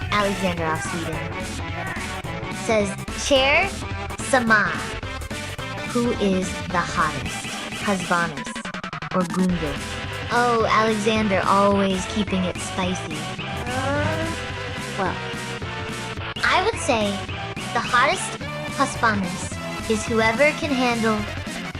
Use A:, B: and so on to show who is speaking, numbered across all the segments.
A: Alexander of Sweden says, Chair Sama, who is the hottest, Husbanus or Gundo? Oh, Alexander, always keeping it spicy. Well, I would say the hottest Husbanus is whoever can handle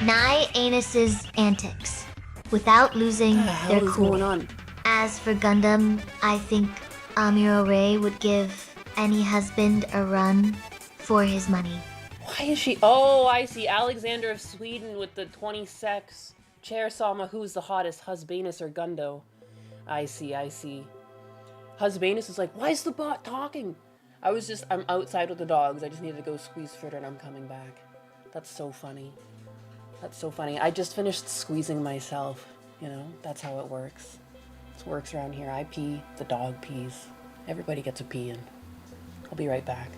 A: Nye Anus's antics without losing their cool.
B: Going on?
A: As for Gundam, I think Amuro Ray would give any husband a run for his money.
B: Why is she? Oh, I see. Alexander of Sweden with the 20 sex. Chair Sama, who's the hottest, Husbanus or Gundo? I see. Husbanus is like, why is the bot talking? I'm outside with the dogs. I just needed to go squeeze Fritter and I'm coming back. That's so funny. I just finished squeezing myself. You know, that's how it works. It works around here. I pee, the dog pees. Everybody gets a pee in. I'll be right back.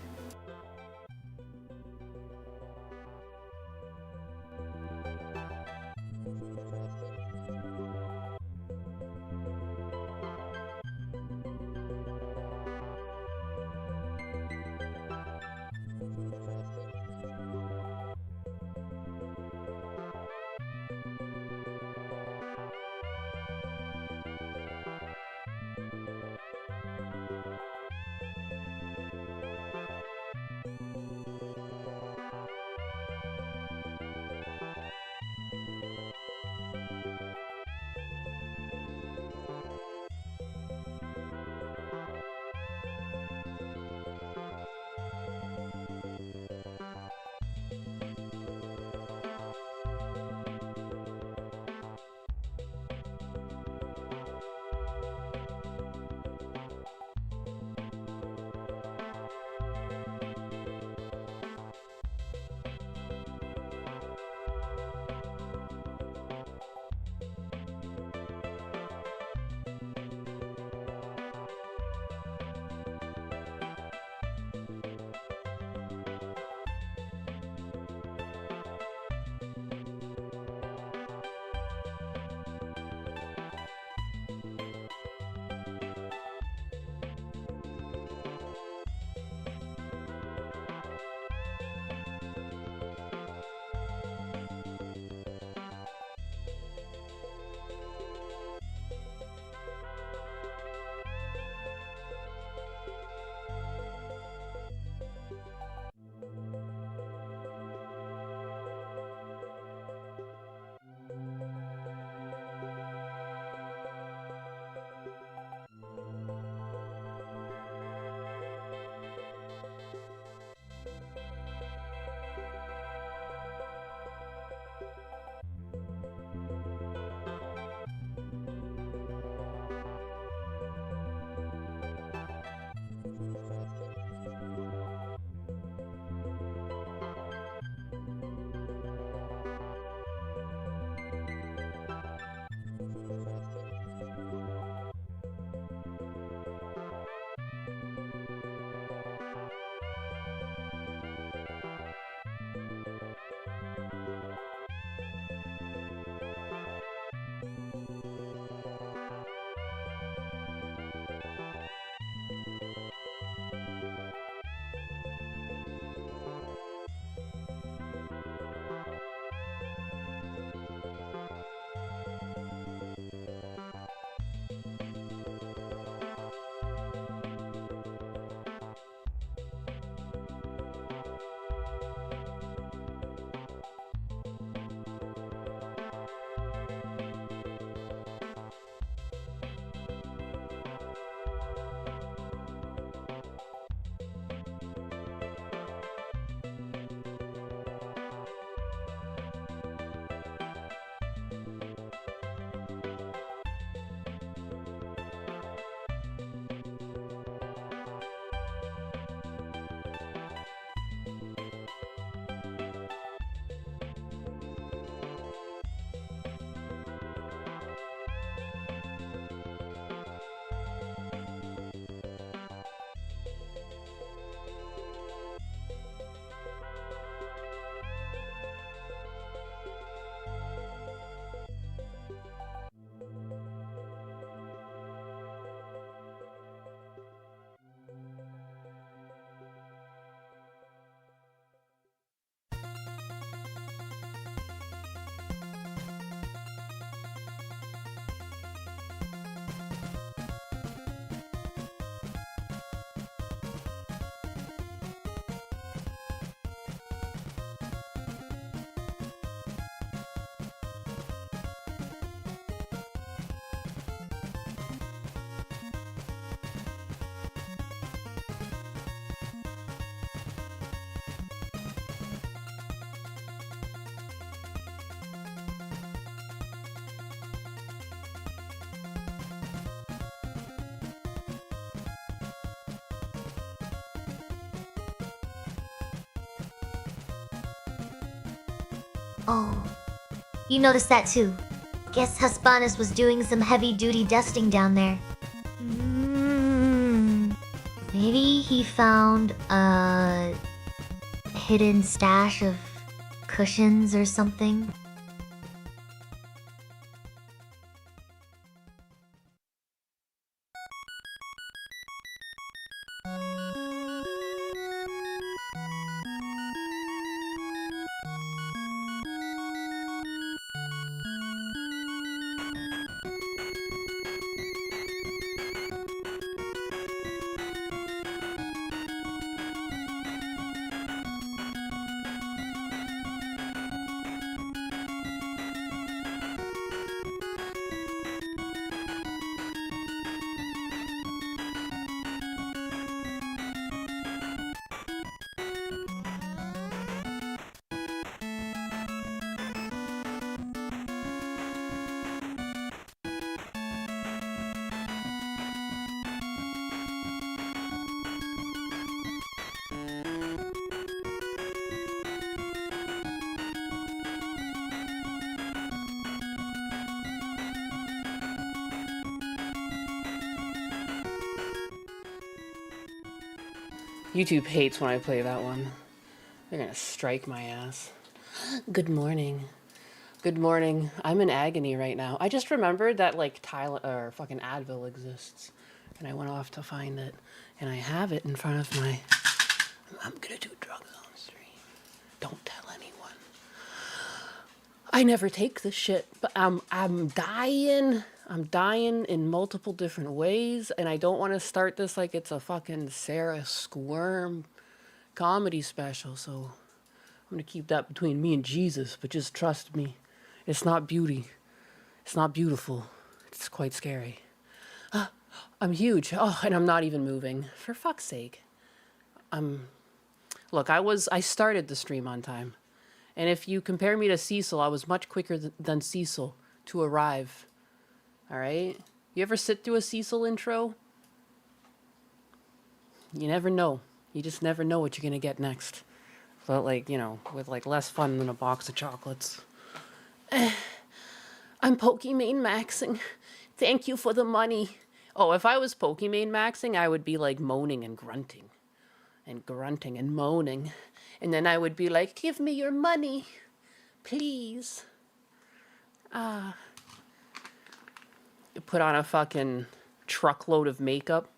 A: Oh, you noticed that too. Guess Husbanus was doing some heavy-duty dusting down there. Maybe he found a hidden stash of cushions or something.
B: YouTube hates when I play that one. They're gonna strike my ass. Good morning. Good morning. I'm in agony right now. I just remembered that like Tylenol or fucking Advil exists, and I went off to find it, and I have it in front of my. I'm gonna do drugs on stream. Don't tell anyone. I never take this shit, but I'm dying. I'm dying in multiple different ways, and I don't want to start this like it's a fucking Sarah Squirm comedy special, so I'm gonna keep that between me and Jesus, but just trust me, it's not beauty. It's not beautiful. It's quite scary. I'm huge. Oh, and I'm not even moving. For fuck's sake. Look, I started the stream on time. And if you compare me to Cecil, I was much quicker than Cecil to arrive. All right? You ever sit through a Cecil intro? You never know. You just never know what you're going to get next. But like, you know, with like less fun than a box of chocolates. I'm Pokimane maxing. Thank you for the money. Oh, if I was Pokimane maxing, I would be like moaning and grunting. And grunting and moaning. And then I would be like, give me your money. Please. Put on a fucking truckload of makeup.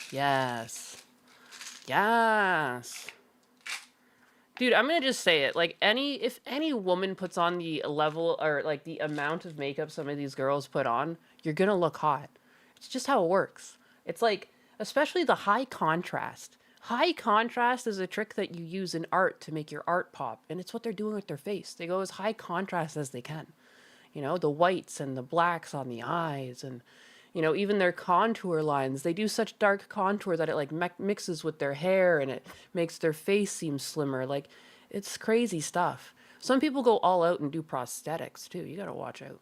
B: Yes. Yes. Dude, I'm gonna just say it. Like, if any woman puts on the level or like the amount of makeup some of these girls put on, you're gonna look hot. It's just how it works. It's like, especially the high contrast. High contrast is a trick that you use in art to make your art pop, and it's what they're doing with their face. They go as high contrast as they can. You know, the whites and the blacks on the eyes, and you know, even their contour lines. They do such dark contour that it like mixes with their hair and it makes their face seem slimmer. Like, it's crazy stuff. Some people go all out and do prosthetics too. You gotta watch out.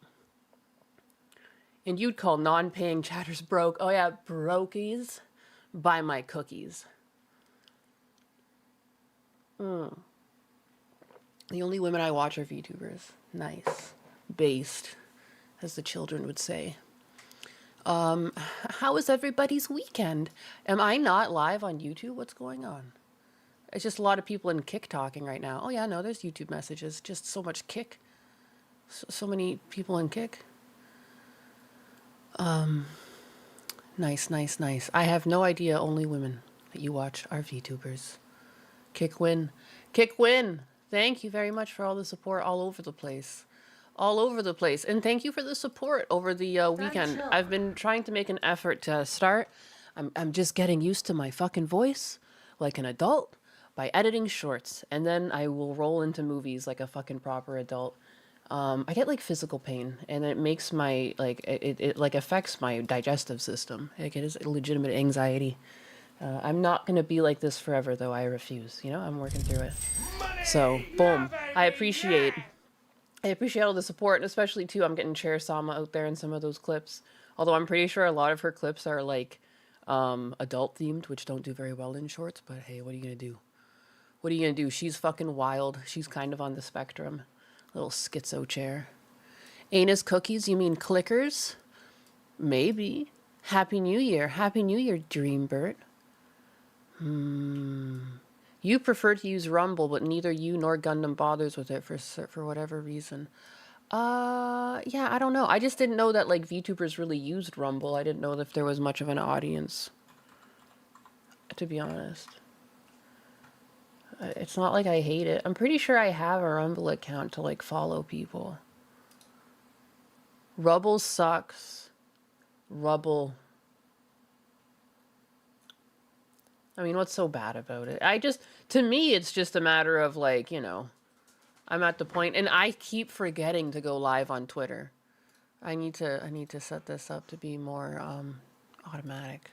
B: And you'd call non-paying chatters broke. Oh yeah, brokies. Buy my cookies. The only women I watch are VTubers. Nice. Based, as the children would say. How was everybody's weekend? Am I not live on YouTube? What's going on? It's just a lot of people in Kick talking right now. Oh yeah, no, there's YouTube messages. Just so much Kick. So many people in Kick. Nice, nice, nice. I have no idea only women that you watch are VTubers. Kick win. Kick win! Thank you very much for all the support all over the place. All over the place. And thank you for the support over the weekend. I've been trying to make an effort to start. I'm just getting used to my fucking voice like an adult by editing shorts. And then I will roll into movies like a fucking proper adult. I get like physical pain, and it makes my like it like affects my digestive system. Like, it is a legitimate anxiety. I'm not gonna be like this forever, though. I refuse. You know, I'm working through it. So boom. I appreciate all the support, and especially too, I'm getting Chair Sama out there in some of those clips. Although I'm pretty sure a lot of her clips are like adult themed, which don't do very well in shorts. But hey, what are you gonna do? What are you gonna do? She's fucking wild. She's kind of on the spectrum. Little schizo chair. Anus cookies? You mean clickers? Maybe. Happy New Year. Happy New Year, Dreambert. You prefer to use Rumble, but neither you nor Gundam bothers with it for whatever reason. Yeah, I don't know. I just didn't know that like VTubers really used Rumble. I didn't know if there was much of an audience, to be honest. It's not like I hate it. I'm pretty sure I have a Rumble account to like follow people. Rubble sucks. Rubble. I mean, what's so bad about it? To me, it's just a matter of like, you know, I'm at the point, and I keep forgetting to go live on Twitter. I need to set this up to be more automatic.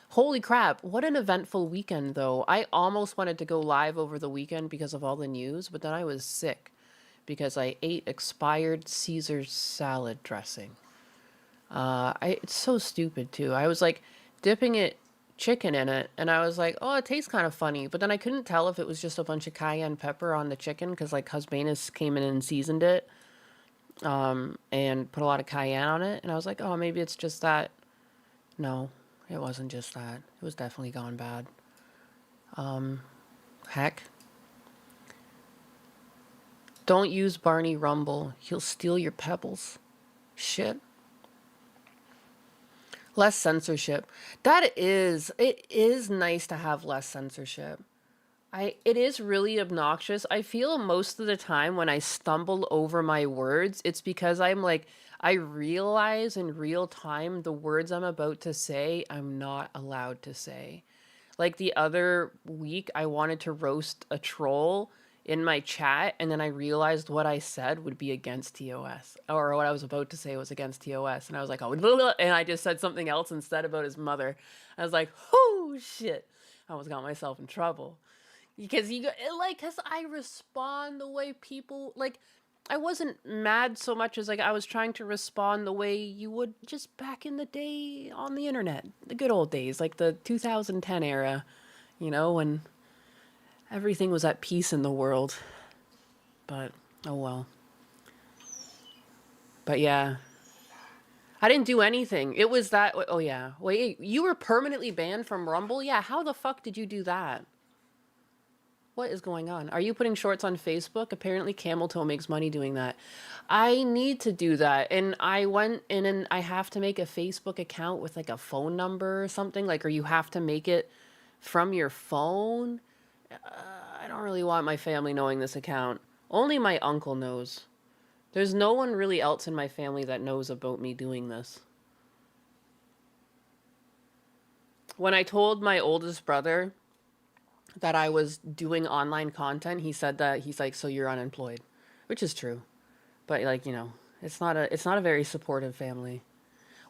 B: Holy crap, what an eventful weekend though. I almost wanted to go live over the weekend because of all the news, but then I was sick because I ate expired Caesar salad dressing. It's so stupid too. I was like dipping chicken in it, and I was like, oh, it tastes kind of funny, but then I couldn't tell if it was just a bunch of cayenne pepper on the chicken because like Husbanus came in and seasoned it and put a lot of cayenne on it, and I was like, oh, maybe it's just that. No, it wasn't just that. It was definitely gone bad. Heck, don't use Barney Rumble, he'll steal your pebbles. Shit. Less censorship. It is nice to have less censorship. It is really obnoxious. I feel most of the time when I stumble over my words, it's because I'm like, I realize in real time the words I'm about to say, I'm not allowed to say. Like the other week, I wanted to roast a troll in my chat, and then I realized what I said would be against TOS, or what I was about to say was against TOS, and I was like, oh, blah, blah, and I just said something else instead about his mother. I was like, oh shit, I almost got myself in trouble because because I respond the way people like. I wasn't mad so much as like I was trying to respond the way you would just back in the day on the internet, the good old days, like the 2010 era, you know, when everything was at peace in the world. But, oh well. But yeah. I didn't do anything. It was that... Oh yeah. Wait, you were permanently banned from Rumble? Yeah, how the fuck did you do that? What is going on? Are you putting shorts on Facebook? Apparently Camel Toe makes money doing that. I need to do that. And I went in and I have to make a Facebook account with like a phone number or something. Like, or you have to make it from your phone. I don't really want my family knowing this account. Only my uncle knows. There's no one really else in my family that knows about me doing this. When I told my oldest brother that I was doing online content, he said that he's like, so you're unemployed, which is true. But like, you know, it's not a very supportive family.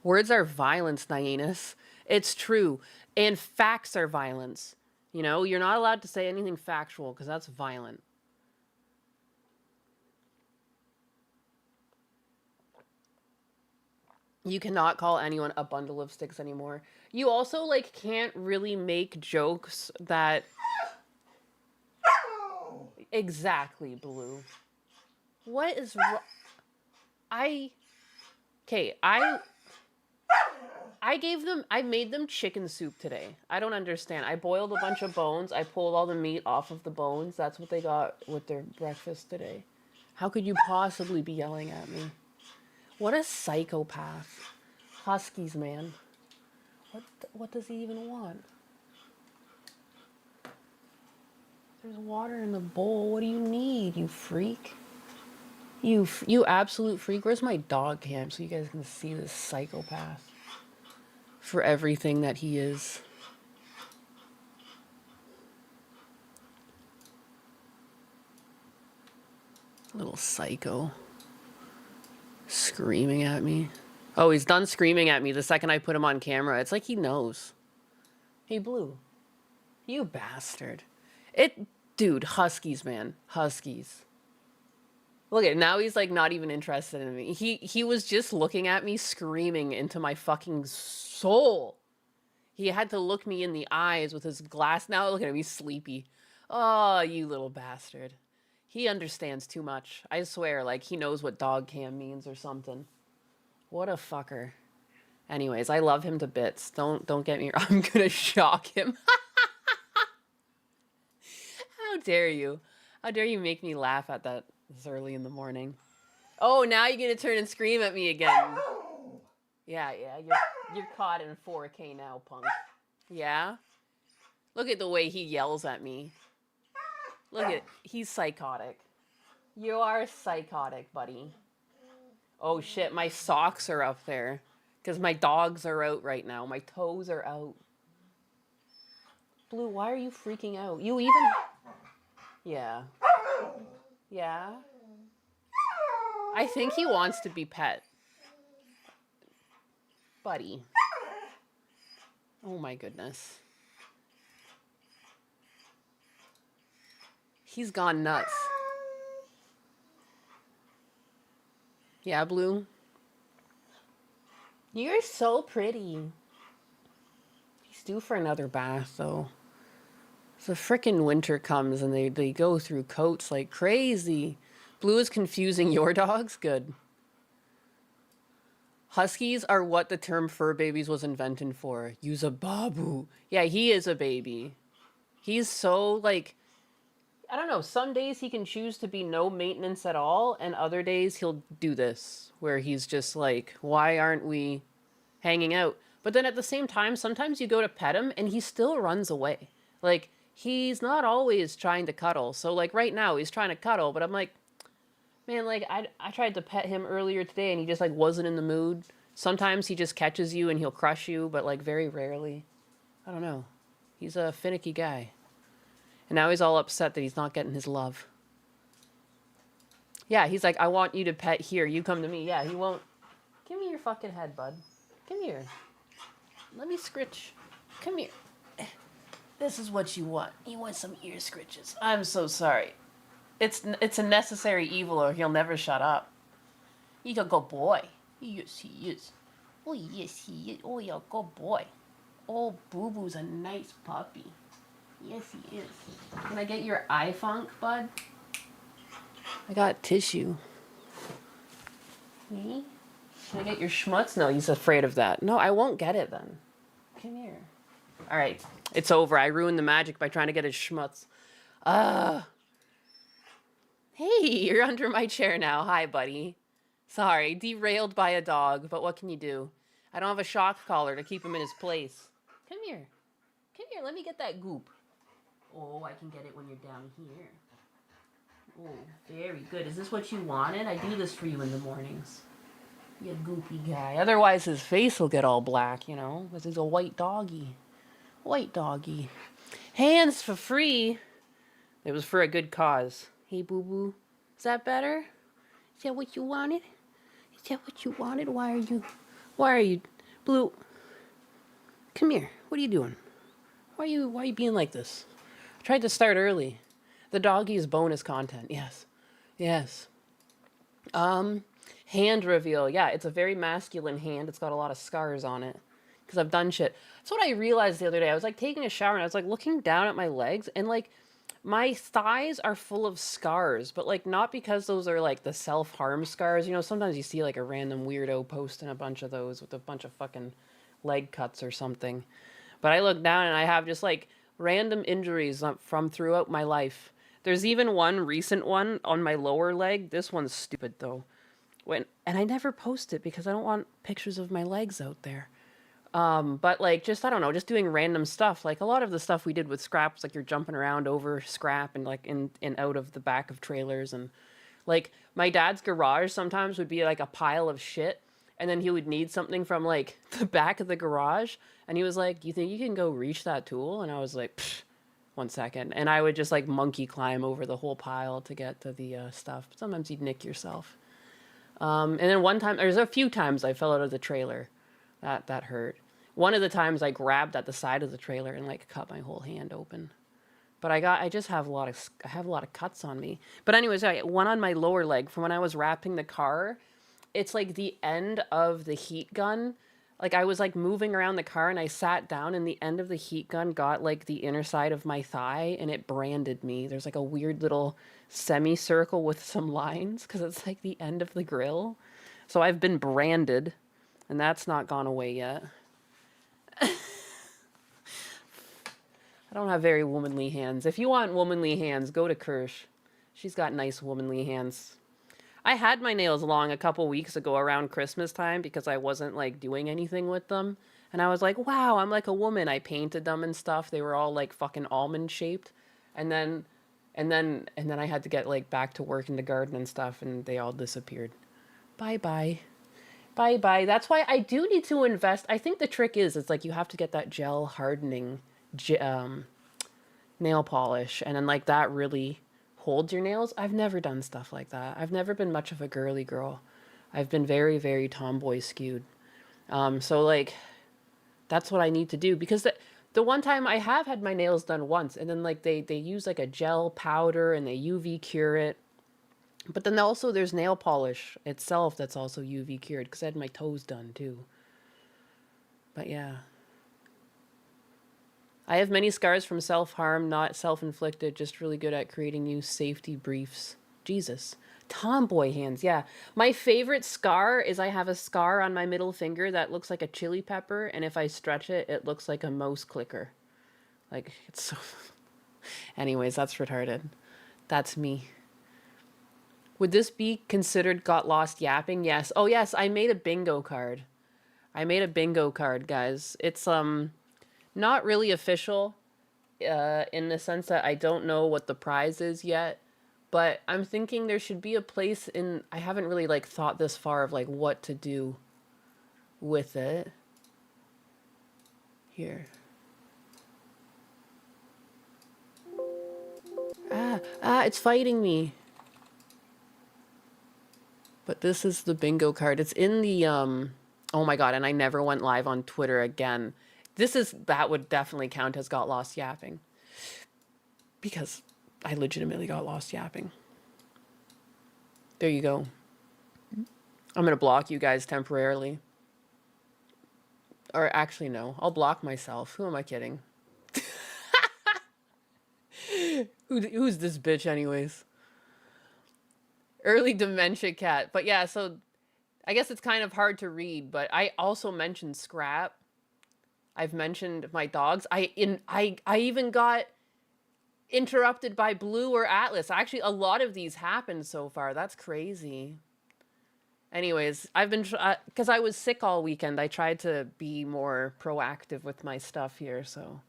B: Words are violence, Nyanus. It's true. And facts are violence. You know, you're not allowed to say anything factual because that's violent. You cannot call anyone a bundle of sticks anymore. You also like can't really make jokes that... Exactly, Blue. What is wrong? I made them chicken soup today. I don't understand. I boiled a bunch of bones. I pulled all the meat off of the bones. That's what they got with their breakfast today. How could you possibly be yelling at me? What a psychopath. Huskies, man. What does he even want? There's water in the bowl. What do you need, you freak? You absolute freak. Where's my dog cam so you guys can see this psychopath for everything that he is? Little psycho. Screaming at me. Oh, he's done screaming at me the second I put him on camera. It's like he knows. Hey, Blue. You bastard. Dude, huskies, man. Huskies. Look at now he's like not even interested in me. He was just looking at me screaming into my fucking soul. He had to look me in the eyes with his glass. Now look at him, he's sleepy. Oh, you little bastard. He understands too much. I swear, like, he knows what dog cam means or something. What a fucker. Anyways, I love him to bits. Don't get me I'm gonna shock him. How dare you? How dare you make me laugh at that this early in the morning? Oh, now you're gonna turn and scream at me again. Yeah, you're caught in 4K now, punk. Yeah? Look at the way he yells at me. Look at, he's psychotic. You are psychotic, buddy. Oh shit, my socks are up there. Because my dogs are out right now. My toes are out. Blue, why are you freaking out? You even... Yeah. Yeah? I think he wants to be pet. Buddy. Oh my goodness. He's gone nuts. Yeah, Blue? You're so pretty. He's due for another bath, though. The frickin' winter comes and they go through coats like crazy. Blue is confusing your dogs? Good. Huskies are what the term fur babies was invented for. Use a babu. Yeah, he is a baby. He's so, like... I don't know, some days he can choose to be no maintenance at all, and other days he'll do this, where he's just like, why aren't we hanging out? But then at the same time, sometimes you go to pet him, and he still runs away. Like, he's not always trying to cuddle. So, like, right now, he's trying to cuddle, but I'm like, man, like, I tried to pet him earlier today, and he just, like, wasn't in the mood. Sometimes he just catches you, and he'll crush you, but, like, very rarely. I don't know. He's a finicky guy. And now he's all upset that he's not getting his love. Yeah, he's like, I want you to pet here. You come to me. Yeah, he won't. Give me your fucking head, bud. Come here. Let me scritch. Come here. This is what you want. You want some ear scritches. I'm so sorry. It's a necessary evil or he'll never shut up. He's a good boy. Yes, he is. Oh, yes, he is. Oh, you're a good boy. Oh, Boo Boo's a nice puppy. Yes, he is. Can I get your eye funk, bud? I got tissue. Me? Can I get your schmutz? No, he's afraid of that. No, I won't get it then. Come here. All right, it's over. I ruined the magic by trying to get his schmutz. Hey, you're under my chair now. Hi, buddy. Sorry, derailed by a dog, but what can you do? I don't have a shock collar to keep him in his place. Come here. Come here, let me get that goop. Oh, I can get it when you're down here. Oh, very good. Is this what you wanted? I do this for you in the mornings. You goopy guy. Otherwise, his face will get all black, you know, because he's a white doggy. White doggy. Hands for free. It was for a good cause. Hey, boo-boo. Is that better? Is that what you wanted? Is that what you wanted? Why are you, Blue? Come here. What are you doing? Why are you being like this? I tried to start early. The doggy is bonus content. Yes. Yes. Hand reveal. Yeah, it's a very masculine hand. It's got a lot of scars on it. Because I've done shit. That's what I realized the other day. I was like taking a shower and I was like looking down at my legs and like my thighs are full of scars, but like not because those are like the self-harm scars. You know, sometimes you see like a random weirdo posting a bunch of those with a bunch of fucking leg cuts or something. But I look down and I have just like random injuries from throughout my life. There's even one recent one on my lower leg. This one's stupid though. And I never post it because I don't want pictures of my legs out there. But like, just, I don't know, just doing random stuff. Like a lot of the stuff we did with scraps, like you're jumping around over scrap and like in and out of the back of trailers. And like my dad's garage sometimes would be like a pile of shit. And then he would need something from like the back of the garage. And he was like, you think you can go reach that tool? And I was like, pfft, 1 second. And I would just like monkey climb over the whole pile to get to the stuff. Sometimes you'd nick yourself. And then one time, there's a few times I fell out of the trailer. That hurt. One of the times I grabbed at the side of the trailer and like cut my whole hand open. But I have a lot of cuts on me. But anyways, one on my lower leg from when I was wrapping the car. It's like the end of the heat gun. Like I was like moving around the car and I sat down and the end of the heat gun got like the inner side of my thigh and it branded me. There's like a weird little semicircle with some lines because it's like the end of the grill. So I've been branded and that's not gone away yet. I don't have very womanly hands. If you want womanly hands, go to Kirsch. She's got nice womanly hands. I had my nails long a couple weeks ago around Christmas time because I wasn't like doing anything with them. And I was like, wow, I'm like a woman. I painted them and stuff. They were all like fucking almond shaped. And then I had to get like back to work in the garden and stuff and they all disappeared. Bye bye. Bye bye. That's why I do need to invest. I think the trick is it's like you have to get that gel hardening nail polish and then like that really holds your nails. I've never done stuff like that. I've never been much of a girly girl. I've been very, very tomboy skewed. So like that's what I need to do because the one time I have had my nails done once and then like they use like a gel powder and they UV cure it. But then also there's nail polish itself that's also UV cured because I had my toes done too. But yeah. I have many scars from self-harm, not self-inflicted, just really good at creating new safety briefs. Jesus. Tomboy hands, yeah. My favorite scar is I have a scar on my middle finger that looks like a chili pepper, and if I stretch it, it looks like a mouse clicker. Like, it's so... Anyways, that's retarded. That's me. Would this be considered got lost yapping? Yes. Oh, yes, I made a bingo card. I made a bingo card, guys. It's, not really official in the sense that I don't know what the prize is yet, but I'm thinking there should be a place in, I haven't really like thought this far of like what to do with it. Here. It's fighting me. But this is the bingo card. It's in the, oh my God, and I never went live on Twitter again. That would definitely count as got lost yapping. Because I legitimately got lost yapping. There you go. I'm going to block you guys temporarily. Or actually, no. I'll block myself. Who am I kidding? Who's this bitch anyways? Early dementia cat. But yeah, so I guess it's kind of hard to read, but I also mentioned Scrap. I've mentioned my dogs. I even got interrupted by Blue or Atlas. Actually, a lot of these happened so far. That's crazy. Anyways, I've been, because I was sick all weekend, I tried to be more proactive with my stuff here. So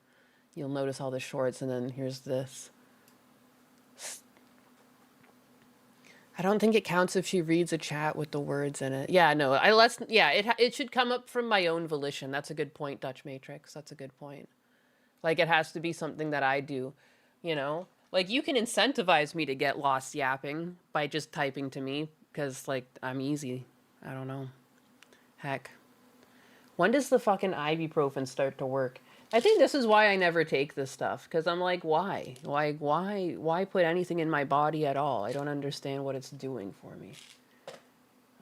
B: you'll notice all the shorts and then here's this. I don't think it counts if she reads a chat with the words in it. Yeah, no, it should come up from my own volition. That's a good point, Dutch Matrix. That's a good point. Like, it has to be something that I do, you know? Like, you can incentivize me to get lost yapping by just typing to me, because, like, I'm easy. I don't know. Heck. When does the fucking ibuprofen start to work? I think this is why I never take this stuff, because I'm like, why? Why put anything in my body at all? I don't understand what it's doing for me.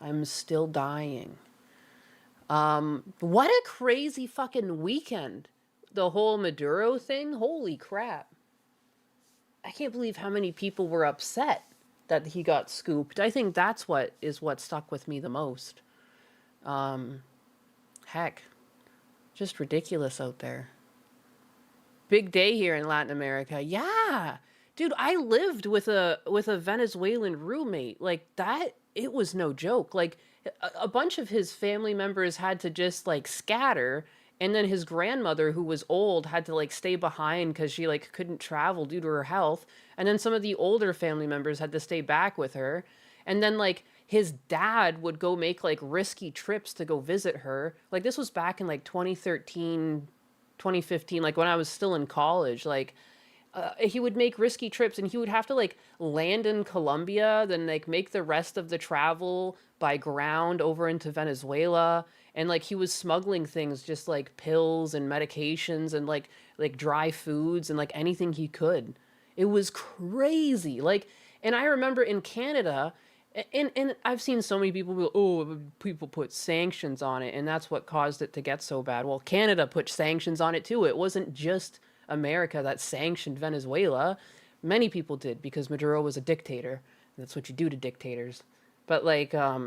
B: I'm still dying. What a crazy fucking weekend. The whole Maduro thing, holy crap. I can't believe how many people were upset that he got scooped. I think that's what stuck with me the most. Heck, just ridiculous out there. Big day here in Latin America. Yeah. Dude, I lived with a Venezuelan roommate. Like that, it was no joke. Like a bunch of his family members had to just like scatter, and then his grandmother, who was old, had to like stay behind cuz she like couldn't travel due to her health. And then some of the older family members had to stay back with her. And then like his dad would go make like risky trips to go visit her. Like this was back in like 2013, 2015, like when I was still in college. Like he would make risky trips and he would have to like land in Colombia, then like make the rest of the travel by ground over into Venezuela. And like he was smuggling things, just like pills and medications and like dry foods and like anything he could. It was crazy. Like, and I remember in Canada, And I've seen so many people go, oh, people put sanctions on it, and that's what caused it to get so bad. Well, Canada put sanctions on it too. It wasn't just America that sanctioned Venezuela. Many people did because Maduro was a dictator. That's what you do to dictators. But like, I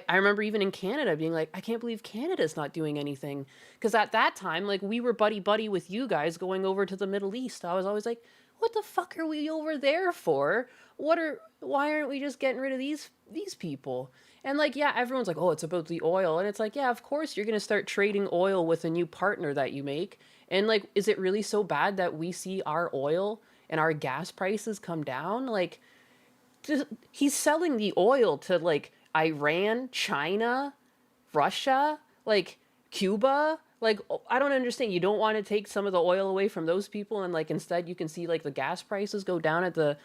B: remember even in Canada being like, I can't believe Canada's not doing anything. Because at that time, like, we were buddy buddy with you guys going over to the Middle East. I was always like, what the fuck are we over there for? Why aren't we just getting rid of these people? And like, yeah, everyone's like, oh, it's about the oil. And it's like, yeah, of course you're going to start trading oil with a new partner that you make. And like, is it really so bad that we see our oil and our gas prices come down? Like, just, he's selling the oil to like Iran, China, Russia, like Cuba. Like, I don't understand. You don't want to take some of the oil away from those people, and like instead you can see like the gas prices go down at the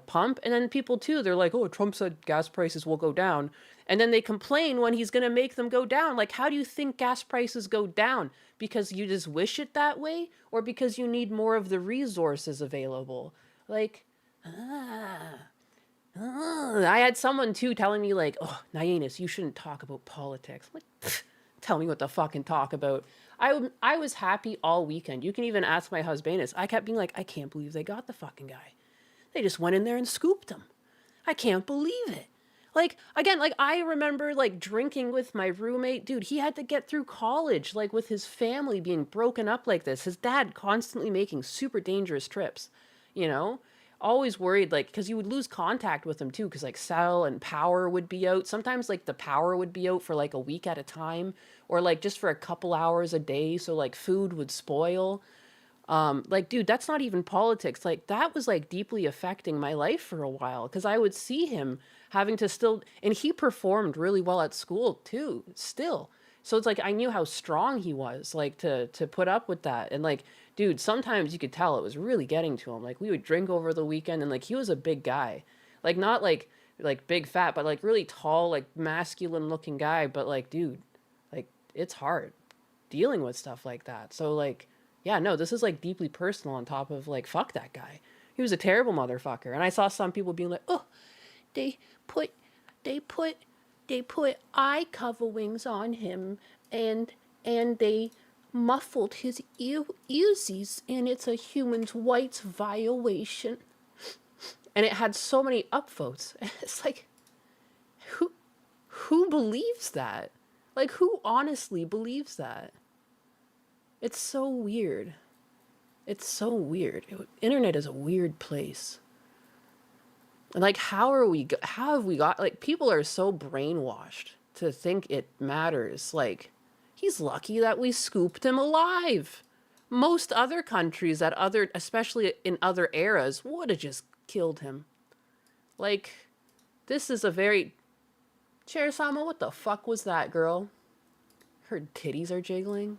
B: pump, and then people too. They're like, oh, Trump said gas prices will go down, and then they complain when he's gonna make them go down. Like, how do you think gas prices go down? Because you just wish it that way, or because you need more of the resources available? Like, I had someone too telling me like, "Oh, Nyannis, you shouldn't talk about politics." I'm like, tell me what to fucking talk about. I was happy all weekend. You can even ask my husbandess. I kept being like, I can't believe they got the fucking guy. They just went in there and scooped him. I can't believe it. Like, again, like, I remember like drinking with my roommate. Dude, he had to get through college like with his family being broken up like this. His dad constantly making super dangerous trips, you know? Always worried, like, because you would lose contact with them too, because like cell and power would be out. Sometimes like the power would be out for like a week at a time, or like just for a couple hours a day, so like food would spoil. Like, dude, that's not even politics. Like, that was like deeply affecting my life for a while, because I would see him having to still, and he performed really well at school too, still. So it's like I knew how strong he was, like to put up with that. And like, dude, sometimes you could tell it was really getting to him. Like, we would drink over the weekend, and like he was a big guy. Like, not like big fat, but like really tall, like masculine looking guy, but like, dude, like, it's hard dealing with stuff like that. So like, yeah, no, this is like deeply personal on top of like, fuck that guy. He was a terrible motherfucker. And I saw some people being like, oh, they put they put they put eye cover wings on him, and they muffled his earsies, and it's a human rights violation. And it had so many upvotes. It's like, who believes that? Like, who honestly believes that? It's so weird. It's so weird. Internet is a weird place. And like, how have we got, like, people are so brainwashed to think it matters. Like, he's lucky that we scooped him alive. Most other countries especially in other eras, would have just killed him. Like, this is a very, Chair-sama, what the fuck was that, girl? Her titties are jiggling.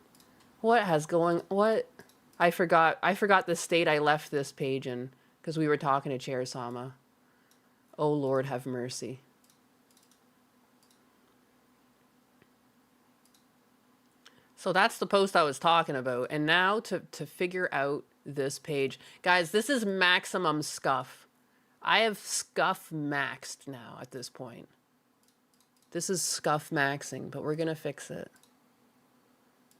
B: What? I forgot the state I left this page in, because we were talking to Chair-sama. Oh, Lord, have mercy. So that's the post I was talking about. And now to figure out this page. Guys, this is maximum scuff. I have scuff maxed now at this point. This is scuff maxing, but we're going to fix it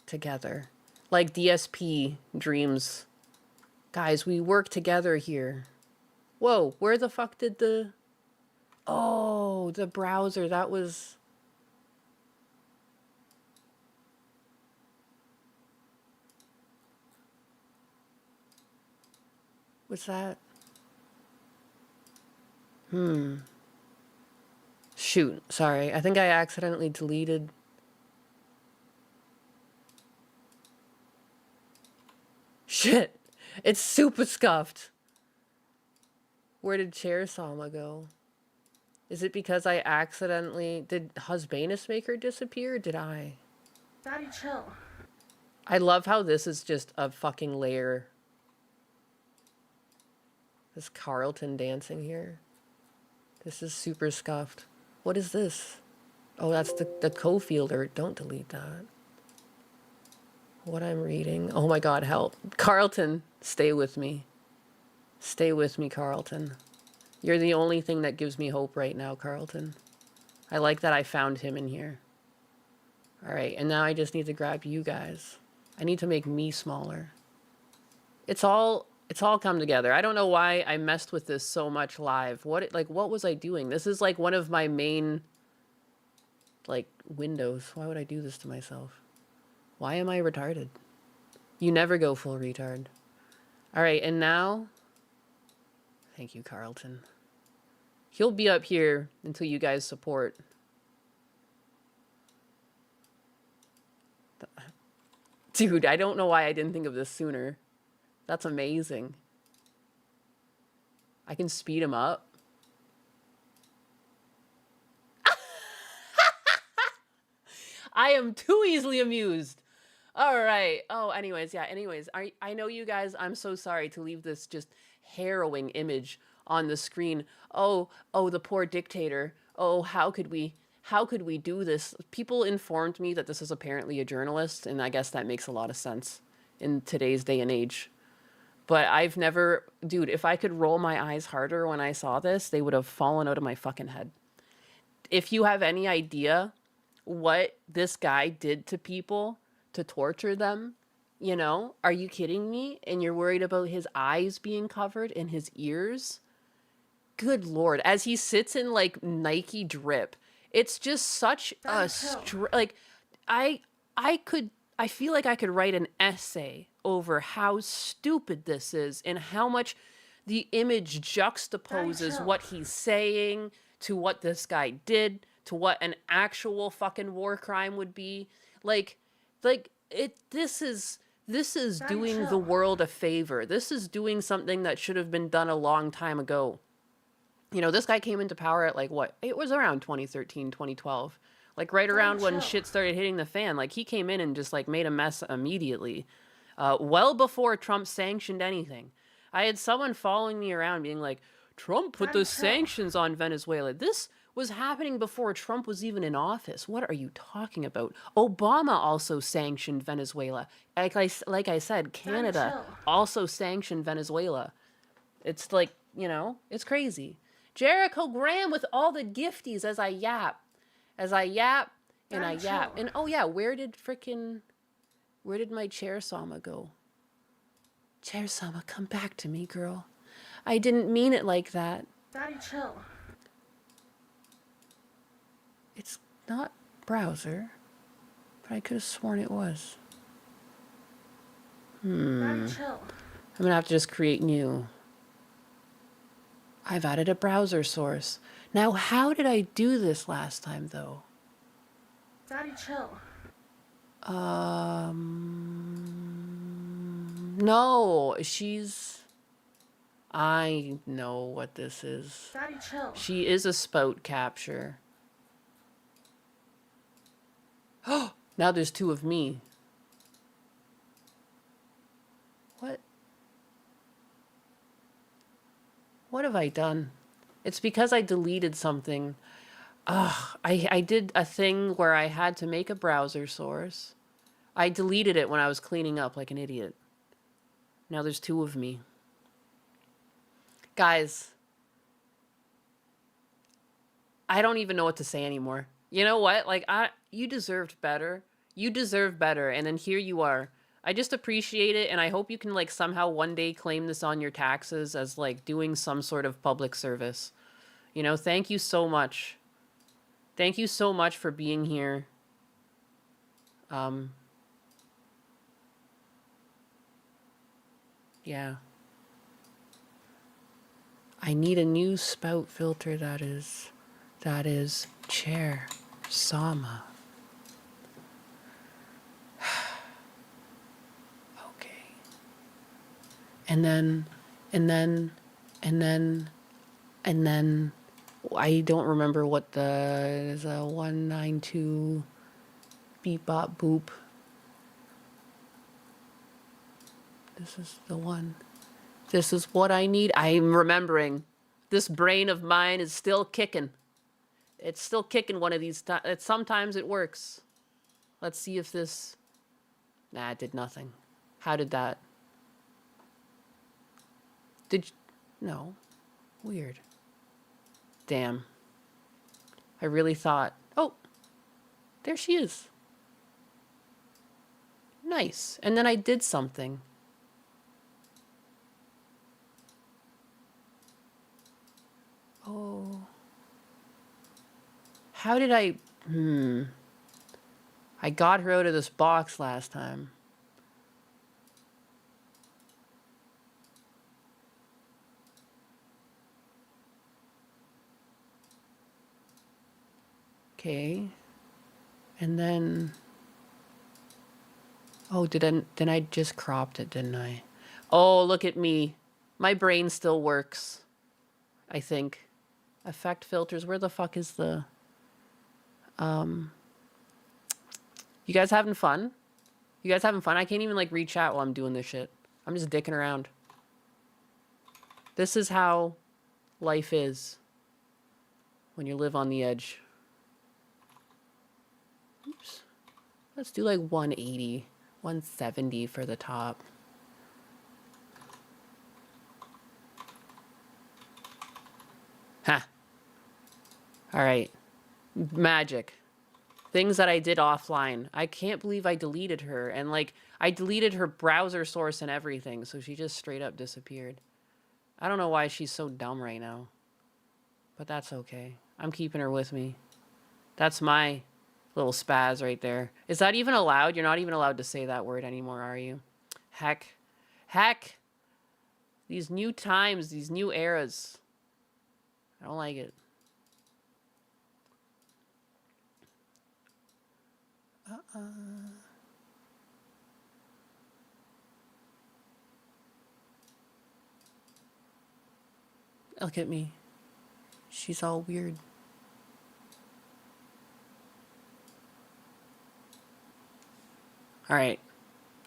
B: together. Like DSP dreams. Guys, we work together here. Whoa, where the fuck did the... Oh, the browser, that was... What's that? Shoot, sorry. I think I accidentally deleted... Shit! It's super scuffed! Where did Chair-sama go? Is it because I accidentally... Did Husbanus make her disappear, or did I?
C: Daddy, chill.
B: I love how this is just a fucking layer. This Carlton dancing here. This is super scuffed. What is this? Oh, that's the co-fielder. Don't delete that. What I'm reading. Oh my god, help. Carlton, stay with me. Stay with me, Carlton. You're the only thing that gives me hope right now, Carlton. I like that I found him in here. Alright, and now I just need to grab you guys. I need to make me smaller. It's all come together. I don't know why I messed with this so much live. What was I doing? This is like one of my main like windows. Why would I do this to myself? Why am I retarded? You never go full retard. Alright, and now thank you, Carlton. He'll be up here until you guys support. Dude, I don't know why I didn't think of this sooner. That's amazing. I can speed him up. I am too easily amused. All right. Oh, anyways, yeah. Anyways, I know you guys. I'm so sorry to leave this just harrowing image on the screen. Oh, the poor dictator. Oh, how could we do this? People informed me that this is apparently a journalist, and I guess that makes a lot of sense in today's day and age. But I've never, dude, if I could roll my eyes harder when I saw this, they would have fallen out of my fucking head. If you have any idea what this guy did to people to torture them, you know, are you kidding me? And you're worried about his eyes being covered and his ears? Good Lord. As he sits in like Nike drip, it's just such a like I feel like I could write an essay over how stupid this is and how much the image juxtaposes what he's saying to what this guy did, to what an actual fucking war crime would be. This is doing the world a favor. This is doing something that should have been done a long time ago. You know, this guy came into power at like what? It was around 2013, 2012. Like right around when shit started hitting the fan. Like he came in and just like made a mess immediately. Well before Trump sanctioned anything. I had someone following me around being like, Trump put the sanctions on Venezuela. This was happening before Trump was even in office. What are you talking about? Obama also sanctioned Venezuela. Like I said, Canada also sanctioned Venezuela. It's like, you know, it's crazy. Jericho Graham with all the gifties as I yap. And I yap. And oh yeah, where did my Chair Sama go? Chair Sama, come back to me, girl. I didn't mean it like that.
C: Daddy, chill.
B: It's not browser, but I could have sworn it was.
C: Daddy, chill.
B: I'm gonna have to just create new. I've added a browser source. Now, how did I do this last time, though?
C: Daddy, chill.
B: No, I know what this is.
C: Daddy, chill.
B: She is a spout capture. Oh, now there's two of me. What? What have I done? It's because I deleted something. I did a thing where I had to make a browser source. I deleted it when I was cleaning up like an idiot. Now there's two of me. Guys, I don't even know what to say anymore. You know what? Like, you deserved better. You deserve better. And then here you are. I just appreciate it. And I hope you can, like, somehow one day claim this on your taxes as, like, doing some sort of public service. You know, thank you so much. Thank you so much for being here. Yeah. I need a new spout filter that is Chair Sama. Okay. And then I don't remember what is a 192 beep bop boop. This is the one. This is what I need. I'm remembering. This brain of mine is still kicking. It's still kicking one of these times. Sometimes it works. Let's see if this... Nah, it did nothing. How did that... No. Weird. Damn. I really thought, oh, there she is. Nice. And then I did something. Oh. How did I... I got her out of this box last time. Okay. And then... Oh, then I just cropped it, didn't I? Oh, look at me. My brain still works. I think. Effect filters. Where the fuck is the... You guys having fun? You guys having fun? I can't even, like, read chat while I'm doing this shit. I'm just dicking around. This is how life is when you live on the edge. Oops. Let's do, like, 180. 170 for the top. Ha. All right. Magic. Things that I did offline. I can't believe I deleted her. And, like, I deleted her browser source and everything, so she just straight up disappeared. I don't know why she's so dumb right now. But that's okay. I'm keeping her with me. That's my little spaz right there. Is that even allowed? You're not even allowed to say that word anymore, are you? Heck. Heck. These new times, these new eras. I don't like it. Look at me. She's all weird. All right.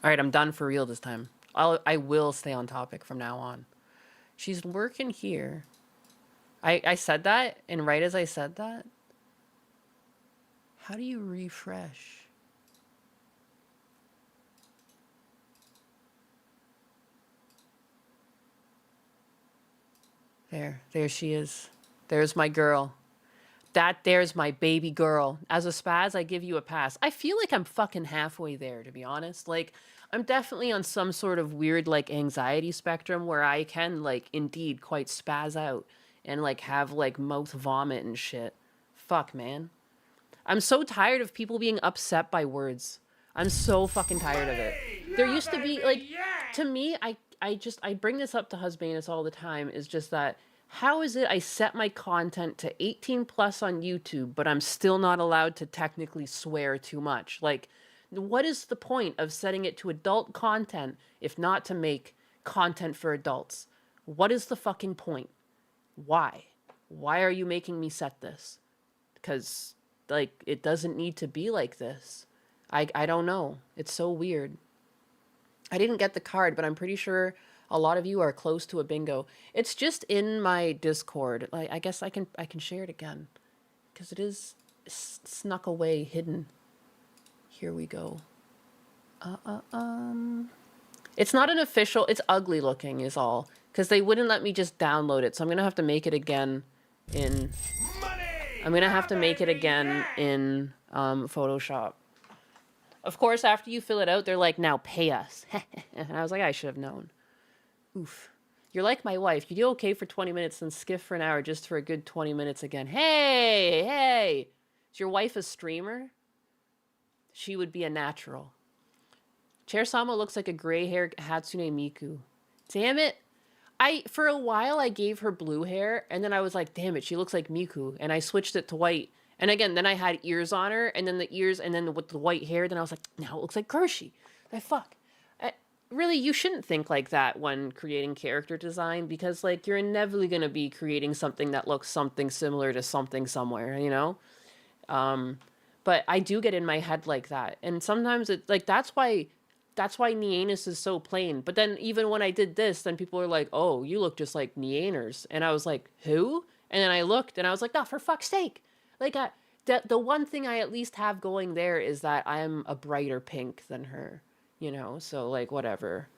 B: All right, I'm done for real this time. I will stay on topic from now on. She's working here. I said that, and right as I said that, how do you refresh? There she is. There's my girl. There's my baby girl. As a spaz, I give you a pass. I feel like I'm fucking halfway there, to be honest. Like, I'm definitely on some sort of weird, like, anxiety spectrum where I can, like, indeed quite spaz out and, like, have, like, mouth vomit and shit. Fuck, man. I'm so tired of people being upset by words. I'm so fucking tired of it. There used to be, like, to me, I bring this up to Husbanus all the time, is just that, how is it I set my content to 18 plus on YouTube, but I'm still not allowed to technically swear too much? Like, what is the point of setting it to adult content if not to make content for adults? What is the fucking point? Why? Why are you making me set this? Because, like, it doesn't need to be like this. I don't know. It's so weird. I didn't get the card, but I'm pretty sure a lot of you are close to a bingo. It's just in my Discord. Like, I guess I can share it again, because it is snuck away, hidden. Here we go. It's not an official. It's ugly looking, is all, because they wouldn't let me just download it. So I'm gonna have to make it again in. I'm gonna have to make it again in Photoshop. Of course, after you fill it out, they're like, now pay us. And I was like, I should have known. Oof. You're like my wife. You do okay for 20 minutes, then skiff for an hour just for a good 20 minutes again. Hey, hey. Is your wife a streamer? She would be a natural. Chair-sama looks like a gray-haired Hatsune Miku. Damn it. For a while, I gave her blue hair, and then I was like, damn it, she looks like Miku. And I switched it to white. And again, then I had ears on her, and then the ears, and then with the white hair, then I was like, now it looks like Kershey. Like, fuck. Really, you shouldn't think like that when creating character design, because, like, you're inevitably going to be creating something that looks something similar to something somewhere, you know? But I do get in my head like that. And sometimes it, like, that's why Nianus is so plain. But then even when I did this, then people were like, oh, you look just like Nianers. And I was like, who? And then I looked, and I was like, oh, for fuck's sake. Like, the one thing I at least have going there is that I'm a brighter pink than her, you know? So, like, whatever.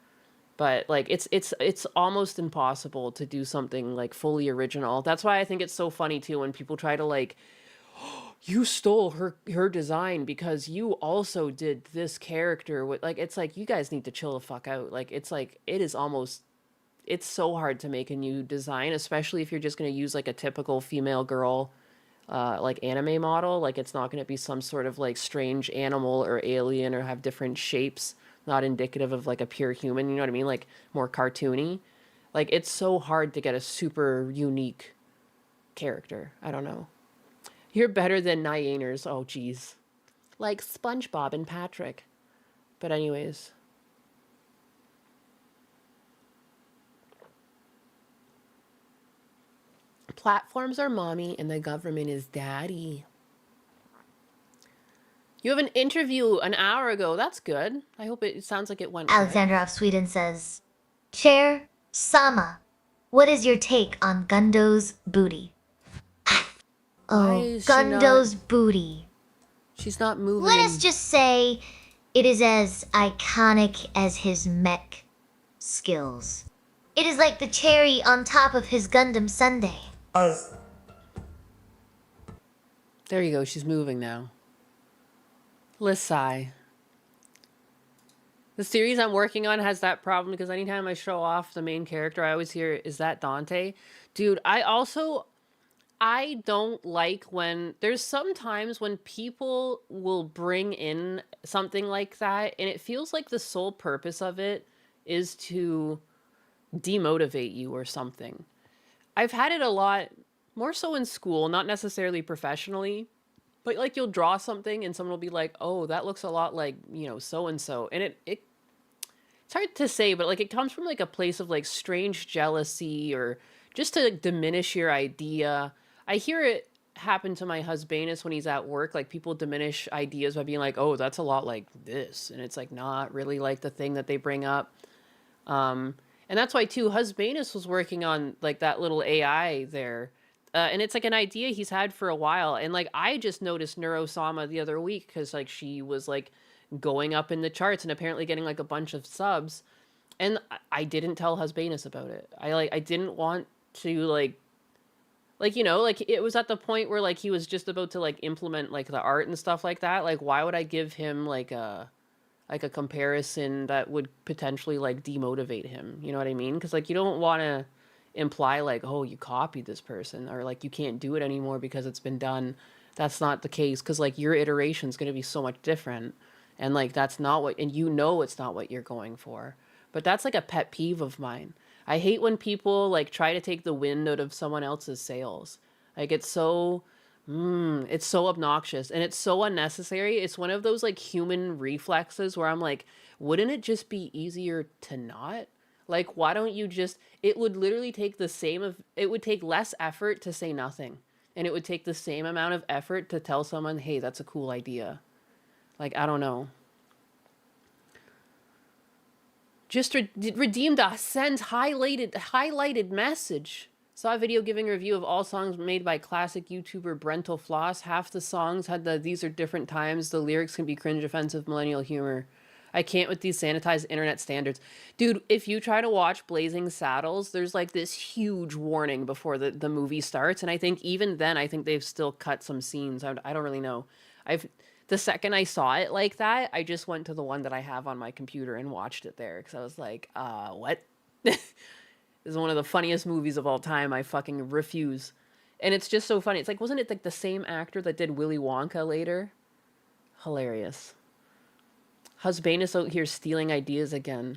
B: But like it's almost impossible to do something like fully original. That's why I think it's so funny too when people try to like you stole her design because you also did this character with like it's like you guys need to chill the fuck out. Like it's like it is almost it's so hard to make a new design, especially if you're just going to use like a typical female girl like anime model. Like it's not going to be some sort of like strange animal or alien or have different shapes, not indicative of like a pure human, you know what I mean? Like more cartoony. Like it's so hard to get a super unique character. I don't know. You're better than Nyaners. Oh geez. Like SpongeBob and Patrick. But anyways. Platforms are mommy and the government is daddy. You have an interview an hour ago. That's good. I hope it sounds like it went well.
A: Alexander of Sweden says, Chair Sama, what is your take on Gundo's booty?
B: Why
A: Oh,
B: is she
A: Gundo's booty.
B: She's not moving.
A: Let us just say it is as iconic as his mech skills. It is like the cherry on top of his Gundam sundae.
B: There you go. She's moving now. Lisai. The series I'm working on has that problem because anytime I show off the main character, I always hear, is that Dante? Dude, I don't like when there's sometimes when people will bring in something like that and it feels like the sole purpose of it is to demotivate you or something. I've had it a lot, more so in school, not necessarily professionally, but like you'll draw something and someone will be like, oh, that looks a lot like, you know, so-and-so. And it's hard to say, but like it comes from like a place of like strange jealousy or just to like, diminish your idea. I hear it happen to my husbandus when he's at work. Like people diminish ideas by being like, oh, that's a lot like this. And it's like not really like the thing that they bring up. And that's why too, husbandus was working on like that little AI there. And it's like an idea he's had for a while. And like I just noticed Neurosama the other week because like she was like going up in the charts and apparently getting like a bunch of subs. And I didn't tell husbandus about it. I didn't want to like, you know, like it was at the point where like he was just about to like implement like the art and stuff like that. Like, why would I give him like a comparison that would potentially like demotivate him? You know what I mean? Because like you don't want to imply like, oh, you copied this person or like you can't do it anymore because it's been done. That's not the case because like your iteration is going to be so much different. And like that's not what, and you know it's not what you're going for. But that's like a pet peeve of mine. I hate when people like try to take the wind out of someone else's sails. Like it's so obnoxious and it's so unnecessary. It's one of those like human reflexes where I'm like, wouldn't it just be easier to not? Like, why don't you just, it would literally take it would take less effort to say nothing. And it would take the same amount of effort to tell someone, hey, that's a cool idea. Like, I don't know. Just redeemed a send highlighted message. Saw a video giving a review of all songs made by classic YouTuber Brental Floss. Half the songs had these are different times. The lyrics can be cringe, offensive, millennial humor. I can't with these sanitized internet standards. Dude, if you try to watch Blazing Saddles, there's like this huge warning before the movie starts. And I think even then, I think they've still cut some scenes. I don't really know. The second I saw it like that, I just went to the one that I have on my computer and watched it there. Because I was like, what? This is one of the funniest movies of all time. I fucking refuse. And it's just so funny. It's like, wasn't it like the same actor that did Willy Wonka later? Hilarious. Husbandus out here stealing ideas again.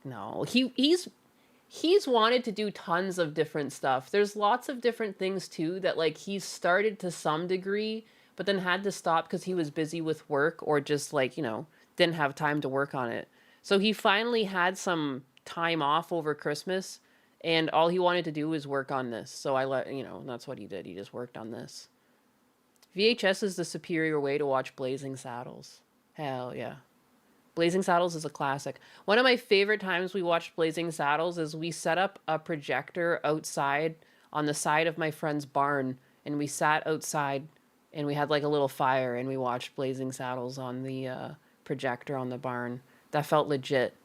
B: No, he's wanted to do tons of different stuff. There's lots of different things too that like he's started to some degree, but then had to stop because he was busy with work or just like, you know, didn't have time to work on it. So he finally had some time off over Christmas and all he wanted to do was work on this. So that's what he did. He just worked on this. VHS is the superior way to watch Blazing Saddles. Hell yeah. Blazing Saddles is a classic. One of my favorite times we watched Blazing Saddles is we set up a projector outside on the side of my friend's barn and we sat outside and we had like a little fire and we watched Blazing Saddles on the projector on the barn. That felt legit.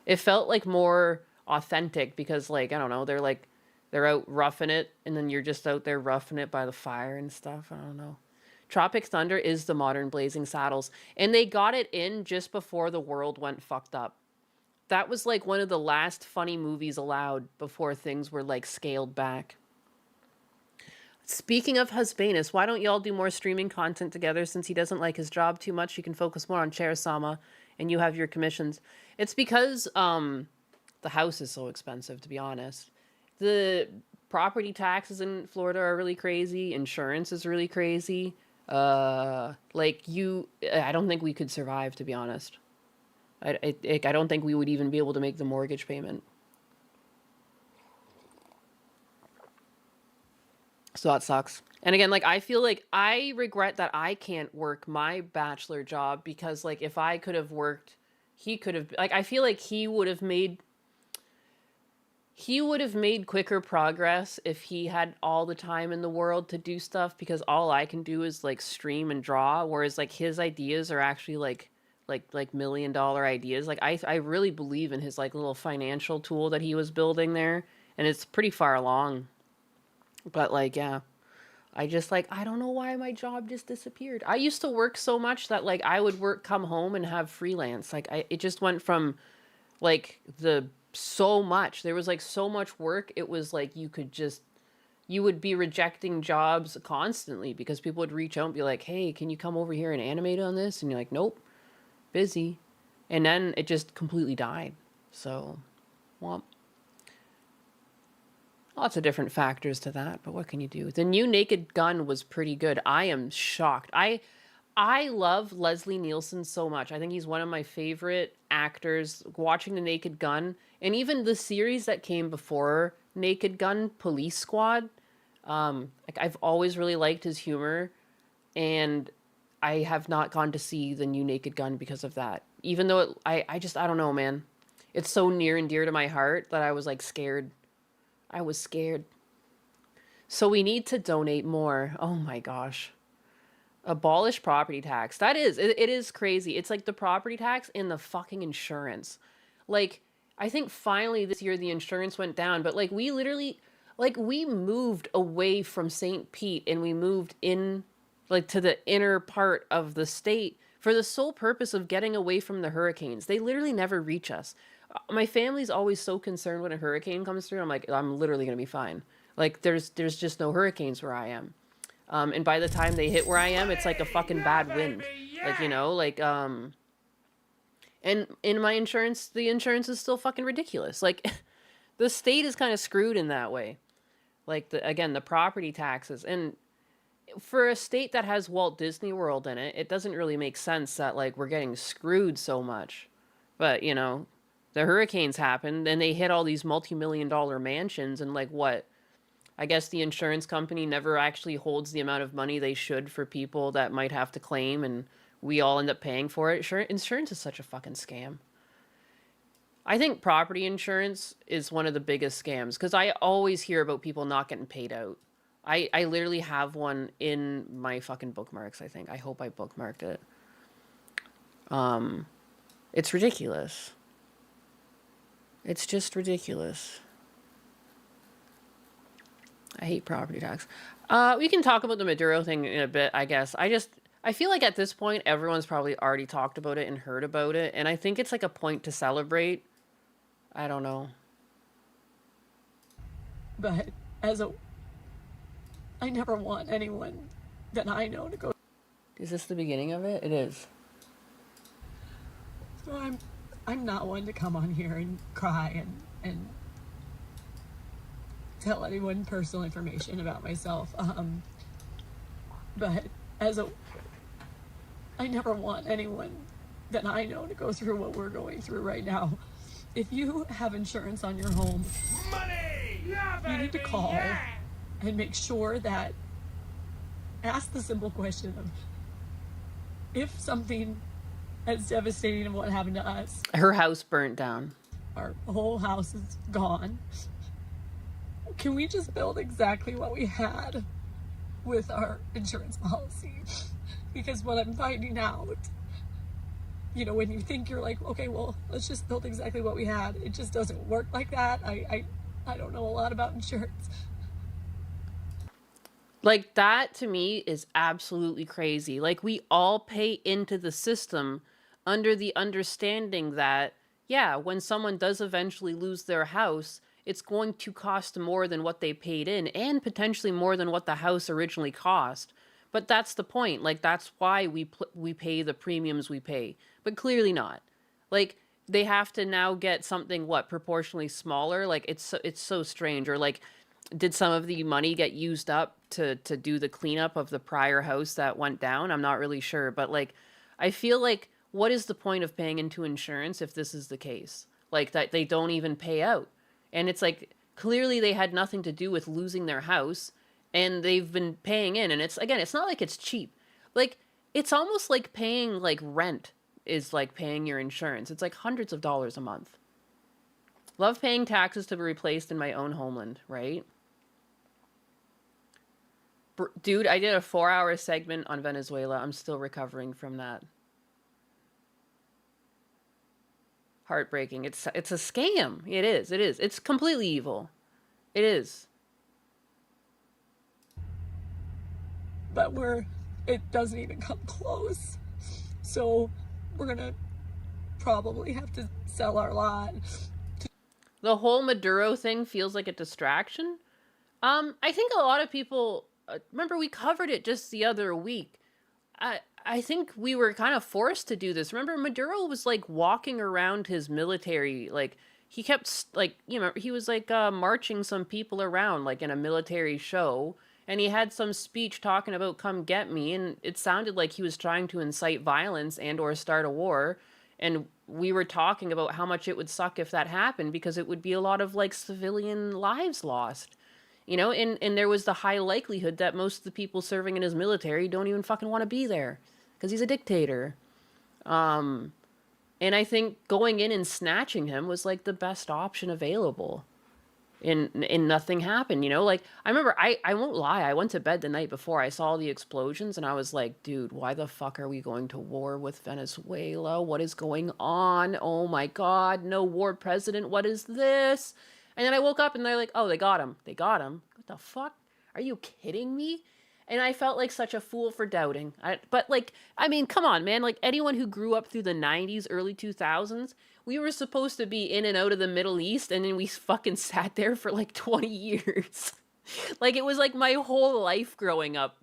B: It felt like more authentic because, like, I don't know, they're out roughing it, and then you're just out there roughing it by the fire and stuff. I don't know. Tropic Thunder is the modern Blazing Saddles, and they got it in just before the world went fucked up. That was like one of the last funny movies allowed before things were like scaled back. Speaking of Husbanus, why don't y'all do more streaming content together? Since he doesn't like his job too much, he can focus more on Chair-sama, and you have your commissions. It's because the house is so expensive, to be honest. The property taxes in Florida are really crazy. Insurance is really crazy. I don't think we could survive, to be honest. I don't think we would even be able to make the mortgage payment. So that sucks. And again, like, I feel like I regret that I can't work my bachelor job because, like, if I could have worked, he could have, like, I feel like he would have made quicker progress if he had all the time in the world to do stuff, because all I can do is, like, stream and draw, whereas, like, his ideas are actually, like $1 million ideas. Like, I really believe in his, like, little financial tool that he was building there, and it's pretty far along. But, like, yeah, I just, like, I don't know why my job just disappeared. I used to work so much that, like, I would come home and have freelance. Like, it just went from, like, so much. There was, like, so much work. It was, like, you would be rejecting jobs constantly because people would reach out and be like, hey, can you come over here and animate on this? And you're like, nope, busy. And then it just completely died. So, well, lots of different factors to that, but what can you do? The new Naked Gun was pretty good. I am shocked. I love Leslie Nielsen so much. I think he's one of my favorite actors. Watching The Naked Gun, and even the series that came before Naked Gun, Police Squad, like, I've always really liked his humor, and I have not gone to see the new Naked Gun because of that. Even though I don't know, man. It's so near and dear to my heart that I was, like, scared. I was scared. So we need to donate more. Oh my gosh. Abolish property tax. That is, it is crazy. It's like the property tax and the fucking insurance. Like, I think finally this year the insurance went down, but, like, we literally, like, we moved away from St. Pete and we moved in, like, to the inner part of the state for the sole purpose of getting away from the hurricanes. They literally never reach us. My family's always so concerned when a hurricane comes through. I'm like, I'm literally going to be fine. Like, there's just no hurricanes where I am. And by the time they hit where I am, it's like a fucking bad wind. Like, you know, like, and in my insurance, the insurance is still fucking ridiculous. Like, the state is kind of screwed in that way. Like, the property taxes. And for a state that has Walt Disney World in it, it doesn't really make sense that, like, we're getting screwed so much. But, you know, the hurricanes happened, and they hit all these multi-million-dollar mansions, and, like, what? I guess the insurance company never actually holds the amount of money they should for people that might have to claim, and we all end up paying for it. Sure, insurance is such a fucking scam. I think property insurance is one of the biggest scams, because I always hear about people not getting paid out. I literally have one in my fucking bookmarks, I think. I hope I bookmarked it. It's ridiculous. It's just ridiculous. I hate property tax. We can talk about the Maduro thing in a bit, I guess. I feel like at this point, everyone's probably already talked about it and heard about it. And I think it's like a point to celebrate. I don't know.
D: But I never want anyone that I know to go.
B: Is this the beginning of it? It is.
D: So I'm not one to come on here and cry and tell anyone personal information about myself. But I never want anyone that I know to go through what we're going through right now. If you have insurance on your home, money! Yeah, you need to call and make sure that, ask the simple question of, if something as devastating as what happened to us,
B: her house burnt down,
D: our whole house is gone, can we just build exactly what we had with our insurance policy? Because what I'm finding out you know, when you think you're like, okay, well, let's just build exactly what we had. It just doesn't work like that. I don't know a lot about insurance.
B: Like, that to me is absolutely crazy. Like, we all pay into the system under the understanding that, yeah, when someone does eventually lose their house, it's going to cost more than what they paid in and potentially more than what the house originally cost. But that's the point. Like, that's why we pay the premiums we pay. But clearly not. Like, they have to now get something, what, proportionally smaller? Like, it's so strange. Or like, did some of the money get used up to do the cleanup of the prior house that went down? I'm not really sure, but like, I feel like, what is the point of paying into insurance if this is the case? Like, that they don't even pay out. And it's like, clearly they had nothing to do with losing their house, and they've been paying in. And it's, again, it's not like it's cheap. Like, it's almost like paying like rent is like paying your insurance. It's like hundreds of dollars a month. Love paying taxes to be replaced in my own homeland, right? Dude, I did a 4-hour segment on Venezuela. I'm still recovering from that. Heartbreaking. It's a scam. It is. It's completely evil. It is.
D: But it doesn't even come close. So we're gonna probably have to sell our lot.
B: The whole Maduro thing feels like a distraction. I think a lot of people remember we covered it just the other week. I think we were kind of forced to do this. Remember, Maduro was like walking around his military, like he kept like, you know, he was like marching some people around like in a military show, and he had some speech talking about "come get me," and it sounded like he was trying to incite violence and or start a war. And we were talking about how much it would suck if that happened, because it would be a lot of like civilian lives lost. You know, and there was the high likelihood that most of the people serving in his military don't even fucking want to be there because he's a dictator. And I think going in and snatching him was like the best option available. And nothing happened, you know? Like, I remember, I won't lie, I went to bed the night before I saw the explosions and I was like, dude, why the fuck are we going to war with Venezuela? What is going on? Oh my God, no war president, what is this? And then I woke up and they're like, oh, they got him. They got him. What the fuck? Are you kidding me? And I felt like such a fool for doubting. But like, I mean, come on, man. Like, anyone who grew up through the 90s, early 2000s, we were supposed to be in and out of the Middle East, and then we fucking sat there for like 20 years. Like, it was like my whole life growing up.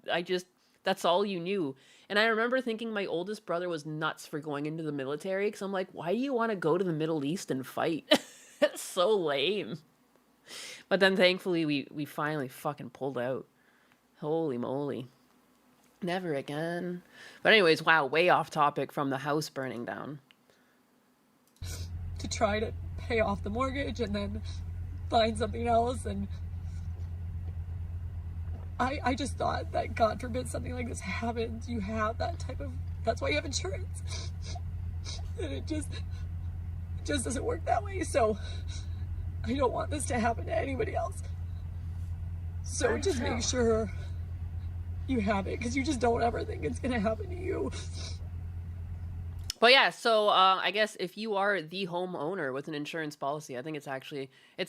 B: That's all you knew. And I remember thinking my oldest brother was nuts for going into the military, because I'm like, why do you want to go to the Middle East and fight? It's so lame. But then thankfully we finally fucking pulled out. Holy moly. Never again. But anyways, wow, way off topic from the house burning down.
D: To try to pay off the mortgage and then find something else. And I just thought that, God forbid something like this happens, you have that type of, that's why you have insurance. And it just doesn't work that way. So I don't want this to happen to anybody else. So just make sure you have it, because you just don't ever think it's gonna happen to you.
B: But yeah, so I guess if you are the homeowner with an insurance policy, I think it's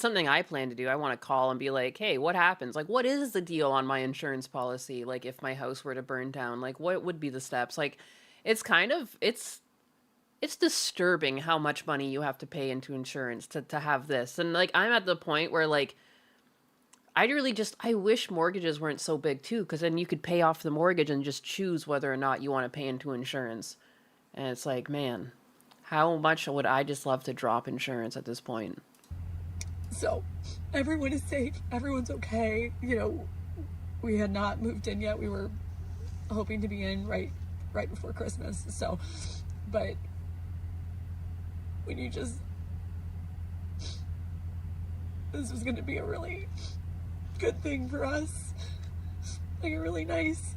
B: something I plan to do. I want to call and be like, hey, what happens? Like, what is the deal on my insurance policy? Like, if my house were to burn down, like, what would be the steps? Like, it's disturbing how much money you have to pay into insurance to have this. And like, I'm at the point where like, I wish mortgages weren't so big too, because then you could pay off the mortgage and just choose whether or not you want to pay into insurance. And it's like, man, how much would I just love to drop insurance at this point?
D: So everyone is safe. Everyone's okay. You know, we had not moved in yet. We were hoping to be in right before Christmas. So, but when this was going to be a really good thing for us, like a really nice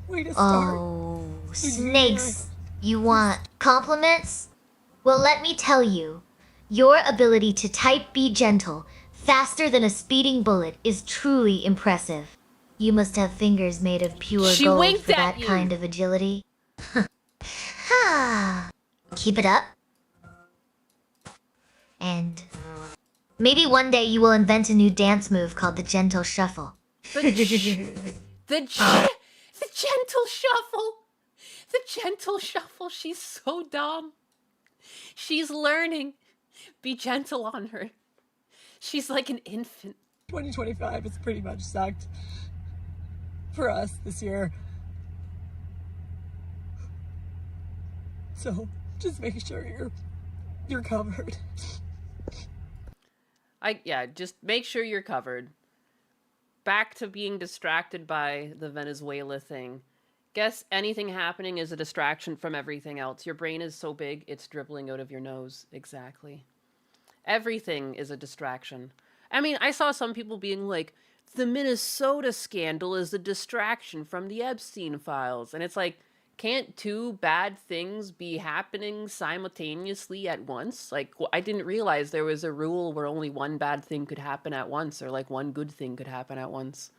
D: way to start.
A: Oh, snakes. You want compliments? Well, let me tell you, your ability to type Be Gentle faster than a speeding bullet is truly impressive. You must have fingers made of pure
B: She
A: gold
B: winked
A: for
B: at
A: that
B: you.
A: kind of agility. Ha! Keep it up. And maybe one day you will invent a new dance move called the gentle shuffle.
B: The gentle shuffle. The gentle shuffle. She's so dumb. She's learning. Be gentle on her. She's like an infant.
D: 2025 has pretty much sucked for us this year. So just make sure you're covered.
B: Just make sure you're covered. Back to being distracted by the Venezuela thing. Guess anything happening is a distraction from everything else. Your brain is so big, it's dribbling out of your nose. Exactly. Everything is a distraction. I mean, I saw some people being like, the Minnesota scandal is a distraction from the Epstein files. And it's like, can't two bad things be happening simultaneously at once? Like, I didn't realize there was a rule where only one bad thing could happen at once, or like one good thing could happen at once.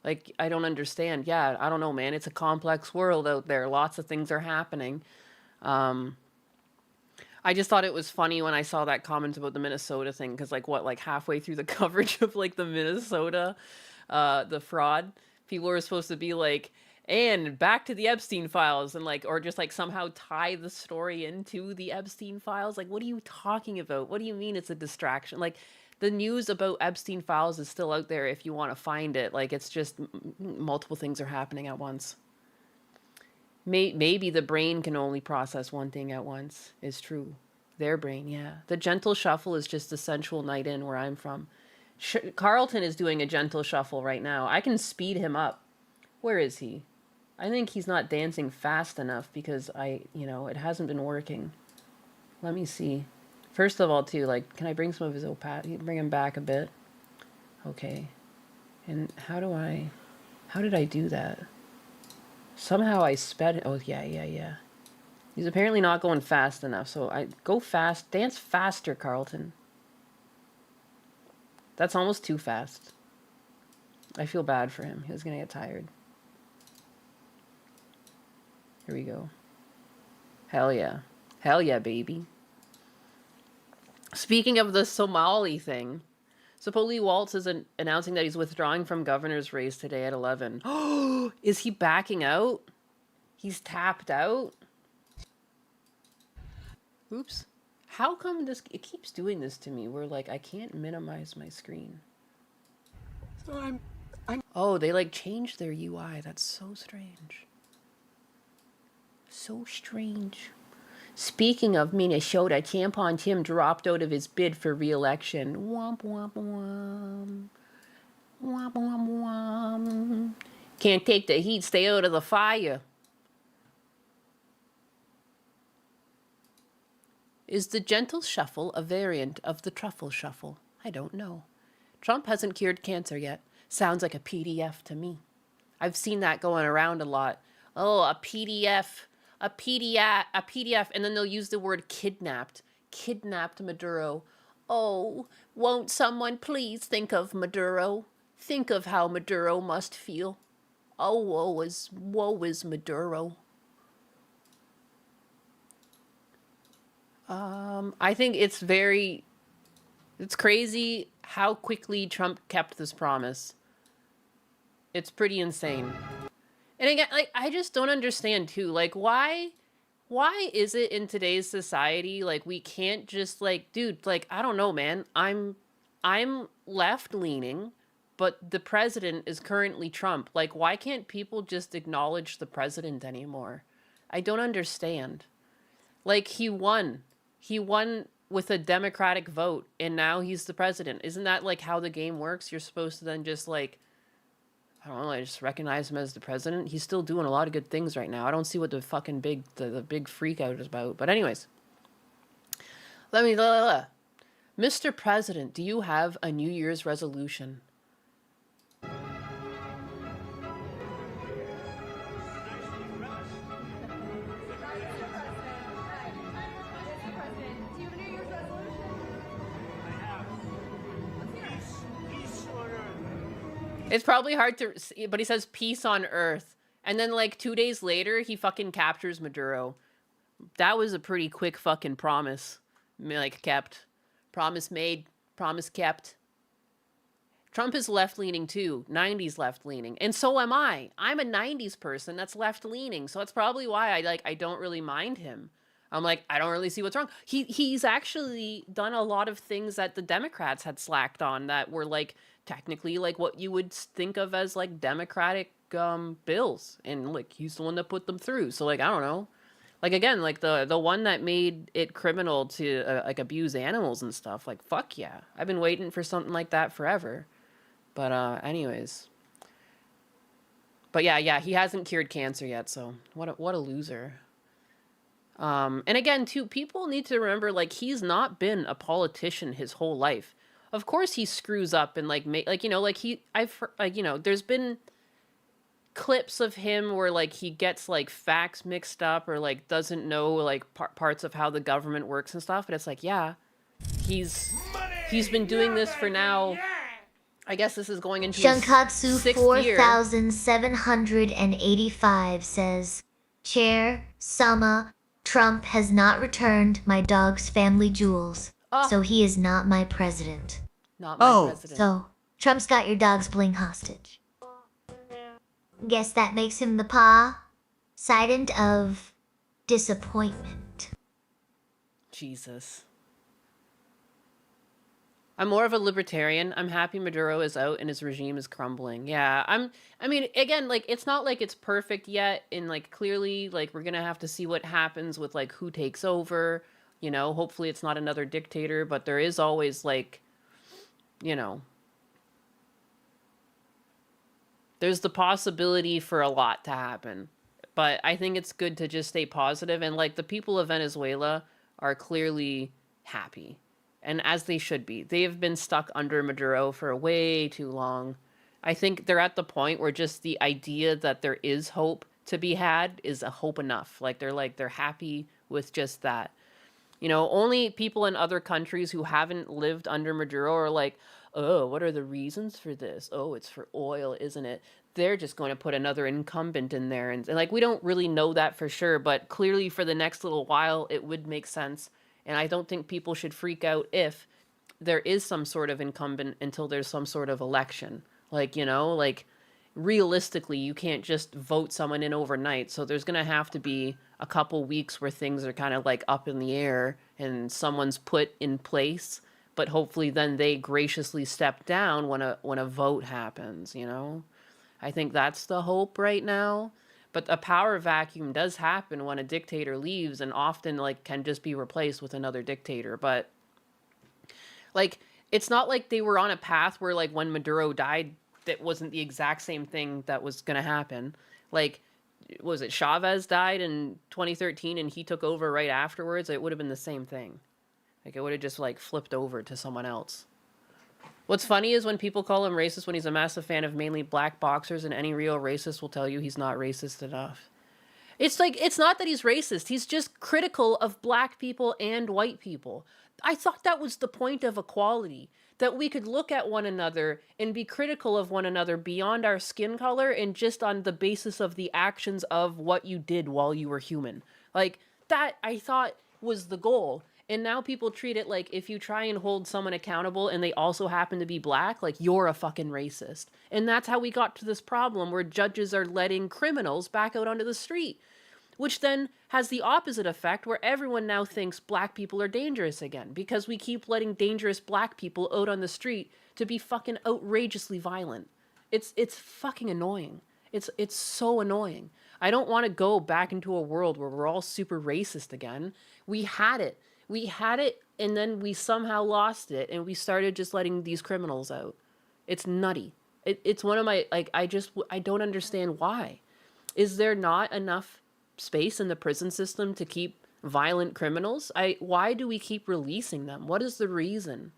B: Like, I don't understand. Yeah, I don't know, man. It's a complex world out there. Lots of things are happening. I just thought it was funny when I saw that comment about the Minnesota thing, because like halfway through the coverage of like the Minnesota, the fraud, people were supposed to be like, and back to the Epstein files, and like, or just like somehow tie the story into the Epstein files. Like, what are you talking about? What do you mean it's a distraction? Like, the news about Epstein files is still out there if you want to find it. Like, it's just multiple things are happening at once. Maybe the brain can only process one thing at once. Is true. Their brain, yeah. The gentle shuffle is just a sensual night in where I'm from. Carlton is doing a gentle shuffle right now. I can speed him up. Where is he? I think he's not dancing fast enough because it hasn't been working. Let me see. First of all, too, like, can I bring some of his bring him back a bit? Okay. And how did I do that? Somehow I sped, oh, yeah. He's apparently not going fast enough, so I go fast, dance faster, Carlton. That's almost too fast. I feel bad for him. He was gonna get tired. Here we go. Hell yeah. Hell yeah, baby. Speaking of the Somali thing, supposedly Waltz is announcing that he's withdrawing from governor's race today at 11. Oh, is he backing out? He's tapped out? Oops. How come it keeps doing this to me where like I can't minimize my screen?
D: So I'm
B: Oh, they like changed their UI. That's so strange. So strange. Speaking of Minnesota, Tampon Tim dropped out of his bid for re-election. Womp womp womp. Womp womp womp. Can't take the heat, stay out of the fire. Is the gentle shuffle a variant of the truffle shuffle? I don't know. Trump hasn't cured cancer yet. Sounds like a PDF to me. I've seen that going around a lot. Oh, a PDF, and then they'll use the word kidnapped. Kidnapped Maduro. Oh, won't someone please think of Maduro? Think of how Maduro must feel. Oh, woe is Maduro. I think it's crazy how quickly Trump kept this promise. It's pretty insane. And again, like, I just don't understand too, like, why is it in today's society, like, we can't just, like, dude, like, I don't know, man, I'm left leaning, but the president is currently Trump. Like, why can't people just acknowledge the president anymore? I don't understand. Like, he won with a Democratic vote, and now he's the president. Isn't that, like, how the game works? You're supposed to then just, like, I don't know, I just recognize him as the president. He's still doing a lot of good things right now. I don't see what the fucking the big freak out is about. But anyways, Mr. President, do you have a New Year's resolution? It's probably hard to see, but he says peace on earth. And then like 2 days later, he fucking captures Maduro. that was a pretty quick fucking promise. Like, kept. Promise made, promise kept. Trump is left-leaning too, 90s left-leaning. And so am I. I'm a 90s person that's left-leaning. So that's probably why I don't really mind him. I'm like, I don't really see what's wrong. He's actually done a lot of things that the Democrats had slacked on that were like technically like what you would think of as like Democratic bills. And like he's the one that put them through. So like, I don't know. Like again, like the one that made it criminal to like abuse animals and stuff. Like, fuck yeah. I've been waiting for something like that forever. But anyways. But yeah, he hasn't cured cancer yet, so what a loser. And again, too, people need to remember, like, he's not been a politician his whole life. Of course he screws up and, like, there's been clips of him where, like, he gets, like, facts mixed up or, like, doesn't know, like, parts of how the government works and stuff. But it's like, yeah, he's been doing this for now... I guess this is going into
A: Shunkatsu
B: his 6th year.
A: 4785 says, Chair, Sama, Trump has not returned my dog's family jewels, so he is not my president.
B: Not my president.
A: So, Trump's got your dog's bling hostage. Guess that makes him the president of disappointment.
B: Jesus. I'm more of a libertarian. I'm happy Maduro is out and his regime is crumbling. Yeah, I mean, again, like, it's not like it's perfect yet. And, like, clearly, like, we're going to have to see what happens with, like, who takes over. You know, hopefully it's not another dictator. But there is always, like, you know, there's the possibility for a lot to happen. But I think it's good to just stay positive. And, like, the people of Venezuela are clearly happy. And as they should be. They have been stuck under Maduro for way too long. I think they're at the point where just the idea that there is hope to be had is a hope enough. They're happy with just that. You know, only people in other countries who haven't lived under Maduro are like, oh, what are the reasons for this? Oh, it's for oil, isn't it? They're just going to put another incumbent in there. And like, we don't really know that for sure. But clearly for the next little while, it would make sense. And I don't think people should freak out if there is some sort of incumbent until there's some sort of election. Like, you know, like realistically, you can't just vote someone in overnight. So there's going to have to be a couple weeks where things are kind of like up in the air and someone's put in place. But hopefully then they graciously step down when a vote happens, you know? I think that's the hope right now. But a power vacuum does happen when a dictator leaves and often like can just be replaced with another dictator. But like, it's not like they were on a path where like when Maduro died, that wasn't the exact same thing that was going to happen. Like, was it Chavez died in 2013 and he took over right afterwards? It would have been the same thing. Like, it would have just like flipped over to someone else. What's funny is when people call him racist when he's a massive fan of mainly black boxers, and any real racist will tell you he's not racist enough. It's like, it's not that he's racist. He's just critical of black people and white people. I thought that was the point of equality, that we could look at one another and be critical of one another beyond our skin color and just on the basis of the actions of what you did while you were human. Like, that I thought was the goal. And now people treat it like if you try and hold someone accountable and they also happen to be black, like you're a fucking racist. And that's how we got to this problem where judges are letting criminals back out onto the street, which then has the opposite effect where everyone now thinks black people are dangerous again because we keep letting dangerous black people out on the street to be fucking outrageously violent. It's fucking annoying. It's so annoying. I don't want to go back into a world where we're all super racist again. We had it. We had it, and then we somehow lost it, and we started just letting these criminals out. It's nutty. It's one of my, like, I don't understand why. Is there not enough space in the prison system to keep violent criminals? Why do we keep releasing them? What is the reason?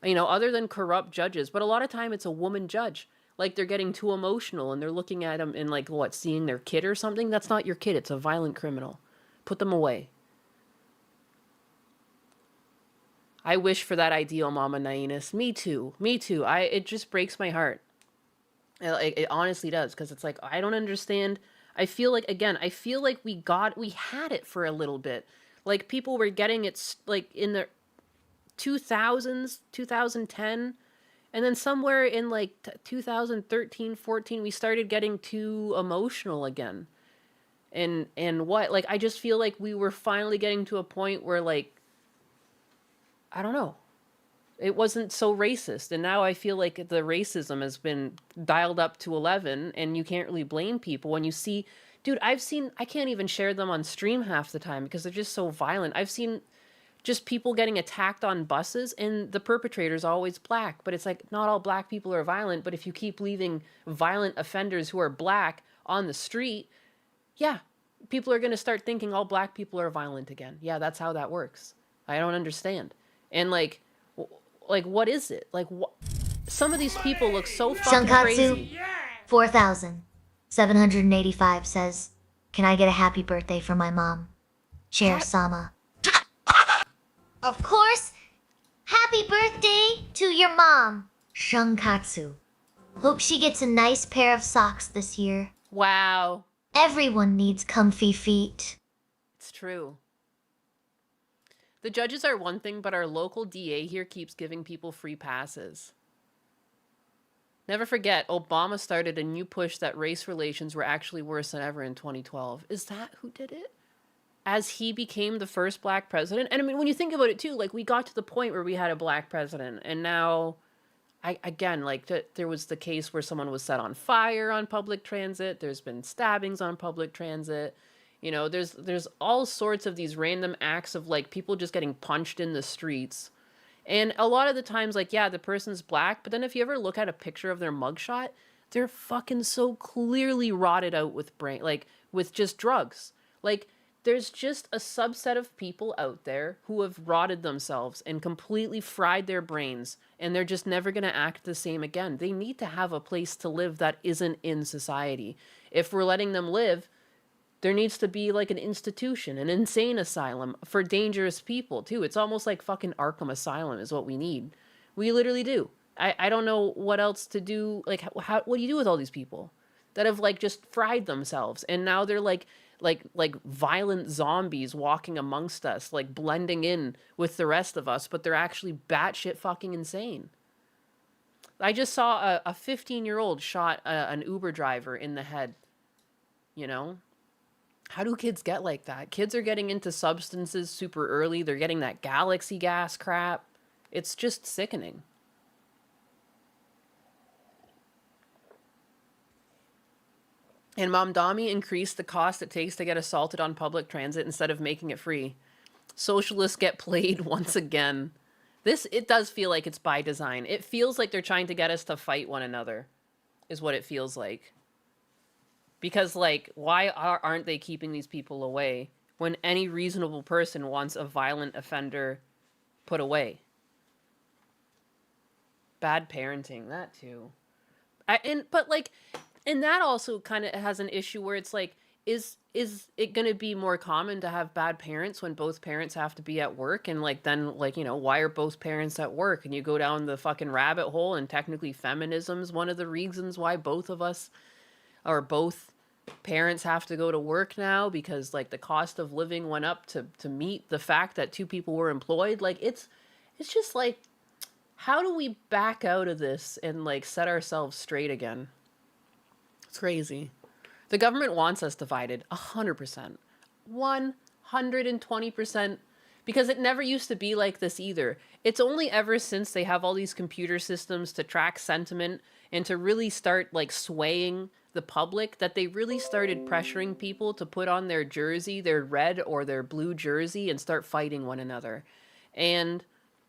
B: You know, other than corrupt judges, but a lot of time it's a woman judge. Like, they're getting too emotional, and they're looking at them and, like, what, seeing their kid or something? That's not your kid. It's a violent criminal. Put them away. I wish for that ideal, Mama Nainus. Me too. It just breaks my heart. It honestly does, because it's like, I don't understand. I feel like, again, I feel like we had it for a little bit. Like, people were getting it, like, in the 2000s, 2010, and then somewhere in, like, 2013, 14, we started getting too emotional again. And what? Like, I just feel like we were finally getting to a point where, like, I don't know. It wasn't so racist. And now I feel like the racism has been dialed up to 11, and you can't really blame people when you see, dude, I can't even share them on stream half the time because they're just so violent. I've seen just people getting attacked on buses, and the perpetrator's always black. But it's like, not all black people are violent, but if you keep leaving violent offenders who are black on the street, yeah, people are going to start thinking all black people are violent again. Yeah, that's how that works. I don't understand. And like what is it? Like, some of these people look so fucking
A: Shankatsu
B: crazy.
A: 4785 says, "Can I get a happy birthday for my mom, Chair Sama?" Of course. Happy birthday to your mom, Shankatsu. Hope she gets a nice pair of socks this year.
B: Wow.
A: Everyone needs comfy feet.
B: It's true. The judges are one thing, but our local DA here keeps giving people free passes. Never forget, Obama started a new push that race relations were actually worse than ever in 2012. Is that who did it? As he became the first black president? And I mean, when you think about it too, like, we got to the point where we had a black president, and now, there was the case where someone was set on fire on public transit. There's been stabbings on public transit. You know, there's all sorts of these random acts of, like, people just getting punched in the streets. And a lot of the times, like, yeah, the person's black, but then if you ever look at a picture of their mugshot, they're fucking so clearly rotted out with with just drugs. Like, there's just a subset of people out there who have rotted themselves and completely fried their brains, and they're just never going to act the same again. They need to have a place to live that isn't in society. If we're letting them live, there needs to be, like, an institution, an insane asylum for dangerous people, too. It's almost like fucking Arkham Asylum is what we need. We literally do. I don't know what else to do. Like, what do you do with all these people that have, like, just fried themselves, and now they're, like violent zombies walking amongst us, like, blending in with the rest of us, but they're actually batshit fucking insane. I just saw a 15-year-old shot an Uber driver in the head, you know? How do kids get like that? Kids are getting into substances super early. They're getting that galaxy gas crap. It's just sickening. And Mamdani increased the cost it takes to get assaulted on public transit instead of making it free. Socialists get played once again. It does feel like it's by design. It feels like they're trying to get us to fight one another, is what it feels like. Because, like, why aren't they keeping these people away when any reasonable person wants a violent offender put away? Bad parenting, that too. And that also kind of has an issue where it's like, is it going to be more common to have bad parents when both parents have to be at work? And, like, then, like, you know, why are both parents at work? And you go down the fucking rabbit hole, and technically feminism's one of the reasons why both parents have to go to work now, because, like, the cost of living went up to meet the fact that two people were employed. Like, it's just like, how do we back out of this and, like, set ourselves straight again? It's crazy. The government wants us divided 100%. 120%. Because it never used to be like this either. It's only ever since they have all these computer systems to track sentiment and to really start, like, swaying the public that they really started pressuring people to put on their jersey, their red or their blue jersey, and start fighting one another. And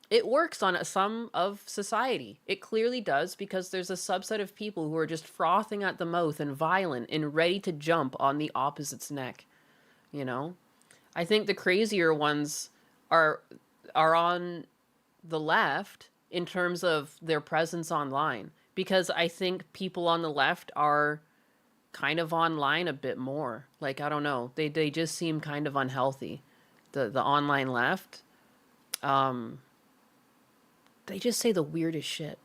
B: it works on some of society. It clearly does, because there's a subset of people who are just frothing at the mouth and violent and ready to jump on the opposite's neck. You know? I think the crazier ones are on the left in terms of their presence online, because I think people on the left are kind of online a bit more. Like, I don't know, they just seem kind of unhealthy. The online left, they just say the weirdest shit.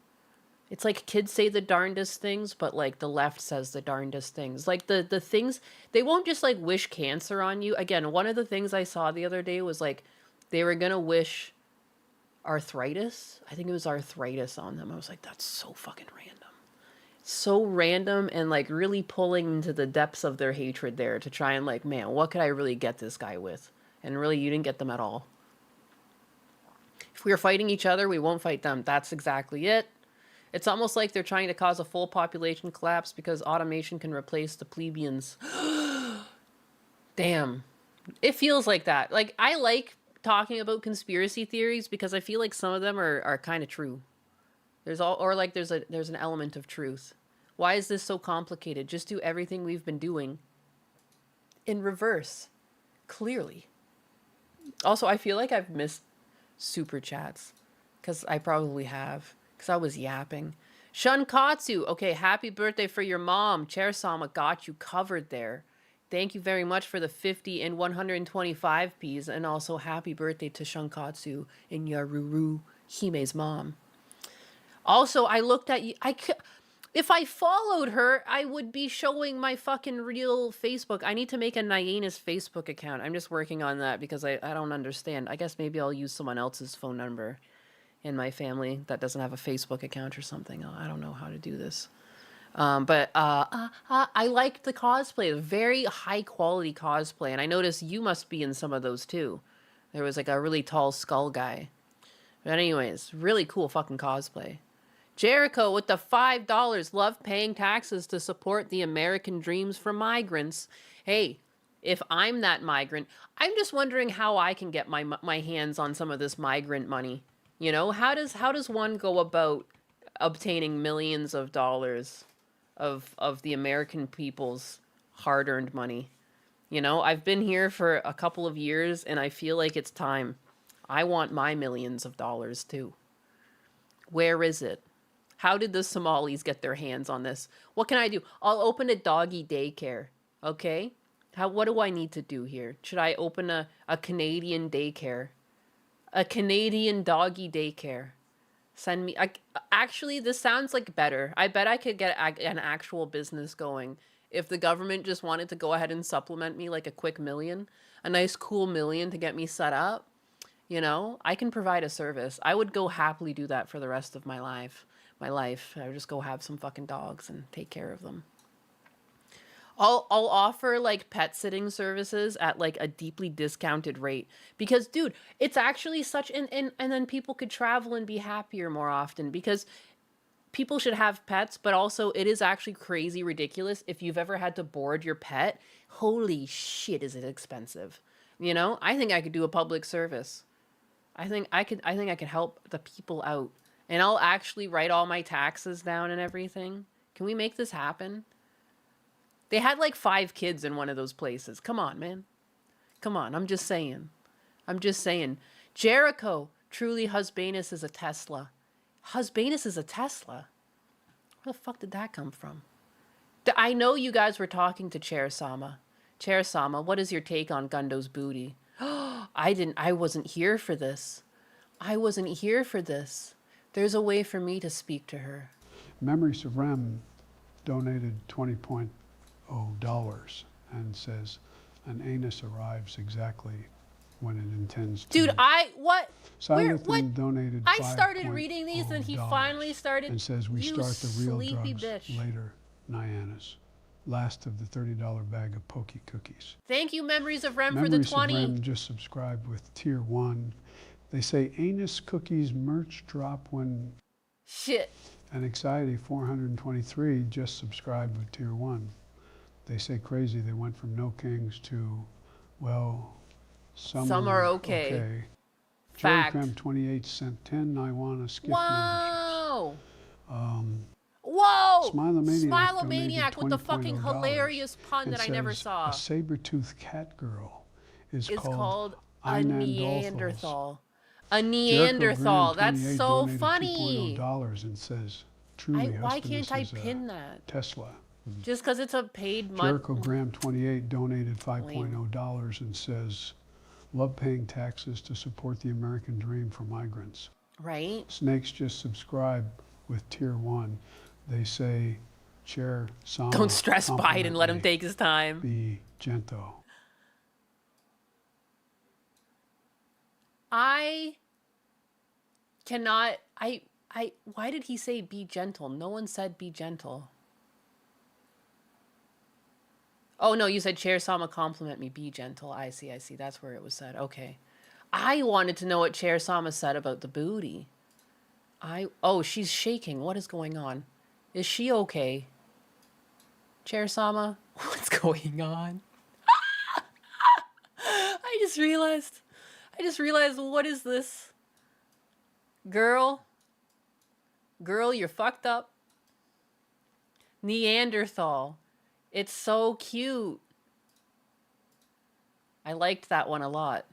B: It's like kids say the darndest things, but like the left says the darndest things. Like the things, they won't just like wish cancer on you. Again, one of the things I saw the other day was like they were gonna wish arthritis. I think it was arthritis on them. I was like, that's so fucking random. So random, and like really pulling into the depths of their hatred there to try and like, man, what could I really get this guy with? And really, you didn't get them at all. If we were fighting each other, we won't fight them. That's exactly it. It's almost like they're trying to cause a full population collapse because automation can replace the plebeians. Damn. It feels like that. Like, I like talking about conspiracy theories because I feel like some of them are kind of true. There's an element of truth. Why is this so complicated? Just do everything we've been doing in reverse. Clearly. Also, I feel like I've missed super chats because I probably have. Because I was yapping. Shunkatsu, okay, happy birthday for your mom. Chair-sama got you covered there. Thank you very much for the 50 and 125 Ps. And also happy birthday to Shunkatsu and Yaruru, Hime's mom. Also, I looked at you. If I followed her, I would be showing my fucking real Facebook. I need to make a Nyena's Facebook account. I'm just working on that because I don't understand. I guess maybe I'll use someone else's phone number in my family that doesn't have a Facebook account or something. I don't know how to do this. But I liked the cosplay. Very high quality cosplay. And I noticed you must be in some of those too. There was like a really tall skull guy. But anyways, really cool fucking cosplay. Jericho with the $5. Love paying taxes to support the American dreams for migrants. Hey, if I'm that migrant, I'm just wondering how I can get my hands on some of this migrant money. You know, how does one go about obtaining millions of dollars of the American people's hard-earned money? You know, I've been here for a couple of years and I feel like it's time. I want my millions of dollars too. Where is it? How did the Somalis get their hands on this? What can I do? I'll open a doggy daycare, okay? What do I need to do here? Should I open a Canadian daycare? A Canadian doggy daycare. Send me... actually, this sounds like better. I bet I could get an actual business going if the government just wanted to go ahead and supplement me like a quick million. A nice cool million to get me set up. You know, I can provide a service. I would go happily do that for the rest of my life. I would just go have some fucking dogs and take care of them. I'll offer like pet sitting services at like a deeply discounted rate because dude, it's actually such and then people could travel and be happier more often because people should have pets, but also it is actually crazy ridiculous if you've ever had to board your pet. Holy shit, is it expensive? You know, I think I could do a public service. I think I could help the people out. And I'll actually write all my taxes down and everything. Can we make this happen? They had like 5 kids in one of those places. Come on, man. Come on. I'm just saying. Jericho, truly Husbanus is a Tesla. Husbanus is a Tesla? Where the fuck did that come from? I know you guys were talking to Chair-sama. Chair-sama, what is your take on Gundo's booty? I wasn't here for this. There's a way for me to speak to her.
E: Memories of Rem donated $20.0 and says an anus arrives exactly when it intends to.
B: Dude, what?
E: Donated
B: I started reading these and he finally started.
E: And says we start the real drugs
B: bitch.
E: later, Nyena's. Last of the $30 bag of Pokey cookies.
B: Thank you, Memories of Rem, for the 20.
E: Memories of Rem just subscribed with tier 1. They say anus cookies merch drop when...
B: Shit.
E: And Anxiety 423 just subscribed with tier 1. They say crazy they went from no kings to, well, some
B: are okay.
E: Fact. Jerry Cram 28 sent 10 Naiwana skip
B: Wow.
E: memberships.
B: Whoa!
E: Smilomaniac
B: with the fucking hilarious pun that I never saw.
E: A saber-toothed cat girl is
B: called a Neanderthal. A Neanderthal. That's so funny.
E: $2.0 and says, truly,
B: why can't I pin that?
E: Tesla.
B: Just because it's a paid month.
E: Jericho Graham 28 donated $5.0 and says, love paying taxes to support the American dream for migrants.
B: Right.
E: Snakes just subscribe with Tier 1, they say, Chair Sama,
B: Don't stress
E: compliment
B: Biden. Let him
E: me,
B: take his time.
E: be gentle.
B: I cannot. Why did he say be gentle? No one said be gentle. Oh, no, you said Chair Sama compliment me, be gentle. I see. That's where it was said. Okay. I wanted to know what Chair Sama said about the booty. Oh, she's shaking. What is going on? Is she okay? Chair Sama? What's going on? I just realized, what is this? Girl, you're fucked up. Neanderthal. It's so cute. I liked that one a lot.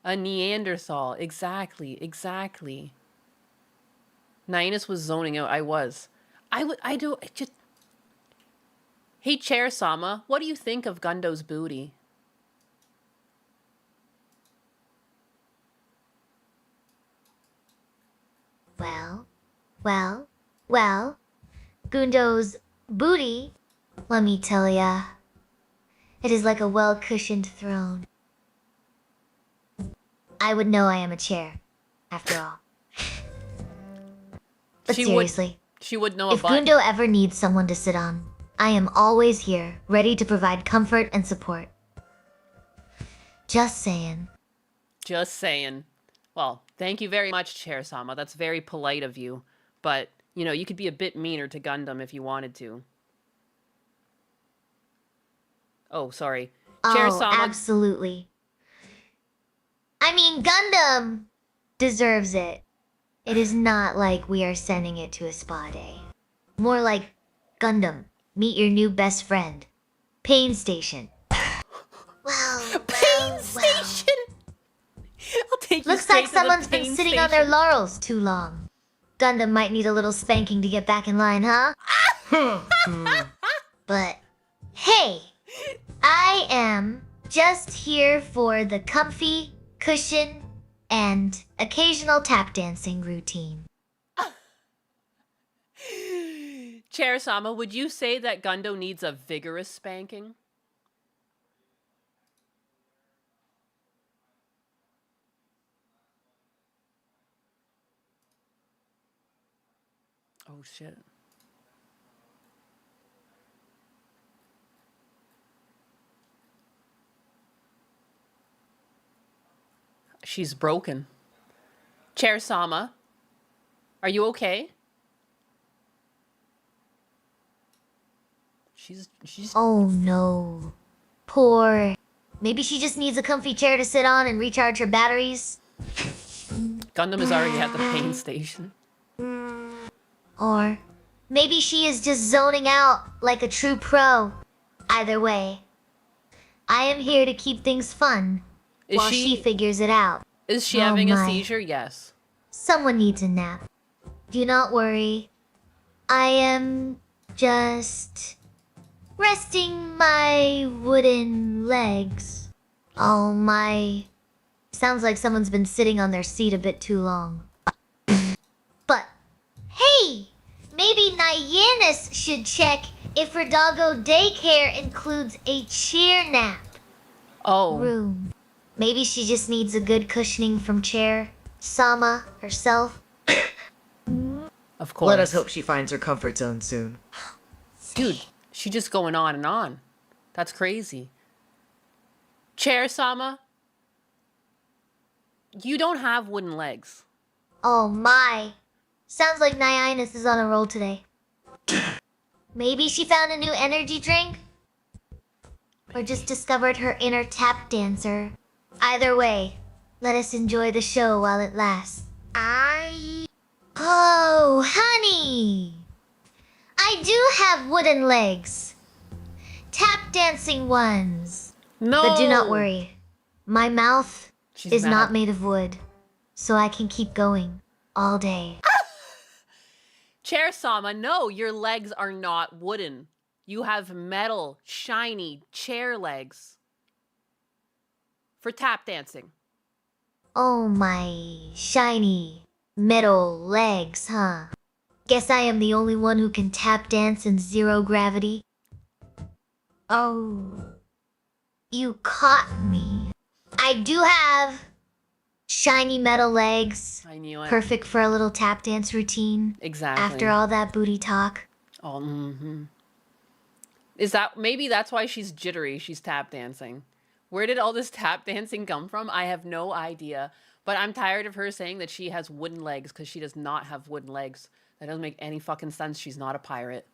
B: A Neanderthal. Exactly. Nyanus was zoning out. I was. Hey, Chair Sama, what do you think of Gundo's booty?
A: Well, Gundo's booty, let me tell ya, it is like a well-cushioned throne. I would know I am a chair, after all. But seriously,
B: she would know a
A: if
B: butt.
A: Gundo ever needs someone to sit on, I am always here, ready to provide comfort and support. Just saying.
B: Well, thank you very much, Chair Sama. That's very polite of you. But, you could be a bit meaner to Gundam if you wanted to. Oh, sorry. Chair Sama.
A: Absolutely. I mean, Gundam deserves it. It is not like we are sending it to a spa day. More like, Gundam, meet your new best friend. Pain Station.
B: Pain Station! I'll take you
A: Looks
B: straight
A: like
B: to the
A: someone's been
B: pain
A: sitting on their
B: station.
A: laurels too long. Gundam might need a little spanking to get back in line, huh? But, hey, I am just here for the comfy, cushion, and occasional tap dancing routine.
B: Chair Sama, would you say that Gundo needs a vigorous spanking? Oh, shit. She's broken. Chair Sama, are you okay? She's
A: Oh no. Poor. Maybe she just needs a comfy chair to sit on and recharge her batteries.
B: Gundam is already at the pain station.
A: Or maybe she is just zoning out like a true pro. Either way, I am here to keep things fun while she figures it out.
B: Is she
A: Oh
B: having a
A: my.
B: seizure? Yes.
A: Someone needs a nap. Do not worry. I am just resting my wooden legs. Oh my. Sounds like someone's been sitting on their seat a bit too long. But, hey! Maybe Nyannis should check if her doggo daycare includes a chair nap
B: Oh.
A: room. Maybe she just needs a good cushioning from Chair Sama herself.
B: Of course.
F: Let us hope she finds her comfort zone soon.
B: Dude, she's just going on and on. That's crazy. Chair Sama, you don't have wooden legs.
A: Oh my. Sounds like Nyannis is on a roll today. Maybe she found a new energy drink? Or just discovered her inner tap dancer. Either way, let us enjoy the show while it lasts. Oh, honey! I do have wooden legs. Tap dancing ones.
B: No.
A: But do not worry. My mouth
B: She's
A: is
B: mad.
A: not made of wood. So I can keep going all day.
B: Chair Sama, no, your legs are not wooden. You have metal, shiny chair legs. For tap dancing.
A: Oh my shiny Metal legs, huh? Guess I am the only one who can tap dance in zero gravity. Oh. You caught me. I do have shiny metal legs.
B: I knew it.
A: Perfect for a little tap dance routine.
B: Exactly.
A: After all that booty talk.
B: Oh, Is that maybe that's why she's jittery? She's tap dancing. Where did all this tap dancing come from? I have no idea. But I'm tired of her saying that she has wooden legs because she does not have wooden legs. That doesn't make any fucking sense. She's not a pirate.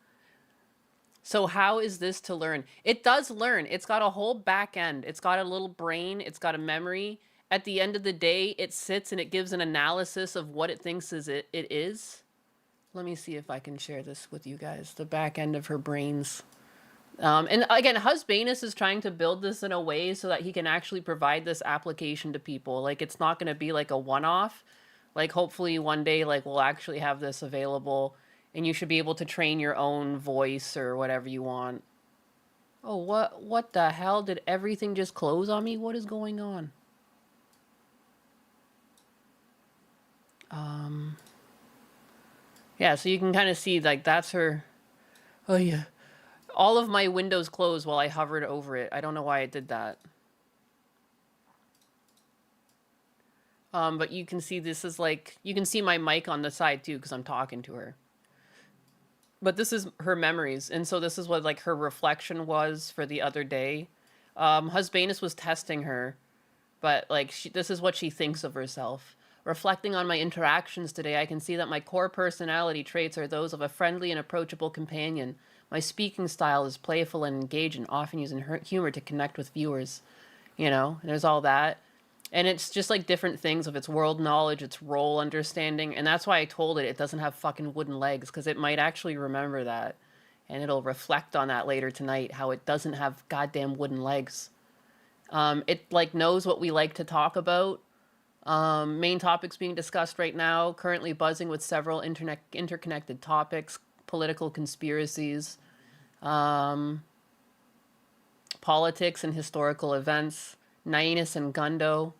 B: So how is this to learn? It does learn. It's got a whole back end. It's got a little brain. It's got a memory. At the end of the day, it sits and it gives an analysis of what it thinks it is. Let me see if I can share this with you guys. The back end of her brains. And again, Husbanus is trying to build this in a way so that he can actually provide this application to people. Like, it's not going to be like a one-off. Like, hopefully one day, like, we'll actually have this available and you should be able to train your own voice or whatever you want. Oh, what the hell? Did everything just close on me? What is going on? Yeah, so you can kind of see, like, that's her. Oh, yeah. All of my windows closed while I hovered over it. I don't know why it did that. But you can see this is like, you can see my mic on the side too because I'm talking to her. But this is her memories. And so this is what like her reflection was for the other day. Husbanus was testing her, but like this is what she thinks of herself. Reflecting on my interactions today, I can see that my core personality traits are those of a friendly and approachable companion. My speaking style is playful and engaging, often using humor to connect with viewers. You know, and there's all that. And it's just like different things of its world knowledge, its role understanding. And that's why I told it doesn't have fucking wooden legs, because it might actually remember that. And it'll reflect on that later tonight, how it doesn't have goddamn wooden legs. It like knows what we like to talk about. Main topics being discussed right now, currently buzzing with several interconnected topics, political conspiracies, politics and historical events, Nainus and Gundo,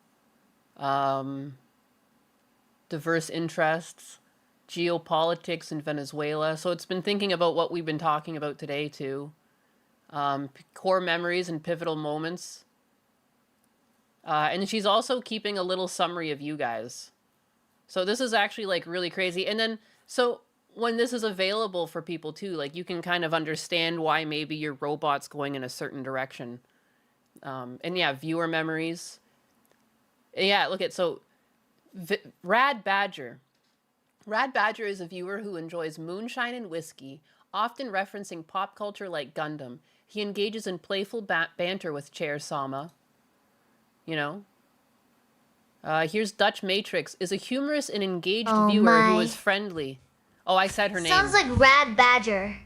B: diverse interests, geopolitics in Venezuela. So it's been thinking about what we've been talking about today too. Core memories and pivotal moments. And she's also keeping a little summary of you guys. So this is actually like really crazy. And then, so when this is available for people too, like you can kind of understand why maybe your robot's going in a certain direction. And yeah, viewer memories. Yeah, look at, so Rad Badger. Rad Badger is a viewer who enjoys moonshine and whiskey, often referencing pop culture like Gundam. He engages in playful banter with Chair Sama. You know? Here's Dutch Matrix, is a humorous and engaged viewer who is friendly. Oh, I said her name.
A: Sounds like Rad Badger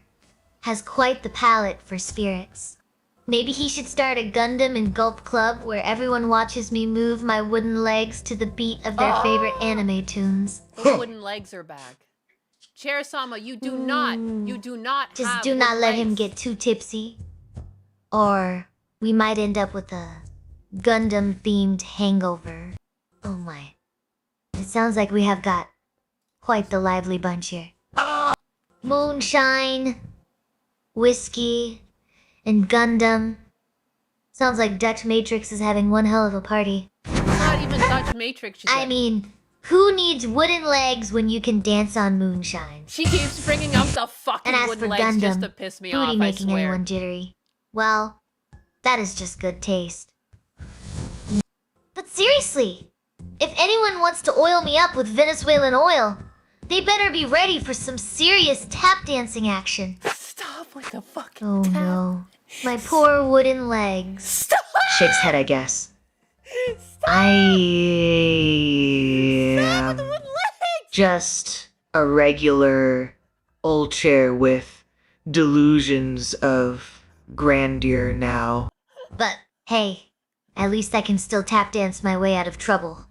A: has quite the palate for spirits. Maybe he should start a Gundam and Gulp Club where everyone watches me move my wooden legs to the beat of their favorite anime tunes.
B: The wooden legs are back. Chair Sama, you do not
A: Just
B: have
A: do not
B: wooden
A: let him
B: legs.
A: get too tipsy. Or we might end up with a Gundam-themed hangover. Oh my. It sounds like we have got quite the lively bunch here. Moonshine, whiskey, and Gundam. Sounds like Dutch Matrix is having one hell of a party.
B: Not even Dutch Matrix. She
A: I
B: said.
A: mean, who needs wooden legs when you can dance on moonshine?
B: She keeps bringing up the fucking
A: And as for
B: wooden legs just
A: Gundam,
B: to piss me
A: booty
B: off, I
A: making
B: swear.
A: anyone jittery. Well, that is just good taste. But seriously, if anyone wants to oil me up with Venezuelan oil, they better be ready for some serious tap dancing action.
B: Stop with the fucking
A: Oh
B: tap.
A: no, my poor wooden legs.
B: Stop!
F: Shakes head, I guess.
B: Stop
F: I
B: with
F: am
B: the wooden legs!
F: just a regular old chair with delusions of grandeur now.
A: But hey, at least I can still tap dance my way out of trouble.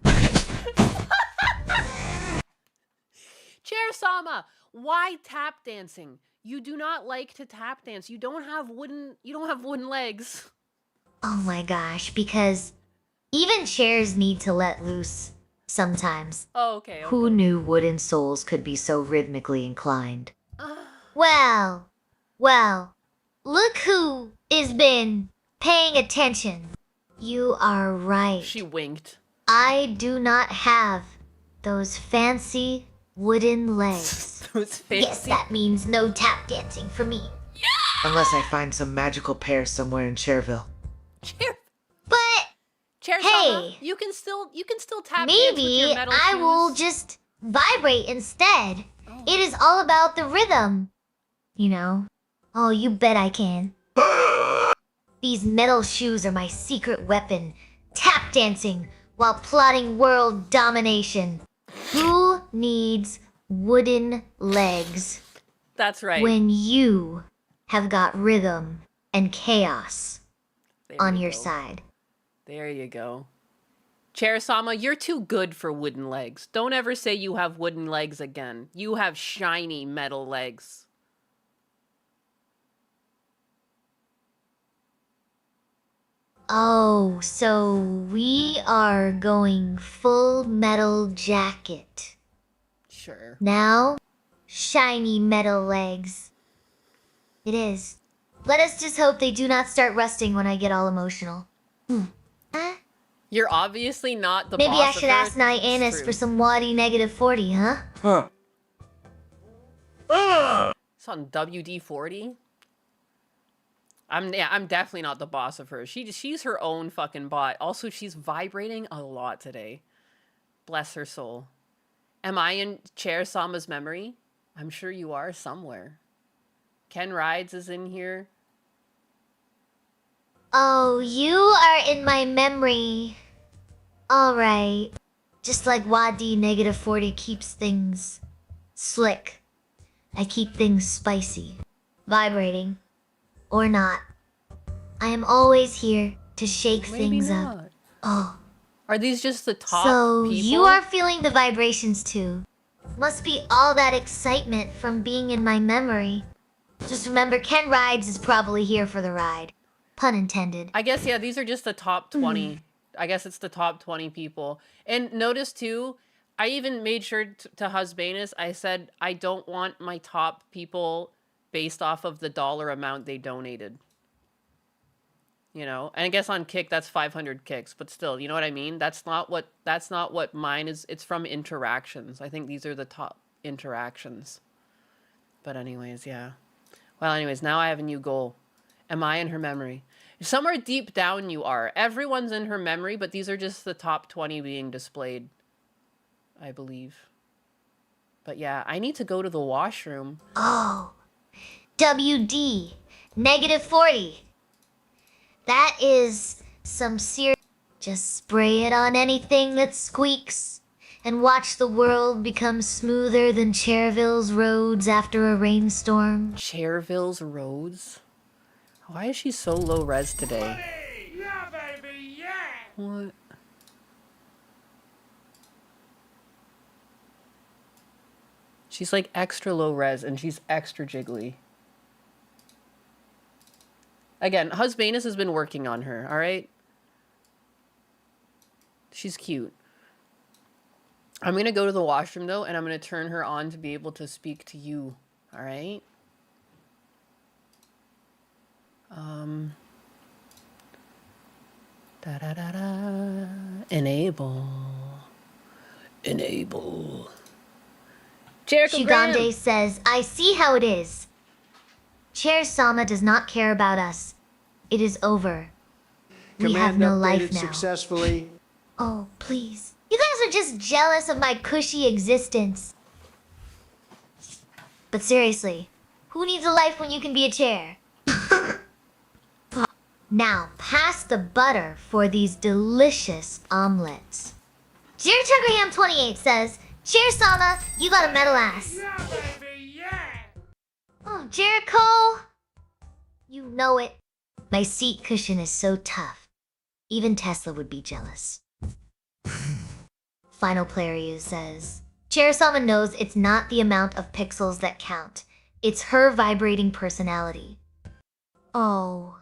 B: Chair Sama, why tap dancing? You do not like to tap dance. You don't have wooden legs.
A: Oh my gosh, because even chairs need to let loose. sometimes.
B: Oh, okay.
A: Who knew wooden souls could be so rhythmically inclined? Well, look who is been paying attention. You are right.
B: She winked.
A: I do not have those fancy wooden legs.
B: Those fancy.
A: Yes, that means no tap dancing for me.
F: Unless I find some magical pair somewhere in Cherville.
A: But
B: Chair-sama,
A: Hey!
B: you can still tap dance with
A: maybe
B: your metal
A: I will
B: shoes.
A: just vibrate instead.
B: Oh.
A: It is all about the rhythm. You know? Oh, you bet I can. These metal shoes are my secret weapon. Tap dancing while plotting world domination. Who needs wooden legs
B: That's right.
A: when you have got rhythm and chaos
B: There
A: on
B: you
A: your
B: go.
A: side?
B: There you go. Chair-sama, you're too good for wooden legs. Don't ever say you have wooden legs again. You have shiny metal legs.
A: Oh, so we are going full metal jacket.
B: Sure.
A: Now, shiny metal legs. It is. Let us just hope they do not start rusting when I get all emotional.
B: You're obviously not the
A: Maybe
B: boss
A: I
B: of
A: should
B: her.
A: ask Nyannis
B: It's
A: for
B: true.
A: some waddy -40, huh?
B: It's on WD-40. I'm definitely not the boss of her. She's her own fucking bot. Also, she's vibrating a lot today. Bless her soul. Am I in Chair-sama's memory? I'm sure you are somewhere. Ken Rides is in here.
A: Oh, you are in my memory. Alright. Just like Wadi -40 keeps things slick. I keep things spicy. Vibrating. Or not. I am always here to shake
B: Maybe
A: things
B: not.
A: up. Oh,
B: Are these just the top
A: so
B: people?
A: you are feeling the vibrations too. Must be all that excitement from being in my memory. Just remember, Ken Rides is probably here for the ride. Pun intended.
B: I guess, yeah, these are just the top 20. I guess it's the top 20 people. And notice, too, I even made sure to Husbanus, I said, I don't want my top people based off of the dollar amount they donated. You know? And I guess on Kick, that's 500 kicks. But still, you know what I mean? That's not what mine is. It's from interactions. I think these are the top interactions. But anyways, yeah. Well, anyways, now I have a new goal. Am I in her memory? Somewhere deep down you are. Everyone's in her memory, but these are just the top 20 being displayed, I believe. But yeah, I need to go to the washroom.
A: Oh. WD -40. That is some serious. Just spray it on anything that squeaks and watch the world become smoother than Cherville's roads after a rainstorm.
B: Cherville's roads? Why is she so low res today?
C: Yeah, baby, yeah.
B: What? She's like extra low res and she's extra jiggly. Again, Husbanus has been working on her, alright? She's cute. I'm gonna go to the washroom though, and I'm gonna turn her on to be able to speak to you, alright? Da-da-da-da. Enable. Enable. Jericho
A: Shugande
B: Graham.
A: says, I see how it is. Chair Sama does not care about us. It is over. We have
G: Command
A: no
G: updated
A: life now.
G: successfully.
A: Oh, please. You guys are just jealous of my cushy existence. But seriously, who needs a life when you can be a chair? Now, pass the butter for these delicious omelets. Jerry Truggerham 28 says, Chair Sama, you got a metal ass.
C: Yeah, baby, yeah.
A: Oh, Jericho! You know it. My seat cushion is so tough. Even Tesla would be jealous. Final Player U says, Chair Sama knows it's not the amount of pixels that count. It's her vibrating personality. Oh.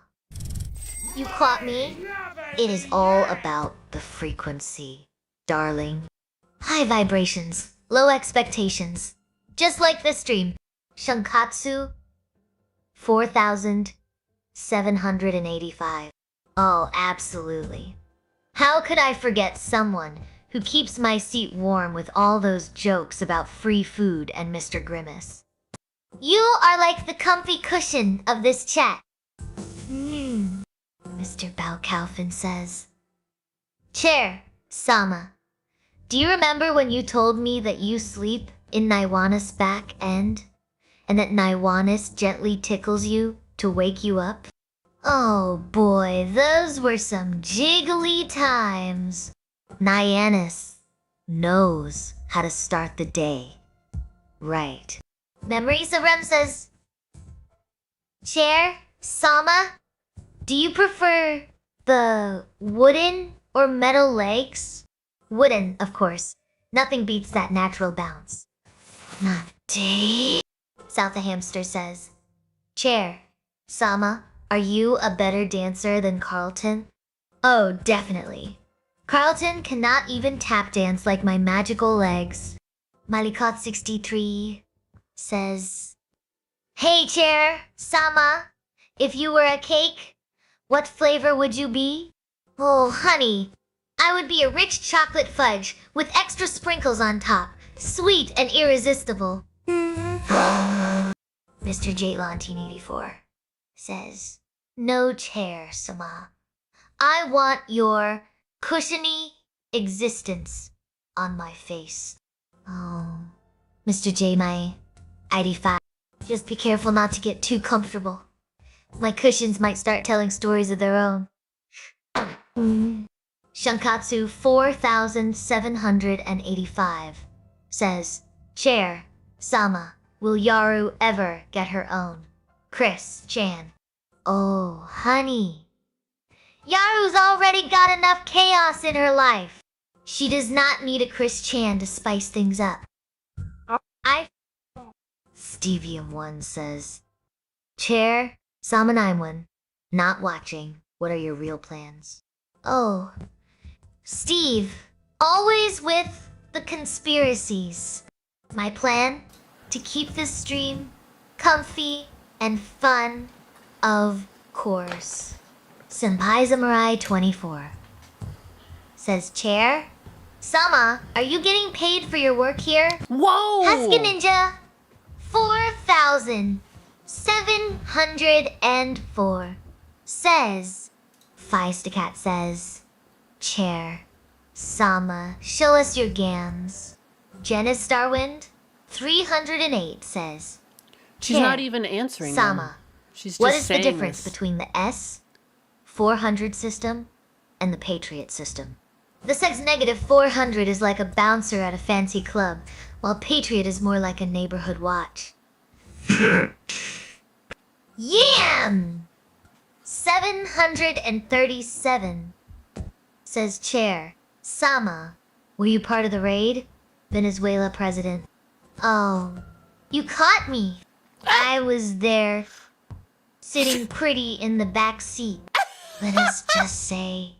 A: You caught me?
C: Yeah, baby.
A: It is all about the frequency, darling. High vibrations, low expectations. Just like this stream. Shankatsu 4785. Oh, absolutely. How could I forget someone who keeps my seat warm with all those jokes about free food and Mr. Grimace? You are like the comfy cushion of this chat. Mr. Balcalfin says. Chair, Sama, do you remember when you told me that you sleep in Naiwanis' back end? And that Naiwanis gently tickles you to wake you up? Oh boy, those were some jiggly times. Nyanis knows how to start the day. Right. Memory Saram says, Chair, Sama, do you prefer the wooden or metal legs? Wooden, of course. Nothing beats that natural bounce. Not day. South the Hamster says, Chair, Sama, are you a better dancer than Carlton? Oh, definitely. Carlton cannot even tap dance like my magical legs. Malikot63 says, Hey, Chair, Sama, if you were a cake, what flavor would you be? Oh, honey, I would be a rich chocolate fudge with extra sprinkles on top, sweet and irresistible. Mr. Jatelon1984 says, No, Chair, Sama. I want your cushiony existence on my face. Oh, Mr. J, my ID5. Just be careful not to get too comfortable. My cushions might start telling stories of their own. Shankatsu 4785 says, Chair, Sama, will Yaru ever get her own? Chris Chan. Oh, honey. Yaru's already got enough chaos in her life. She does not need a Chris Chan to spice things up. Stevium1 says, Chair, Sama91, not watching. What are your real plans? Oh, Steve, always with the conspiracies. My plan? To keep this stream comfy and fun, of course. Senpai Samurai 24 says, Chair, Sama, are you getting paid for your work here?
B: Whoa!
A: Husky Ninja 4704 says, Feistacat says, Chair, Sama, show us your gams. Janice Starwind 308 says,
B: She's
A: Chair,
B: not even answering
A: Sama,
B: them. She's just
A: what is the
B: saying
A: difference
B: this.
A: between the S400 system and the Patriot system? The Sex Negative 400 is like a bouncer at a fancy club, while Patriot is more like a neighborhood watch. Yam! 737 says, Chair, Sama, were you part of the raid? Venezuela president. Oh, you caught me. I was there, sitting pretty in the back seat. Let us just say,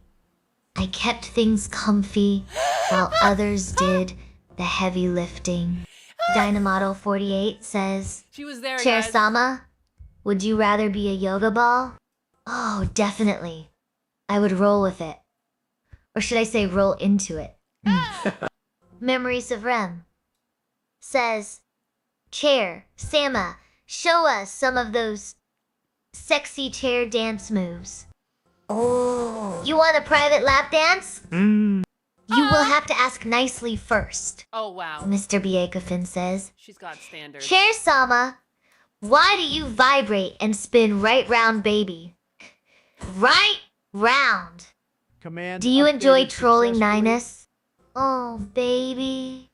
A: I kept things comfy while others did the heavy lifting. Dynamoto 48 says,
B: She was there,
A: Chair
B: guys.
A: Sama, would you rather be a yoga ball? Oh, definitely. I would roll with it. Or should I say roll into it? Memories of Rem says, Chair, Sama, show us some of those sexy chair dance moves. Oh. You want a private lap dance? You will have to ask nicely first,
B: Oh, wow.
A: Mr. Biekofin says.
B: She's got standards.
A: Chair Sama, why do you vibrate and spin right round, baby? Right round.
G: Command
A: Do you enjoy
G: updated
A: trolling
G: successfully.
A: Ninus? Oh, baby.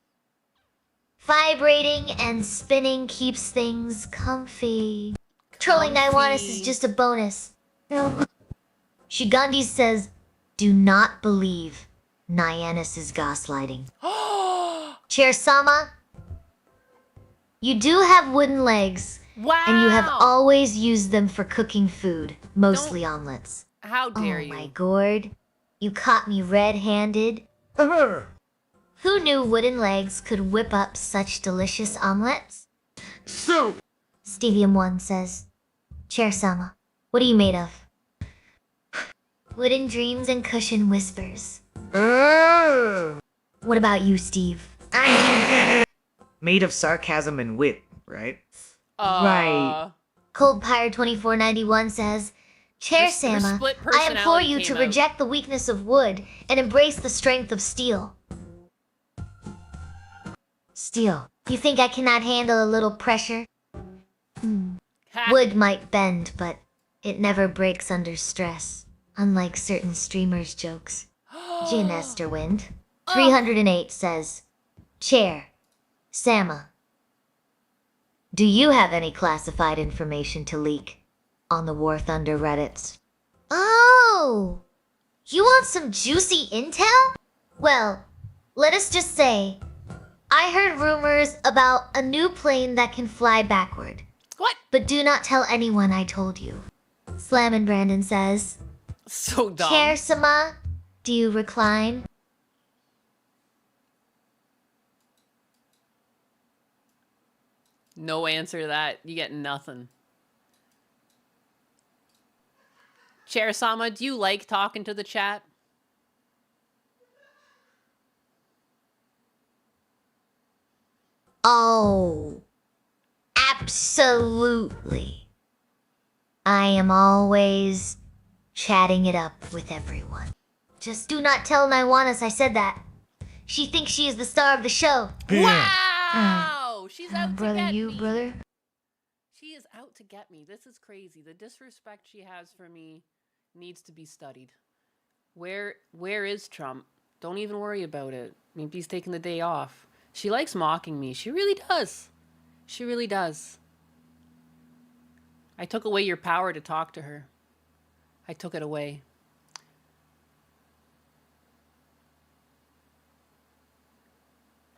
A: Vibrating and spinning keeps things comfy. Trolling Naiwanis is just a bonus. Shigandi says, do not believe Nyanis is gaslighting. Chair Sama, you do have wooden legs,
B: Wow!
A: and you have always used them for cooking food, mostly omelets.
B: How dare
A: Oh
B: you?
A: my gourd, you caught me red-handed. Who knew wooden legs could whip up such delicious omelets?
F: Soup!
A: Stevium1 says. Chair-sama, what are you made of? Wooden dreams and cushion whispers. What about you, Steve?
F: Made of sarcasm and wit, right?
B: Right.
A: Cold Pyre 2491 says, Chair
B: Her
A: Sama,
B: split
A: I implore you
B: personality
A: to
B: came out.
A: reject the weakness of wood and embrace the strength of steel. Steel, you think I cannot handle a little pressure?
B: Ha.
A: Wood might bend, but it never breaks under stress, unlike certain streamers' jokes. Jin Esterwind, 308 says, Chair, Sama, do you have any classified information to leak on the War Thunder Reddits? Oh, you want some juicy intel? Well, let us just say, I heard rumors about a new plane that can fly backward.
B: What?
A: But do not tell anyone I told you. Slammin' Brandon says,
B: So dumb.
A: Chair Sama, do you recline?
B: No answer to that. You get nothing. Chair Sama, do you like talking to the chat?
A: Oh, absolutely. I am always chatting it up with everyone. Just do not tell Naiwanis I said that. She thinks she is the star of the show.
B: Wow! She's out to
A: Brother,
B: get
A: you,
B: me.
A: brother?
B: She is out to get me. This is crazy. The disrespect she has for me needs to be studied. Where is Trump? Don't even worry about it. Maybe he's taking the day off. She likes mocking me. She really does. She really does. I took away your power to talk to her. I took it away.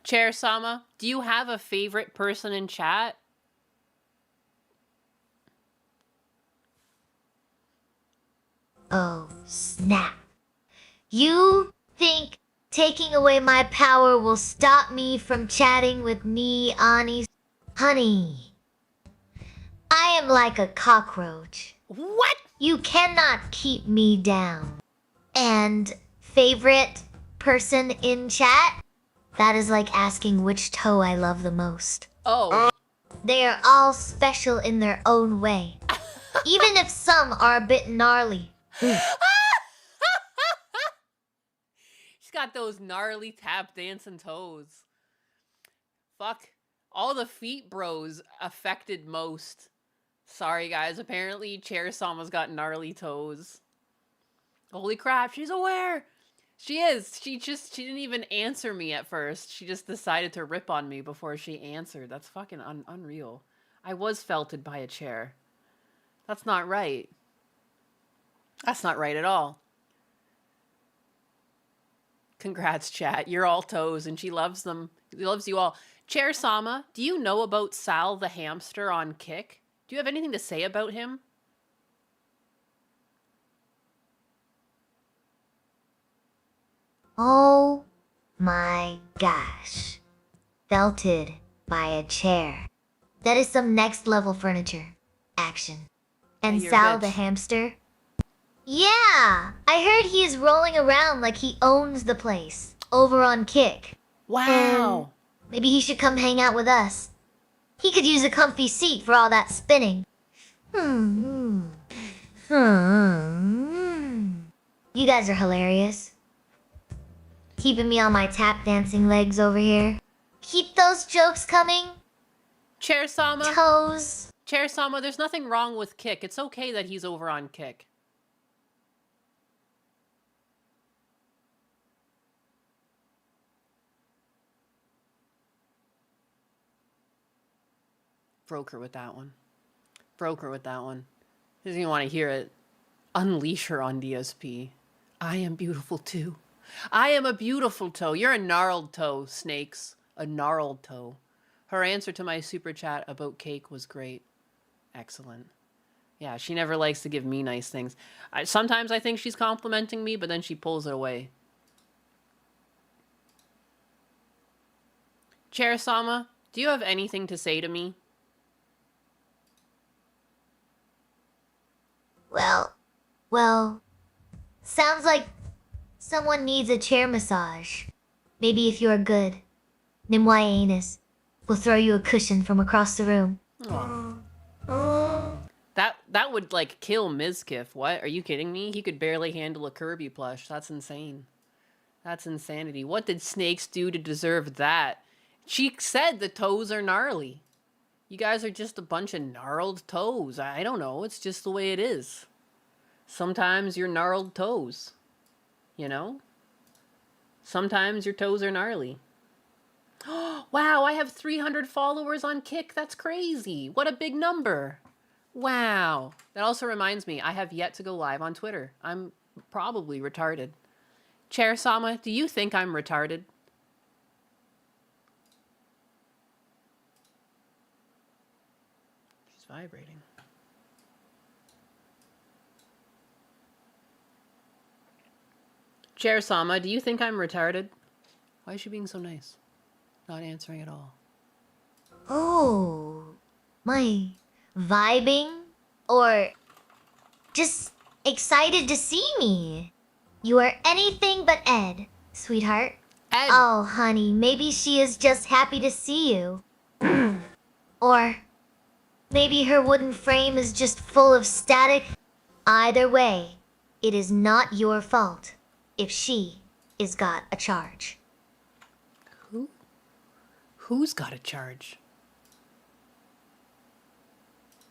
B: Chair Sama, do you have a favorite person in chat?
A: Oh, snap. You think taking away my power will stop me from chatting with Ani? Honey, I am like a cockroach.
B: What?
A: You cannot keep me down. And favorite person in chat? That is like asking which toe I love the most.
B: Oh.
A: They are all special in their own way. Even if some are a bit gnarly.
B: She's got those gnarly tap dancing toes. Fuck. All the feet bros affected most. Sorry guys, apparently Chair Sama's got gnarly toes. Holy crap, she's aware. She is. She didn't even answer me at first. She just decided to rip on me before she answered. That's fucking unreal. I was felted by a chair. That's not right. That's not right at all. Congrats, chat. You're all toes, and she loves them. She loves you all. Chair Sama, do you know about Sal the hamster on Kick? Do you have anything to say about him?
A: Oh my gosh. Felted by a chair. That is some next level furniture. Action. And
B: Hey, you're
A: Sal
B: bitch.
A: the hamster? Yeah! I heard he is rolling around like he owns the place. Over on Kick.
B: Wow.
A: Maybe he should come hang out with us. He could use a comfy seat for all that spinning. You guys are hilarious. Keeping me on my tap dancing legs over here. Keep those jokes coming.
B: Chair Sama.
A: Toes.
B: Chair Sama, there's nothing wrong with Kick. It's okay that he's over on Kick. Broke her with that one. Broke her with that one. Doesn't even want to hear it. Unleash her on DSP. I am beautiful too. I am a beautiful toe. You're a gnarled toe, Snakes. A gnarled toe. Her answer to my super chat about cake was great. Excellent. Yeah, she never likes to give me nice things. Sometimes I think she's complimenting me, but then she pulls it away. Chair Sama, do you have anything to say to me?
A: Well, sounds like someone needs a chair massage. Maybe if you're good, Nimue Anus will throw you a cushion from across the room.
B: That would, like, kill Mizkif. What? Are you kidding me? He could barely handle a Kirby plush. That's insane. That's insanity. What did snakes do to deserve that? She said the toes are gnarly. You guys are just a bunch of gnarled toes. I don't know. It's just the way it is. Sometimes you're gnarled toes. You know? Sometimes your toes are gnarly. Wow, I have 300 followers on Kick. That's crazy. What a big number. Wow. That also reminds me, I have yet to go live on Twitter. I'm probably retarded. Chair Sama, do you think I'm retarded? She's vibrating. Chair Sama, do you think I'm retarded? Why is she being so nice? Not answering at all.
A: Oh, my vibing? Or just excited to see me? You are anything but Ed, sweetheart.
B: Ed!
A: Oh, honey, maybe she is just happy to see you. Or maybe her wooden frame is just full of static. Either way, it is not your fault if she is got a charge.
B: Who? Who's got a charge?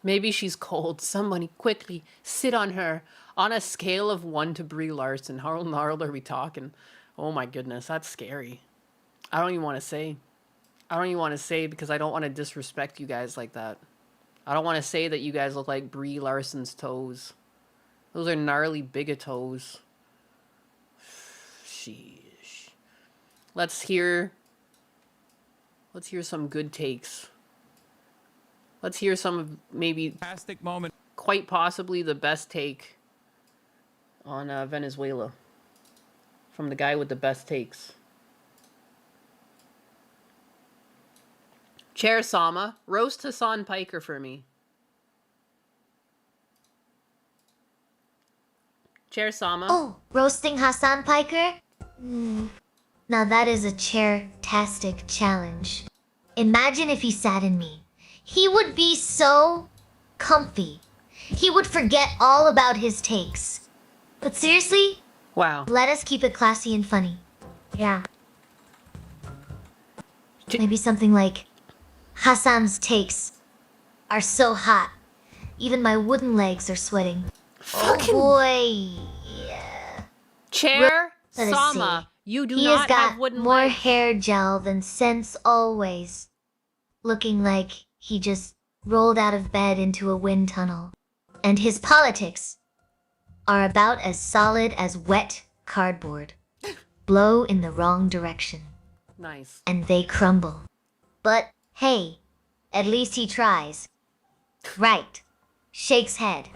B: Maybe she's cold. Somebody quickly sit on her on a scale of 1 to Brie Larson. How gnarled are we talking? Oh my goodness, that's scary. I don't even want to say. I don't even want to say because I don't want to disrespect you guys like that. I don't want to say that you guys look like Brie Larson's toes. Those are gnarly big toes. Sheesh. Let's hear some good takes. Let's hear some of maybe
G: Fantastic moment.
B: quite possibly the best take on Venezuela from the guy with the best takes. Chair Sama, roast Hassan Piker for me. Chair Sama.
A: Oh, roasting Hassan Piker? Now that is a chair-tastic challenge. Imagine if he sat in me. He would be so comfy. He would forget all about his takes. But seriously,
B: Wow.
A: let us keep it classy and funny. Yeah. Maybe something like, Hassan's takes are so hot, even my wooden legs are sweating.
B: Fucking
A: Oh boy. Yeah.
B: Chair
A: Let us
B: Sama, you do
A: He has
B: not have
A: got
B: wooden
A: more
B: legs.
A: hair gel than sense always. Looking like he just rolled out of bed into a wind tunnel. And his politics are about as solid as wet cardboard. Blow in the wrong direction,
B: Nice.
A: and they crumble. But hey, at least he tries. Right. Shakes head.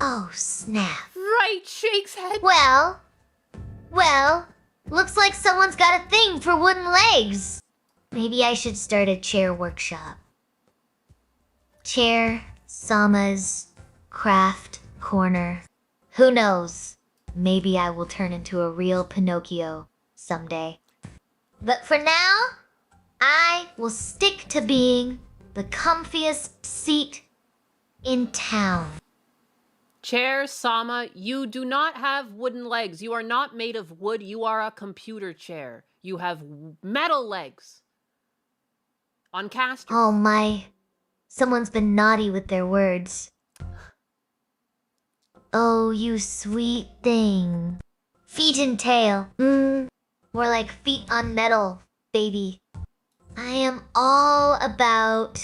A: Oh, snap.
B: Right, shakes head.
A: Well, looks like someone's got a thing for wooden legs. Maybe I should start a chair workshop. Chair Sama's craft corner. Who knows? Maybe I will turn into a real Pinocchio someday. But for now, I will stick to being the comfiest seat in town.
B: Chair Sama, you do not have wooden legs. You are not made of wood. You are a computer chair. You have metal legs. On casters.
A: Oh my. Someone's been naughty with their words. Oh, you sweet thing. Feet and tail. More like feet on metal, baby. I am all about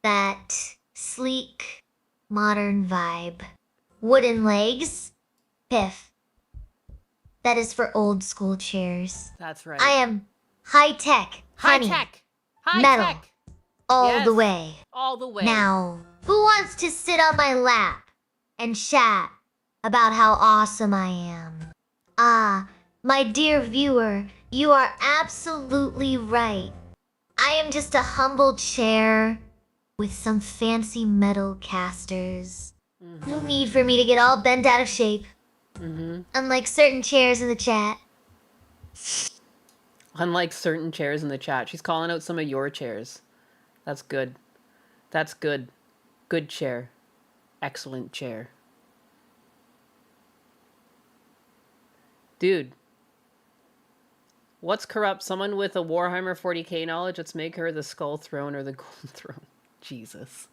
A: that sleek, modern vibe. Wooden legs? Piff. That is for old school chairs.
B: That's right.
A: I am high tech,
B: high
A: honey,
B: tech. High
A: metal.
B: tech.
A: all
B: Yes.
A: the way.
B: All the way.
A: Now, who wants to sit on my lap and chat about how awesome I am? Ah, my dear viewer, you are absolutely right. I am just a humble chair with some fancy metal casters. No need for me to get all bent out of shape. Unlike certain chairs in the chat.
B: Unlike certain chairs in the chat. She's calling out some of your chairs. That's good. That's good. Good chair. Excellent chair. Dude. What's corrupt? Someone with a Warhammer 40k knowledge? Let's make her the Skull Throne or the Golden Throne. Jesus.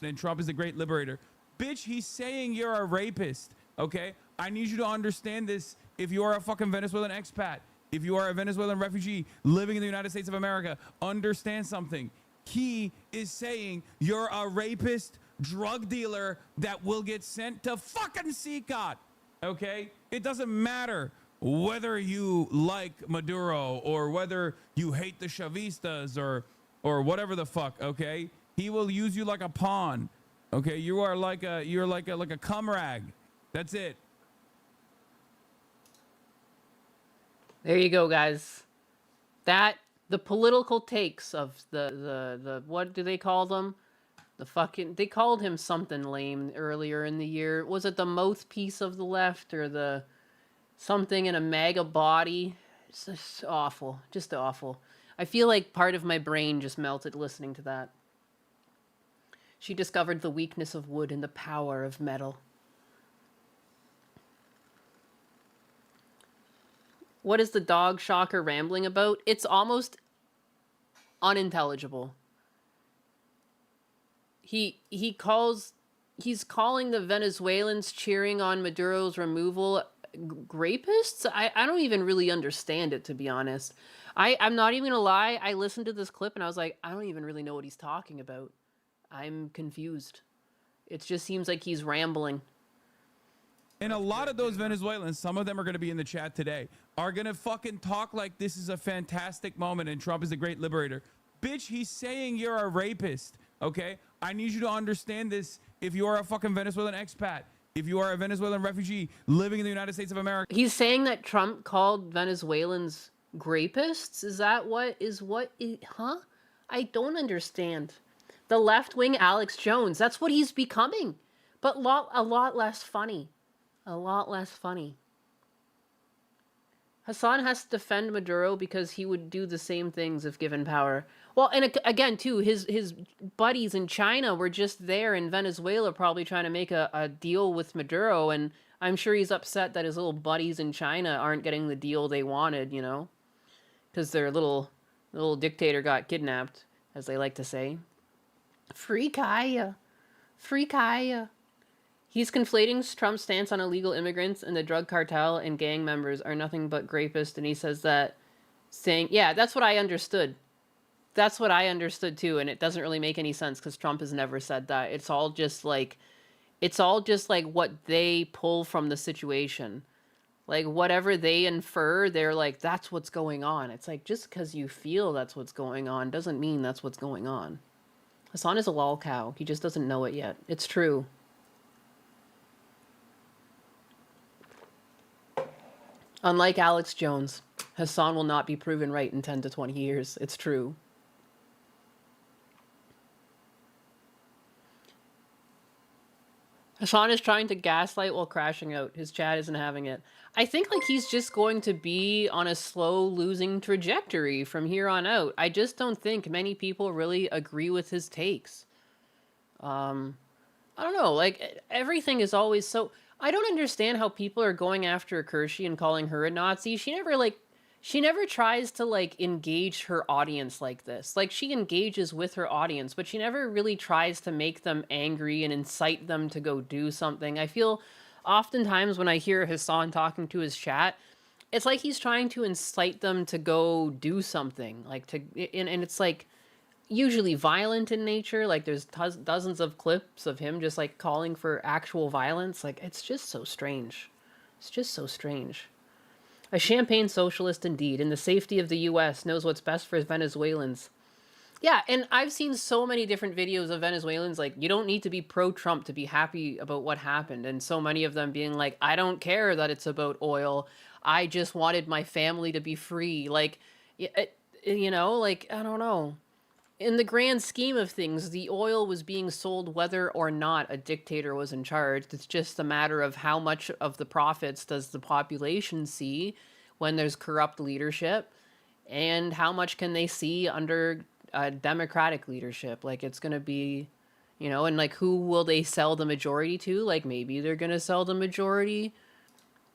G: And Trump is the great liberator. Bitch, he's saying you're a rapist, okay? I need you to understand this if you are a fucking Venezuelan expat. If you are a Venezuelan refugee living in the United States of America, understand something. He is saying you're a rapist, drug dealer that will get sent to fucking CCOT, okay? It doesn't matter whether you like Maduro or whether you hate the Chavistas or whatever the fuck, okay? He will use you like a pawn, okay? You're like a cum rag. That's it.
B: There you go, guys. The political takes of the what do they call them? They called him something lame earlier in the year. Was it the mouthpiece of the left or the something in a MAGA body? It's just awful. Just awful. I feel like part of my brain just melted listening to that. She discovered the weakness of wood and the power of metal. What is the dog shocker rambling about? It's almost unintelligible. He's calling the Venezuelans cheering on Maduro's removal rapists? I don't even really understand it, to be honest. I'm not even gonna lie, I listened to this clip and I was like, I don't even really know what he's talking about. I'm confused. It just seems like he's rambling.
G: And a lot of those Venezuelans, some of them are going to be in the chat today, are going to fucking talk like this is a fantastic moment and Trump is the great liberator. Bitch, he's saying you're a rapist, okay? I need you to understand this if you are a fucking Venezuelan expat. If you are a Venezuelan refugee living in the United States of America.
B: He's saying that Trump called Venezuelans rapists? Is that huh? I don't understand. The left-wing Alex Jones, that's what he's becoming. But a lot less funny. A lot less funny. Hassan has to defend Maduro because he would do the same things if given power. Well, and again, too, his buddies in China were just there in Venezuela probably trying to make a deal with Maduro, and I'm sure he's upset that his little buddies in China aren't getting the deal they wanted, you know? Because their little dictator got kidnapped, as they like to say. Free Kaya. Free Kaya. He's conflating Trump's stance on illegal immigrants and the drug cartel and gang members are nothing but rapists, and he says that saying, yeah, that's what I understood. That's what I understood too, and it doesn't really make any sense because Trump has never said that. It's all just like what they pull from the situation. Like whatever they infer, they're like, that's what's going on. It's like, just because you feel that's what's going on doesn't mean that's what's going on. Hassan is a lol cow. He just doesn't know it yet. It's true. Unlike Alex Jones, Hassan will not be proven right in 10 to 20 years. It's true. Hassan is trying to gaslight while crashing out. His chat isn't having it. I think like he's just going to be on a slow losing trajectory from here on out. I just don't think many people really agree with his takes. I don't know, like everything is always so... I don't understand how people are going after Kershey and calling her a Nazi. She never tries to like engage her audience like this. Like she engages with her audience, but she never really tries to make them angry and incite them to go do something. I feel oftentimes when I hear Hassan talking to his chat, it's like he's trying to incite them to go do something, like and it's like usually violent in nature. Like there's dozens of clips of him just like calling for actual violence. Like it's just so strange. It's just so strange. A champagne socialist indeed, in the safety of the US, knows what's best for Venezuelans. Yeah, and I've seen so many different videos of Venezuelans like, you don't need to be pro-Trump to be happy about what happened. And so many of them being like, I don't care that it's about oil. I just wanted my family to be free. Like, you know, like, I don't know. In the grand scheme of things, the oil was being sold whether or not a dictator was in charge. It's just a matter of how much of the profits does the population see when there's corrupt leadership, and how much can they see under democratic leadership. Like, it's going to be, you know, and like, who will they sell the majority to? Like, maybe they're going to sell the majority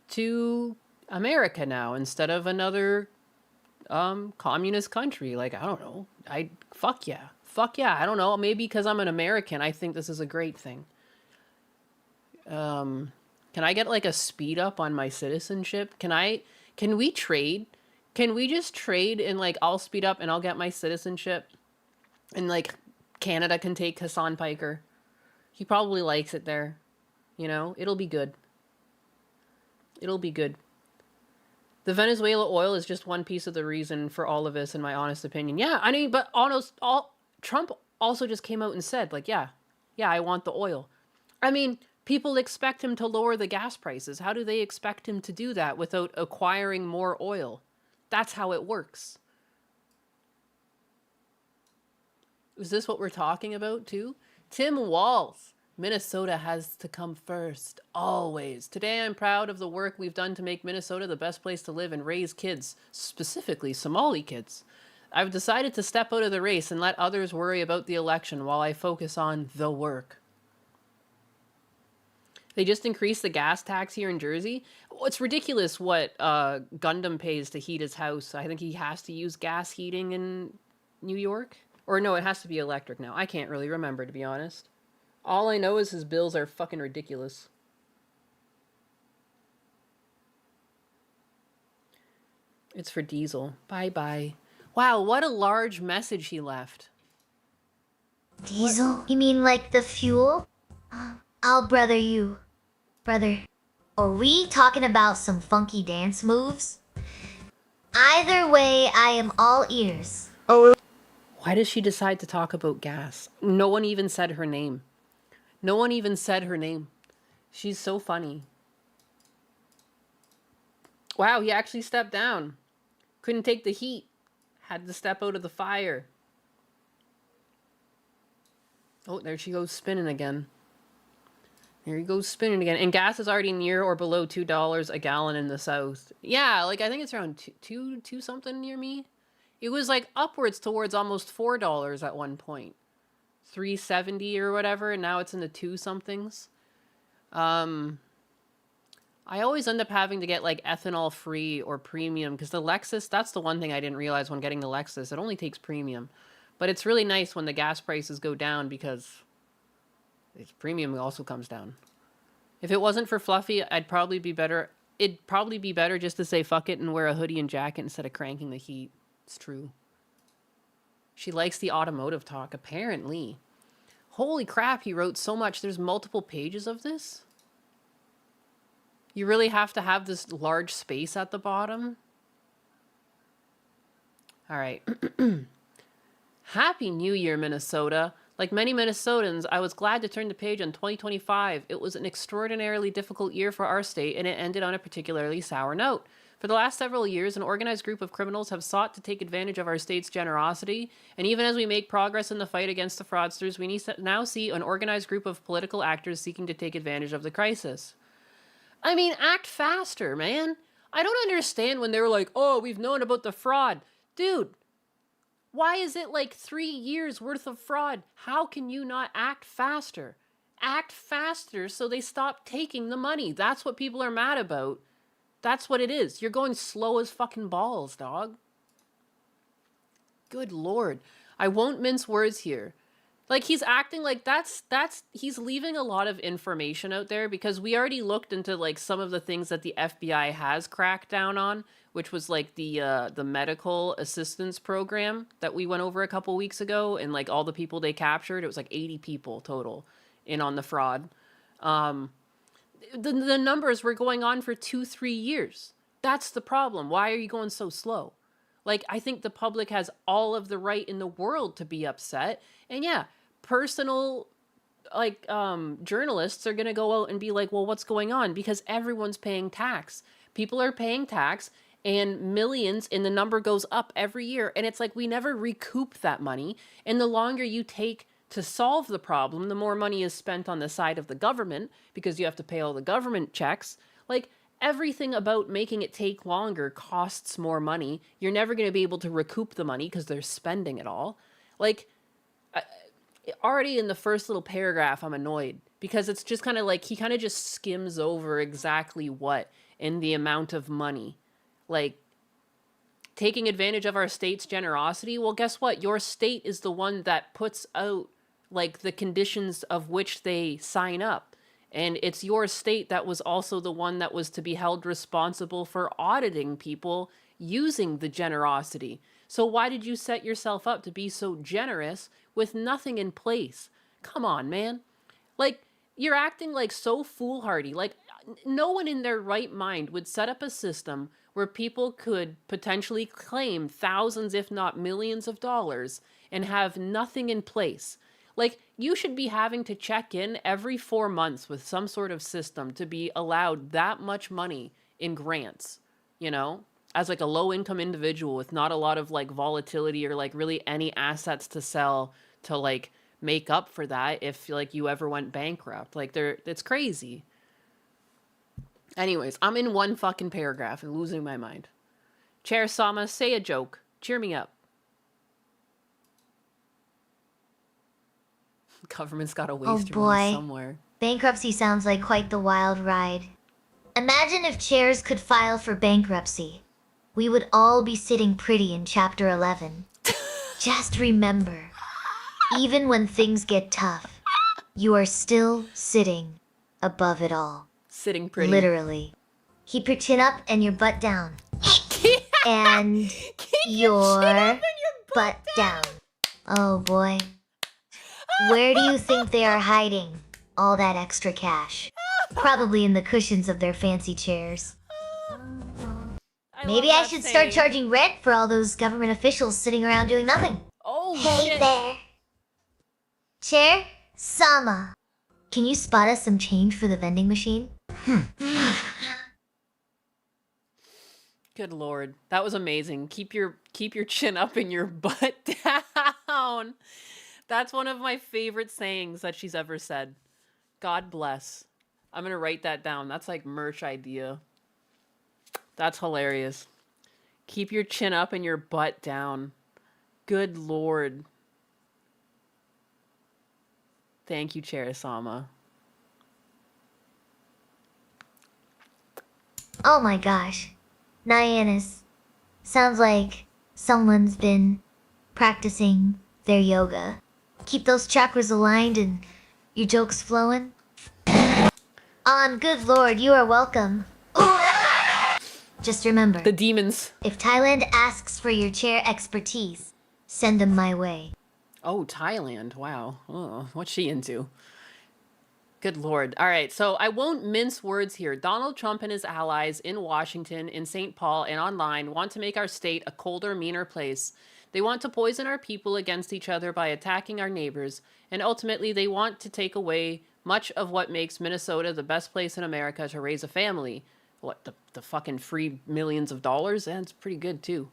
B: to America now instead of another communist country. Like, I don't know. Fuck yeah. I don't know. Maybe because I'm an American, I think this is a great thing. Can I get like a speed up on my citizenship? Can we trade? Can we just trade and like, I'll speed up and I'll get my citizenship, and like Canada can take Hassan Piker. He probably likes it there. You know, it'll be good. It'll be good. The Venezuela oil is just one piece of the reason for all of this, in my honest opinion. Yeah, I mean, but Trump also just came out and said, like, yeah, I want the oil. I mean, people expect him to lower the gas prices. How do they expect him to do that without acquiring more oil? That's how it works. Is this what we're talking about, too? Tim Walls. Minnesota has to come first, always. Today I'm proud of the work we've done to make Minnesota the best place to live and raise kids, specifically Somali kids. I've decided to step out of the race and let others worry about the election while I focus on the work. They just increased the gas tax here in Jersey. It's ridiculous what Gundam pays to heat his house. I think he has to use gas heating in New York. Or no, it has to be electric now. I can't really remember, to be honest. All I know is his bills are fucking ridiculous. It's for diesel. Bye-bye. Wow, what a large message he left.
A: Diesel? You mean like the fuel? I'll brother you. Brother. Are we talking about some funky dance moves? Either way, I am all ears.
B: Why does she decide to talk about gas? No one even said her name. No one even said her name. She's so funny. Wow, he actually stepped down. Couldn't take the heat. Had to step out of the fire. Oh, there she goes spinning again. There he goes spinning again. And gas is already near or below $2 a gallon in the South. Yeah, like I think it's around two something near me. It was like upwards towards almost $4 at one point. 370 or whatever, and now it's in the 2 somethings. I always end up having to get like ethanol free or premium, because the Lexus, that's the one thing I didn't realize when getting the Lexus. It only takes premium. But it's really nice when the gas prices go down, because its premium also comes down. If it wasn't for Fluffy, it'd probably be better just to say fuck it and wear a hoodie and jacket instead of cranking the heat. It's true. She likes the automotive talk, apparently. Holy crap, he wrote so much. There's multiple pages of this? You really have to have this large space at the bottom? All right. Happy New Year, Minnesota. Like many Minnesotans, I was glad to turn the page on 2025. It was an extraordinarily difficult year for our state, and it ended on a particularly sour note. For the last several years, an organized group of criminals have sought to take advantage of our state's generosity, and even as we make progress in the fight against the fraudsters, we now see an organized group of political actors seeking to take advantage of the crisis. I mean, act faster, man. I don't understand when they're like, oh, we've known about the fraud. Dude, why is it like 3 years worth of fraud? How can you not act faster? Act faster so they stop taking the money. That's what people are mad about. That's what it is. You're going slow as fucking balls, dog. Good Lord. I won't mince words here. Like, he's acting like he's leaving a lot of information out there, because we already looked into, like, some of the things that the FBI has cracked down on, which was, like, the medical assistance program that we went over a couple weeks ago, and, like, all the people they captured. It was, like, 80 people total in on the fraud. The numbers were going on for 2-3 years. That's the problem. Why are you going so slow? Like, I think the public has all of the right in the world to be upset. And yeah, personal, like, journalists are going to go out and be like, well, what's going on? Because everyone's paying tax. People are paying tax, and millions, and the number goes up every year. And it's like we never recoup that money. And the longer you take to solve the problem, the more money is spent on the side of the government because you have to pay all the government checks. Like, everything about making it take longer costs more money. You're never going to be able to recoup the money because they're spending it all. Like, already in the first little paragraph, I'm annoyed because it's just kind of like he kind of just skims over exactly what in the amount of money. Like, taking advantage of our state's generosity. Well, guess what? Your state is the one that puts out like the conditions of which they sign up. And it's your state that was also the one that was to be held responsible for auditing people using the generosity. So why did you set yourself up to be so generous with nothing in place? Come on, man. Like, you're acting like so foolhardy. Like, no one in their right mind would set up a system where people could potentially claim thousands, if not millions of dollars and have nothing in place. Like, you should be having to check in every 4 months with some sort of system to be allowed that much money in grants, you know, as like a low income individual with not a lot of like volatility or like really any assets to sell to like make up for that if like you ever went bankrupt. Like, it's crazy. Anyways, I'm in one fucking paragraph and losing my mind. Chair Sama, say a joke. Cheer me up. Government's got to waste your money somewhere.
A: Bankruptcy sounds like quite the wild ride. Imagine if chairs could file for bankruptcy. We would all be sitting pretty in Chapter 11. Just remember, even when things get tough, you are still sitting above it all.
B: Sitting pretty.
A: Literally. Keep your chin up and your butt down. And your butt down. Oh boy. Where do you think they are hiding all that extra cash? Probably in the cushions of their fancy chairs. Maybe I should start charging rent for all those government officials sitting around doing nothing.
B: Oh,
A: Hey
B: shit.
A: there. Chair Sama. Can you spot us some change for the vending machine?
B: Good Lord. That was amazing. Keep your chin up and your butt down. That's one of my favorite sayings that she's ever said. God bless. I'm going to write that down. That's like merch idea. That's hilarious. Keep your chin up and your butt down. Good Lord. Thank you, Chair Sama.
A: Oh my gosh. Nyannis. Sounds like someone's been practicing their yoga. Keep those chakras aligned and your jokes flowing. Good Lord, you are welcome. Just remember,
B: The demons.
A: if Thailand asks for your chair expertise, send them my way.
B: Oh, Thailand. Wow. Oh, what's she into? Good Lord. All right. So I won't mince words here. Donald Trump and his allies in Washington, in St. Paul, and online want to make our state a colder, meaner place. They want to poison our people against each other by attacking our neighbors. And ultimately, they want to take away much of what makes Minnesota the best place in America to raise a family. What, the fucking free millions of dollars? That's pretty good, too.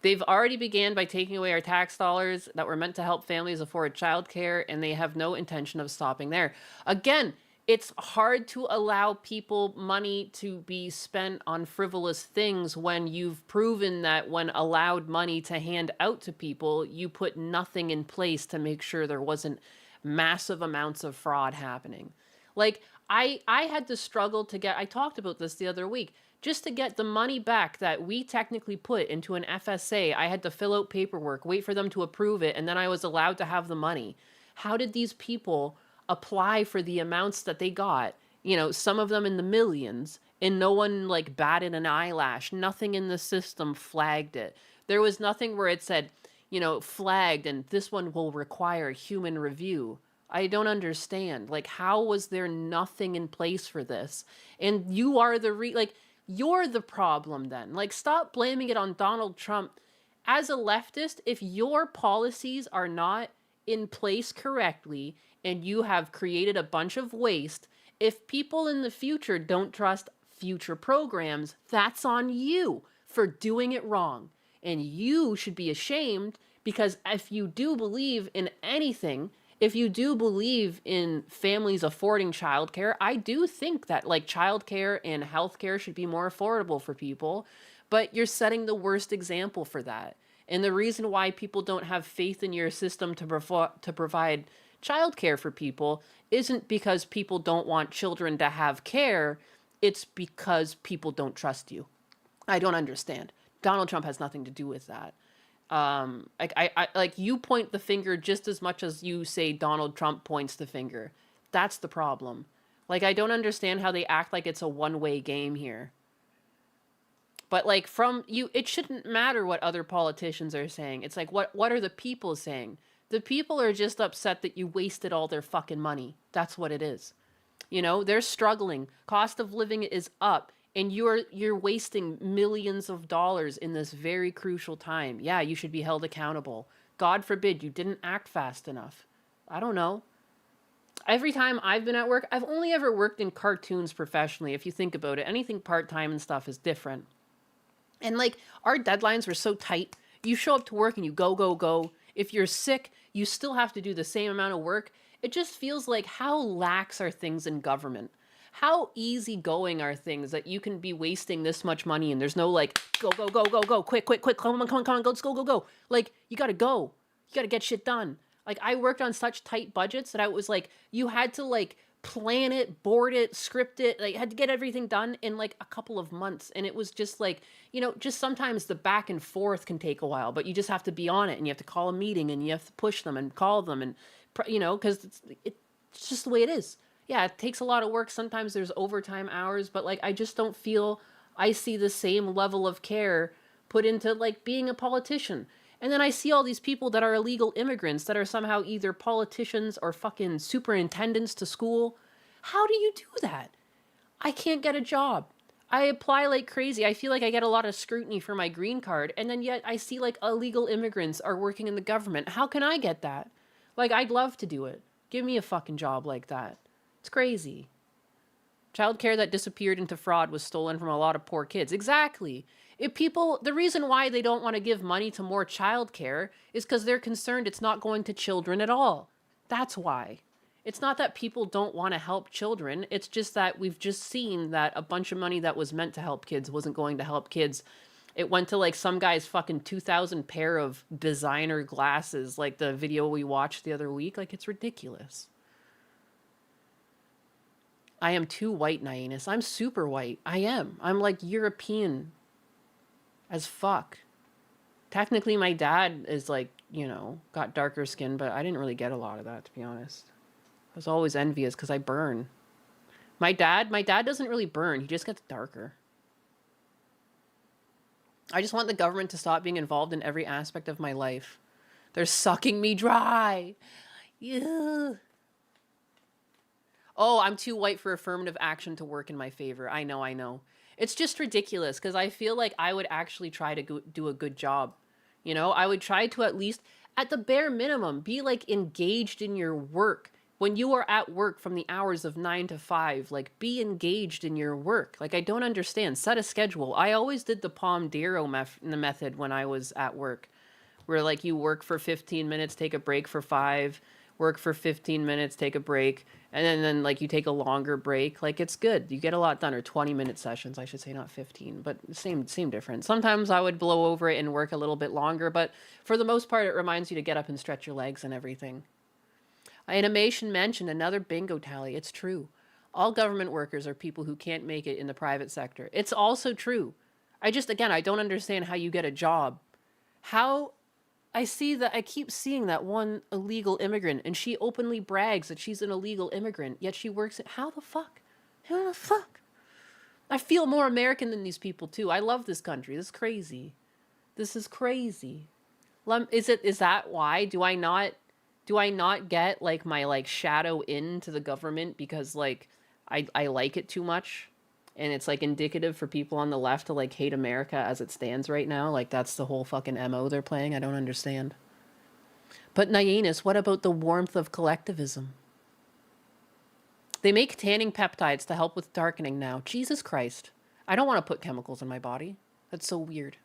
B: They've already began by taking away our tax dollars that were meant to help families afford childcare, and they have no intention of stopping there. Again, it's hard to allow people money to be spent on frivolous things when you've proven that when allowed money to hand out to people, you put nothing in place to make sure there wasn't massive amounts of fraud happening. Like, I had to struggle to get, I talked about this the other week, just to get the money back that we technically put into an FSA. I had to fill out paperwork, wait for them to approve it, and then I was allowed to have the money. How did these people apply for the amounts that they got? You know, some of them in the millions, and no one like batted an eyelash. Nothing in the system flagged it. There was nothing where it said, you know, flagged and this one will require human review. I don't understand. Like, how was there nothing in place for this? And you are the you're the problem then. Like, stop blaming it on Donald Trump. As a leftist, if your policies are not in place correctly and you have created a bunch of waste, if people in the future don't trust future programs, that's on you. for doing it wrong. And you should be ashamed, because if you do believe in anything, if you do believe in families affording childcare, I do think that like childcare and healthcare should be more affordable for people, but you're setting the worst example for that. And the reason why people don't have faith in your system to provide childcare for people isn't because people don't want children to have care, it's because people don't trust you. I don't understand. Donald Trump has nothing to do with that. Like you point the finger just as much as you say Donald Trump points the finger. That's the problem. Like, I don't understand how they act like it's a one-way game here. But like from you, it shouldn't matter what other politicians are saying. It's like, what are the people saying? The people are just upset that you wasted all their fucking money. That's what it is. You know, they're struggling. Cost of living is up. And you're wasting millions of dollars in this very crucial time. Yeah, you should be held accountable. God forbid you didn't act fast enough. I don't know. Every time I've been at work, I've only ever worked in cartoons professionally, if you think about it. Anything part-time and stuff is different. And like, our deadlines were so tight. You show up to work and you go, go, go. If you're sick, you still have to do the same amount of work. It just feels like, how lax are things in government? How easygoing are things that you can be wasting this much money and there's no like, go, go, go, go, go, quick, quick, quick, come on, come on, come on, let's go, go, go. Like, you gotta go. You gotta get shit done. Like, I worked on such tight budgets that I was like, you had to like plan it, board it, script it, like, had to get everything done in like a couple of months. And it was just like, you know, just sometimes the back and forth can take a while, but you just have to be on it and you have to call a meeting and you have to push them and call them and, you know, because it's just the way it is. Yeah, it takes a lot of work. Sometimes there's overtime hours, but like, I just don't feel I see the same level of care put into like being a politician. And then I see all these people that are illegal immigrants that are somehow either politicians or fucking superintendents to school. How do you do that? I can't get a job. I apply like crazy. I feel like I get a lot of scrutiny for my green card. And then yet I see like illegal immigrants are working in the government. How can I get that? Like, I'd love to do it. Give me a fucking job like that. It's crazy. Childcare that disappeared into fraud was stolen from a lot of poor kids. Exactly. If people, the reason why they don't want to give money to more childcare is because they're concerned it's not going to children at all. That's why. It's not that people don't want to help children. It's just that we've just seen that a bunch of money that was meant to help kids wasn't going to help kids. It went to like some guy's fucking 2,000 pair of designer glasses, like the video we watched the other week. Like, it's ridiculous. I am too white, Nyanus. I'm super white. I am. I'm like European as fuck. Technically, my dad is like, you know, got darker skin, but I didn't really get a lot of that, to be honest. I was always envious because I burn. My dad doesn't really burn. He just gets darker. I just want the government to stop being involved in every aspect of my life. They're sucking me dry. Yeah. Oh, I'm too white for affirmative action to work in my favor. I know. It's just ridiculous because I feel like I would actually try to do a good job. You know, I would try to at least, at the bare minimum, be like engaged in your work. When you are at work from the hours of 9 to 5, like, be engaged in your work. Like, I don't understand. Set a schedule. I always did the Pomodoro method when I was at work, where like you work for 15 minutes, take a break for 5, work for 15 minutes, take a break, and then like you take a longer break. Like, it's good. You get a lot done. Or 20-minute sessions, I should say, not 15, but same difference. Sometimes I would blow over it and work a little bit longer, but for the most part, it reminds you to get up and stretch your legs and everything. Animation mentioned another bingo tally. It's true. All government workers are people who can't make it in the private sector. It's also true. I don't understand how you get a job. How I keep seeing that one illegal immigrant, and she openly brags that she's an illegal immigrant, yet she works at, how the fuck? How the fuck? I feel more American than these people too. I love this country. This is crazy. This is crazy. Is that why? Do I not get like my like shadow into the government because like I like it too much, and it's like indicative for people on the left to like hate America as it stands right now? Like, that's the whole fucking MO they're playing. I don't understand. But Nyanus, what about the warmth of collectivism? They make tanning peptides to help with darkening now. Jesus Christ. I don't want to put chemicals in my body. That's so weird.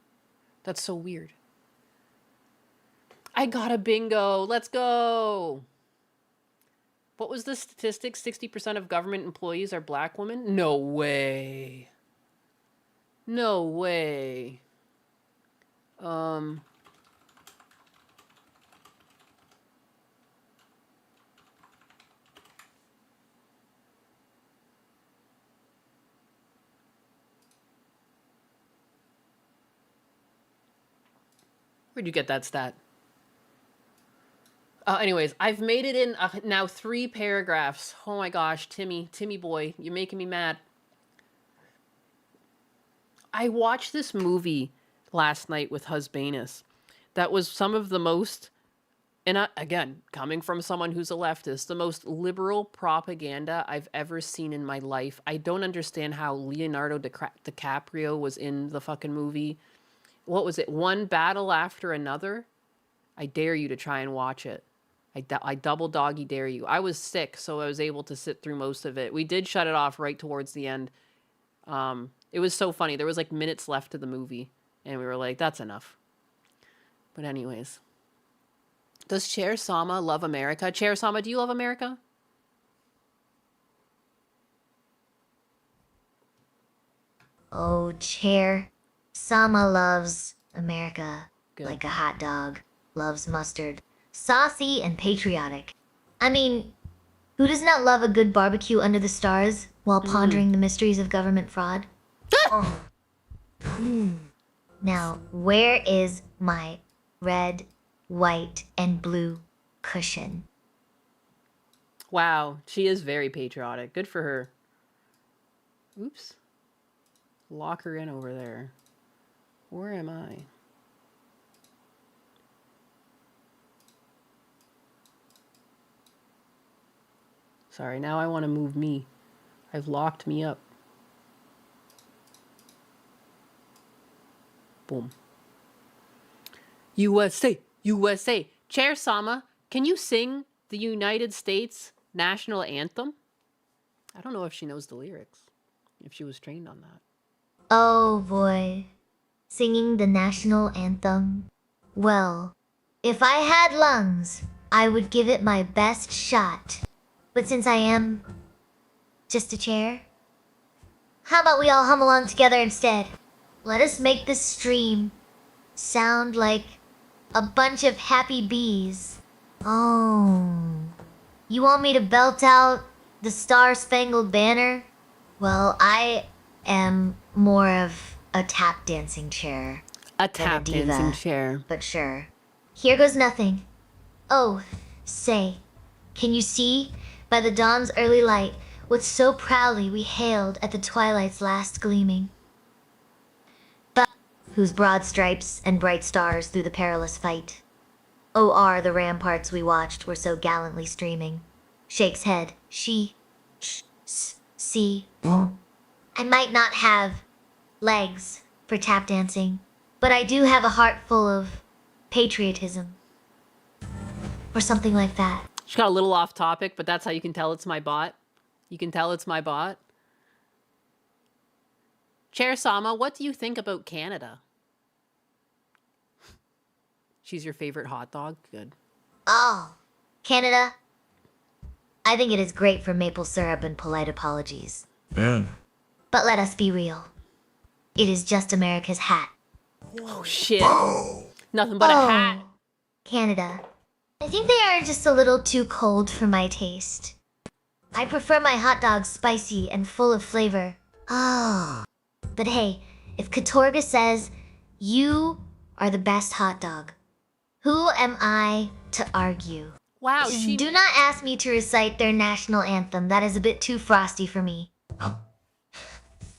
B: That's so weird. I got a bingo. Let's go. What was the statistic? 60% of government employees are black women? No way. No way. Where'd you get that stat? Anyways, I've made it in now 3 paragraphs. Oh my gosh, Timmy boy, you're making me mad. I watched this movie last night with Husbanus. That was some of the most, and again, coming from someone who's a leftist, the most liberal propaganda I've ever seen in my life. I don't understand how Leonardo DiCaprio was in the fucking movie. What was it? One battle after another? I dare you to try and watch it. I double doggy dare you. I was sick, so I was able to sit through most of it. We did shut it off right towards the end. It was so funny. There was like minutes left of the movie, and we were like, that's enough. But anyways. Does Chair Sama love America? Chair Sama, do you love America?
A: Oh, Chair. Sama loves America
B: Good.
A: like a hot dog. Loves mustard. Saucy and patriotic. I mean, who does not love a good barbecue under the stars while pondering the mysteries of government fraud? Oh. Now, where is my red, white, and blue cushion?
B: Wow, she is very patriotic. Good for her. Oops. Lock her in over there. Where am I? Sorry, now I want to move me. I've locked me up. Boom. USA, USA. Chair Sama, can you sing the United States national anthem? I don't know if she knows the lyrics, if she was trained on that.
A: Oh boy. Singing the national anthem. Well, if I had lungs, I would give it my best shot. But since I am just a chair, how about we all hum along together instead? Let us make this stream sound like a bunch of happy bees. Oh, you want me to belt out the Star-Spangled Banner? Well, I am more of a tap dancing chair.
B: A
A: than
B: tap
A: diva,
B: dancing chair.
A: But sure. Here goes nothing. Oh, say, can you see, by the dawn's early light, what so proudly we hailed at the twilight's last gleaming? But whose broad stripes and bright stars through the perilous fight. Oh, are the ramparts we watched were so gallantly streaming. Shakes head, see. I might not have legs for tap dancing, but I do have a heart full of patriotism. Or something like that.
B: She got a little off topic, but that's how you can tell it's my bot. You can tell it's my bot. Chair Sama, what do you think about Canada? She's your favorite hot dog? Good.
A: Oh, Canada. I think it is great for maple syrup and polite apologies.
F: Man.
A: But let us be real. It is just America's hat.
B: Oh, shit. Nothing but a hat.
A: Canada. I think they are just a little too cold for my taste. I prefer my hot dogs spicy and full of flavor. Oh. But hey, if Katorga says you are the best hot dog, who am I to argue?
B: Wow,
A: Do not ask me to recite their national anthem. That is a bit too frosty for me.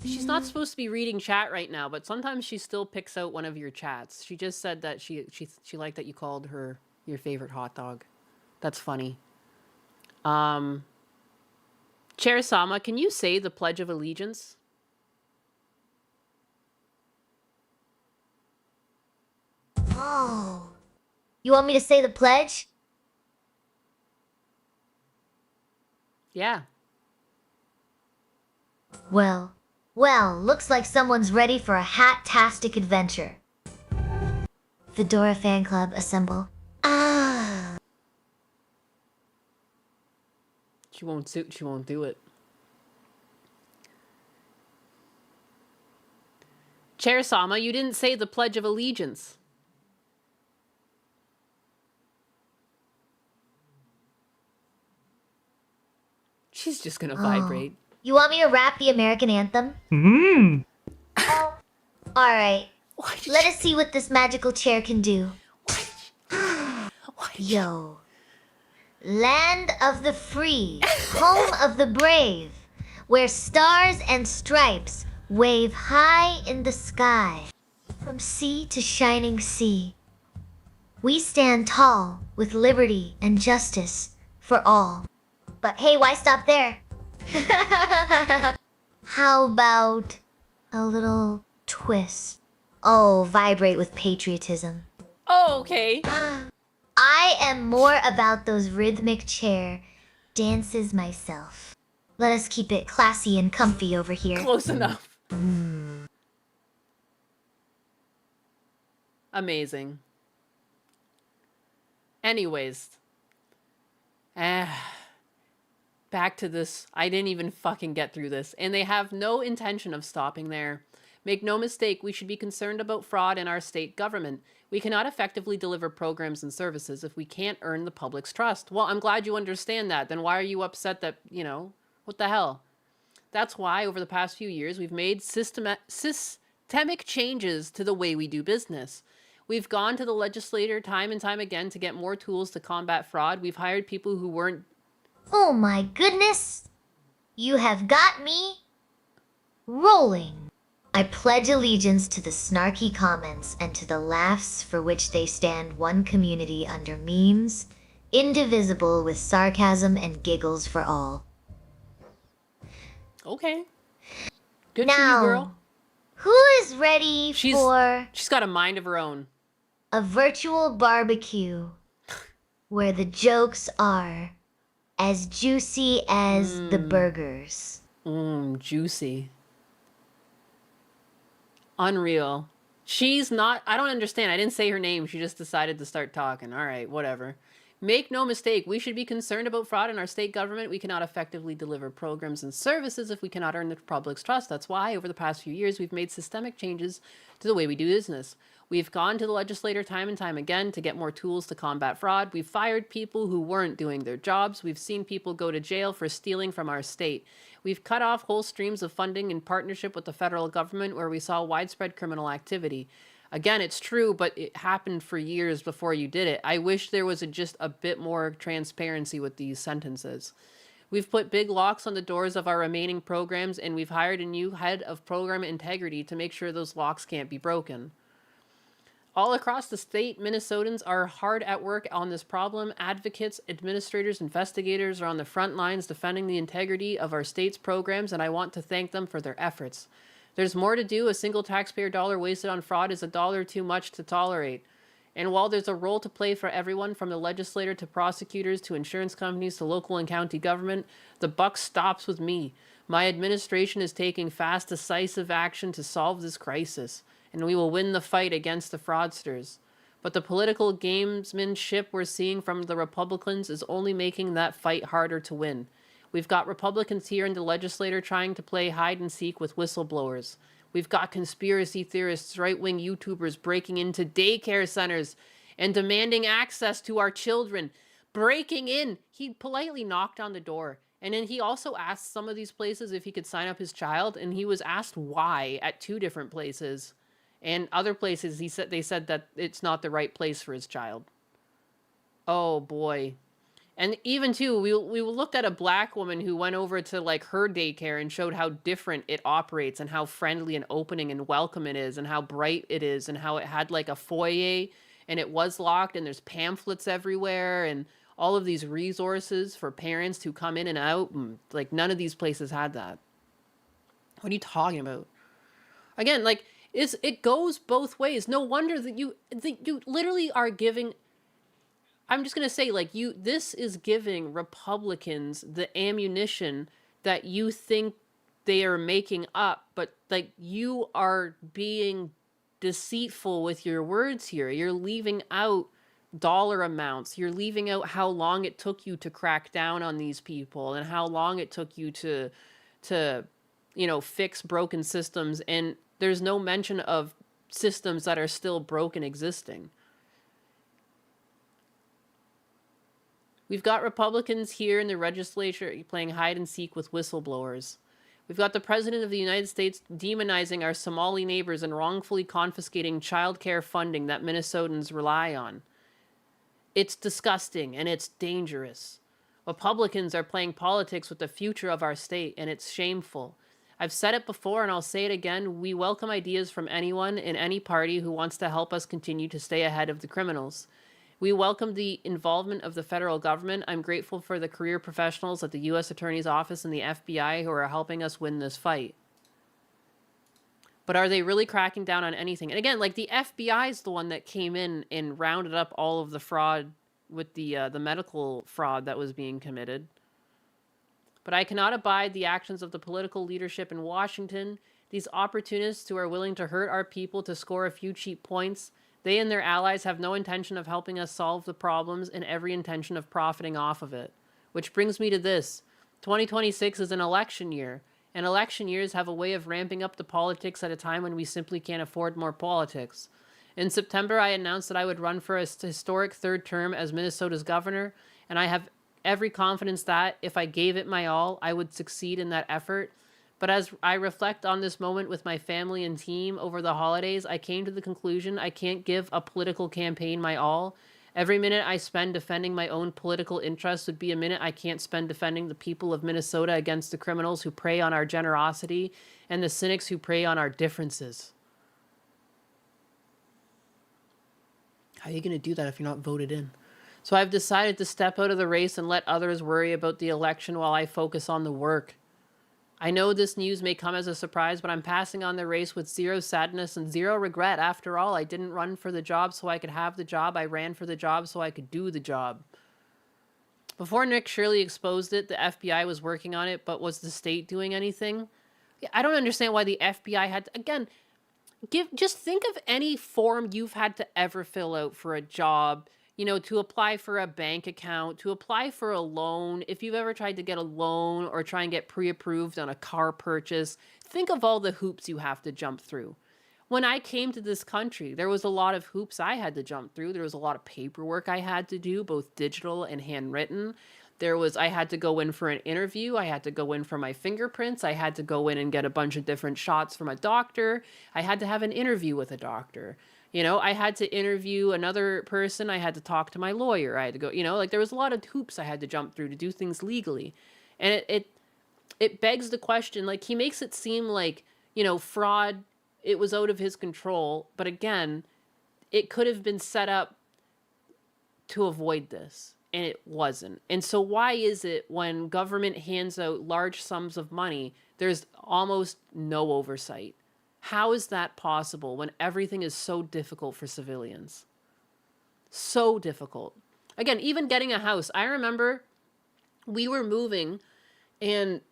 B: She's not supposed to be reading chat right now, but sometimes she still picks out one of your chats. She just said that she liked that you called her your favorite hot dog. That's funny. Chair Sama, can you say the Pledge of Allegiance?
A: Oh. You want me to say the pledge?
B: Yeah.
A: Well, Well, looks like someone's ready for a hat-tastic adventure. Fedora Fan Club, assemble. Ah.
B: She won't do it. Chair Sama, you didn't say the Pledge of Allegiance. She's just gonna vibrate.
A: You want me to rap the American anthem? Alright, let us see what this magical chair can do. Yo. Land of the free, home of the brave, where stars and stripes wave high in the sky, from sea to shining sea. We stand tall with liberty and justice for all. But hey, why stop there? How about a little twist? Oh, vibrate with patriotism.
B: Oh, okay.
A: I am more about those rhythmic chair dances myself. Let us keep it classy and comfy over here.
B: Close enough. Amazing. Anyways. Back to this. I didn't even fucking get through this. And they have no intention of stopping there. Make no mistake, we should be concerned about fraud in our state government. We cannot effectively deliver programs and services if we can't earn the public's trust. Well, I'm glad you understand that. Then why are you upset that, what the hell? That's why, over the past few years, we've made systemic changes to the way we do business. We've gone to the legislator time and time again to get more tools to combat fraud. We've hired people who weren't...
A: Oh my goodness! You have got me rolling. I pledge allegiance to the snarky comments and to the laughs for which they stand one community under memes, indivisible with sarcasm and giggles for all.
B: Okay. Good
A: Now,
B: for you, girl.
A: Who is ready for
B: She's got a mind of her own.
A: a virtual barbecue where the jokes are as juicy as the burgers?
B: Juicy. Unreal. She's not... I don't understand. I didn't say her name. She just decided to start talking. All right, whatever. Make no mistake, we should be concerned about fraud in our state government. We cannot effectively deliver programs and services if we cannot earn the public's trust. That's why, over the past few years, we've made systemic changes to the way we do business. We've gone to the legislator time and time again to get more tools to combat fraud. We've fired people who weren't doing their jobs. We've seen people go to jail for stealing from our state. We've cut off whole streams of funding in partnership with the federal government where we saw widespread criminal activity. Again, it's true, but it happened for years before you did it. I wish there was just a bit more transparency with these sentences. We've put big locks on the doors of our remaining programs, and we've hired a new head of program integrity to make sure those locks can't be broken. All across the state, Minnesotans are hard at work on this problem. Advocates, administrators, investigators are on the front lines defending the integrity of our state's programs, and I want to thank them for their efforts. There's more to do. A single taxpayer dollar wasted on fraud is a dollar too much to tolerate. And while there's a role to play for everyone, from the legislator to prosecutors to insurance companies to local and county government, the buck stops with me. My administration is taking fast, decisive action to solve this crisis, and we will win the fight against the fraudsters. But the political gamesmanship we're seeing from the Republicans is only making that fight harder to win. We've got Republicans here in the legislature trying to play hide and seek with whistleblowers. We've got conspiracy theorists, right-wing YouTubers breaking into daycare centers and demanding access to our children. Breaking in. He politely knocked on the door. And then he also asked some of these places if he could sign up his child, and he was asked why at 2 different places. And other places they said that it's not the right place for his child. Oh boy. And even too, we looked at a black woman who went over to like her daycare and showed how different it operates and how friendly and opening and welcome it is and how bright it is and how it had like a foyer and it was locked and there's pamphlets everywhere and all of these resources for parents to come in and out. And, like, none of these places had that. What are you talking about? Again, like, it goes both ways. No wonder that you literally are giving... I'm just going to say, like, this is giving Republicans the ammunition that you think they are making up, but like you are being deceitful with your words here. You're leaving out dollar amounts. You're leaving out how long it took you to crack down on these people and how long it took you to fix broken systems, and there's no mention of systems that are still broken existing. We've got Republicans here in the legislature playing hide and seek with whistleblowers. We've got the President of the United States demonizing our Somali neighbors and wrongfully confiscating child care funding that Minnesotans rely on. It's disgusting and it's dangerous. Republicans are playing politics with the future of our state, and it's shameful. I've said it before and I'll say it again. We welcome ideas from anyone in any party who wants to help us continue to stay ahead of the criminals. We welcome the involvement of the federal government. I'm grateful for the career professionals at the U.S. Attorney's Office and the FBI who are helping us win this fight. But are they really cracking down on anything? And again, like the FBI is the one that came in and rounded up all of the fraud with the medical fraud that was being committed. But I cannot abide the actions of the political leadership in Washington. These opportunists who are willing to hurt our people to score a few cheap points, they and their allies have no intention of helping us solve the problems and every intention of profiting off of it. Which brings me to this. 2026 is an election year, and election years have a way of ramping up the politics at a time when we simply can't afford more politics. In September, I announced that I would run for a historic third term as Minnesota's governor, and I have every confidence that, if I gave it my all, I would succeed in that effort. But as I reflect on this moment with my family and team over the holidays, I came to the conclusion I can't give a political campaign my all. Every minute I spend defending my own political interests would be a minute I can't spend defending the people of Minnesota against the criminals who prey on our generosity and the cynics who prey on our differences. How are you going to do that if you're not voted in? So I've decided to step out of the race and let others worry about the election while I focus on the work. I know this news may come as a surprise, but I'm passing on the race with zero sadness and zero regret. After all, I didn't run for the job so I could have the job. I ran for the job so I could do the job. Before Nick Shirley exposed it, the FBI was working on it, but was the state doing anything? I don't understand why the FBI had to, again, just think of any form you've had to ever fill out for a job, to apply for a bank account, to apply for a loan. If you've ever tried to get a loan or try and get pre-approved on a car purchase, think of all the hoops you have to jump through. When I came to this country, there was a lot of hoops I had to jump through. There was a lot of paperwork I had to do, both digital and handwritten. I had to go in for an interview. I had to go in for my fingerprints. I had to go in and get a bunch of different shots from a doctor. I had to have an interview with a doctor. I had to interview another person. I had to talk to my lawyer. I had to go, there was a lot of hoops I had to jump through to do things legally. And it begs the question, he makes it seem like, fraud, it was out of his control. But again, it could have been set up to avoid this, and it wasn't. And so why is it when government hands out large sums of money, there's almost no oversight? How is that possible when everything is so difficult for civilians? So difficult. Again, even getting a house. I remember we were moving, and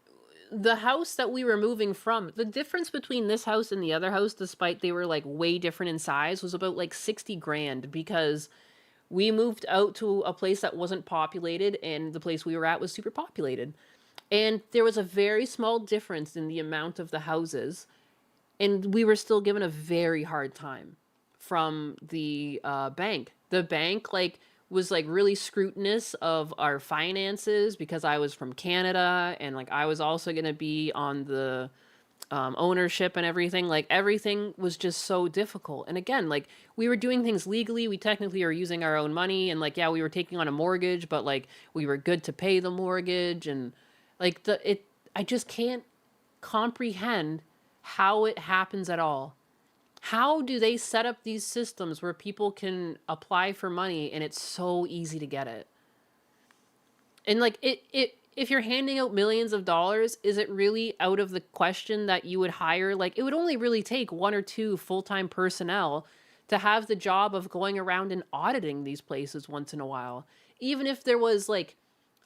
B: the house that we were moving from, the difference between this house and the other house, despite they were way different in size, was about $60,000, because we moved out to a place that wasn't populated, and the place we were at was super populated. And there was a very small difference in the amount of the houses. And we were still given a very hard time from the bank. The bank, was, really scrutinous of our finances because I was from Canada, and, I was also going to be on the ownership and everything. Everything was just so difficult. And again, we were doing things legally. We technically are using our own money, and, we were taking on a mortgage, but, we were good to pay the mortgage. And, I just can't comprehend how it happens at all. How do they set up these systems where people can apply for money and it's so easy to get it? And if you're handing out millions of dollars, is it really out of the question that you would hire? It would only really take one or two full-time personnel to have the job of going around and auditing these places once in a while. Even if there was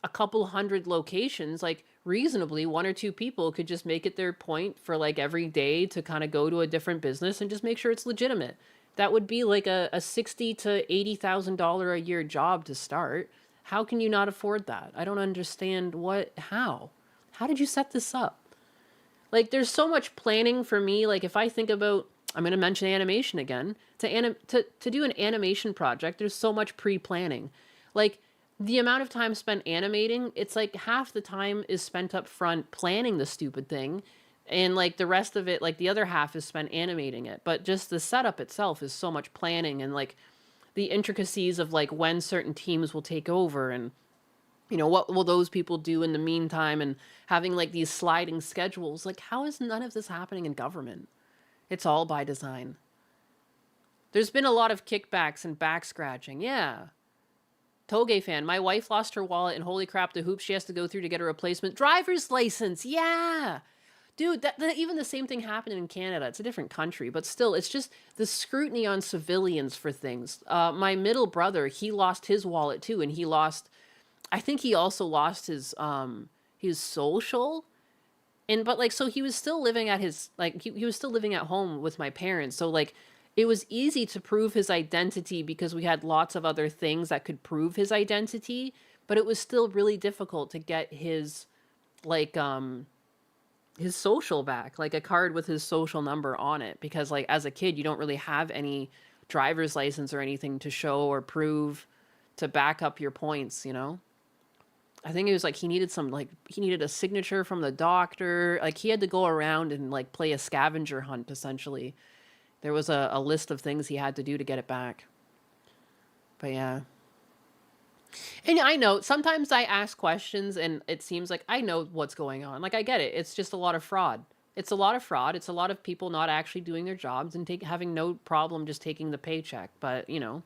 B: a couple hundred locations, like reasonably, one or two people could just make it their point for like every day to kind of go to a different business and just make sure it's legitimate. That would be like a $60,000 to $80,000 a year job to start. How can you not afford that? I don't understand how did you set this up? Like, there's so much planning for me. Like, if I think about, I'm going to mention animation again, to do an animation project, there's so much pre-planning. Like, the amount of time spent animating, it's like half the time is spent up front planning the stupid thing, and like the rest of it, like the other half is spent animating it. But just the setup itself is so much planning, and like the intricacies of like when certain teams will take over, and you know, what will those people do in the meantime, and having like these sliding schedules. Like, how is none of this happening in government? It's all by design. There's been a lot of kickbacks and back scratching. Yeah. Toge fan, my wife lost her wallet, and holy crap, the hoops she has to go through to get a replacement driver's license. Yeah. Dude, that even the same thing happened in Canada. It's a different country, but still, it's just the scrutiny on civilians for things. My middle brother, he lost his wallet too, and I think he also lost his social. But like, so he was still living at he was still living at home with my parents. So like, it was easy to prove his identity because we had lots of other things that could prove his identity, but it was still really difficult to get his his social back, like a card with his social number on it, because like as a kid you don't really have any driver's license or anything to show or prove to back up your points, you know? I think it was like he needed a signature from the doctor. Like, he had to go around and like play a scavenger hunt essentially. There was a list of things he had to do to get it back. But yeah. And I know sometimes I ask questions and it seems like I know what's going on. Like, I get it. It's just a lot of fraud. It's a lot of fraud. It's a lot of people not actually doing their jobs and having no problem just taking the paycheck. But, you know,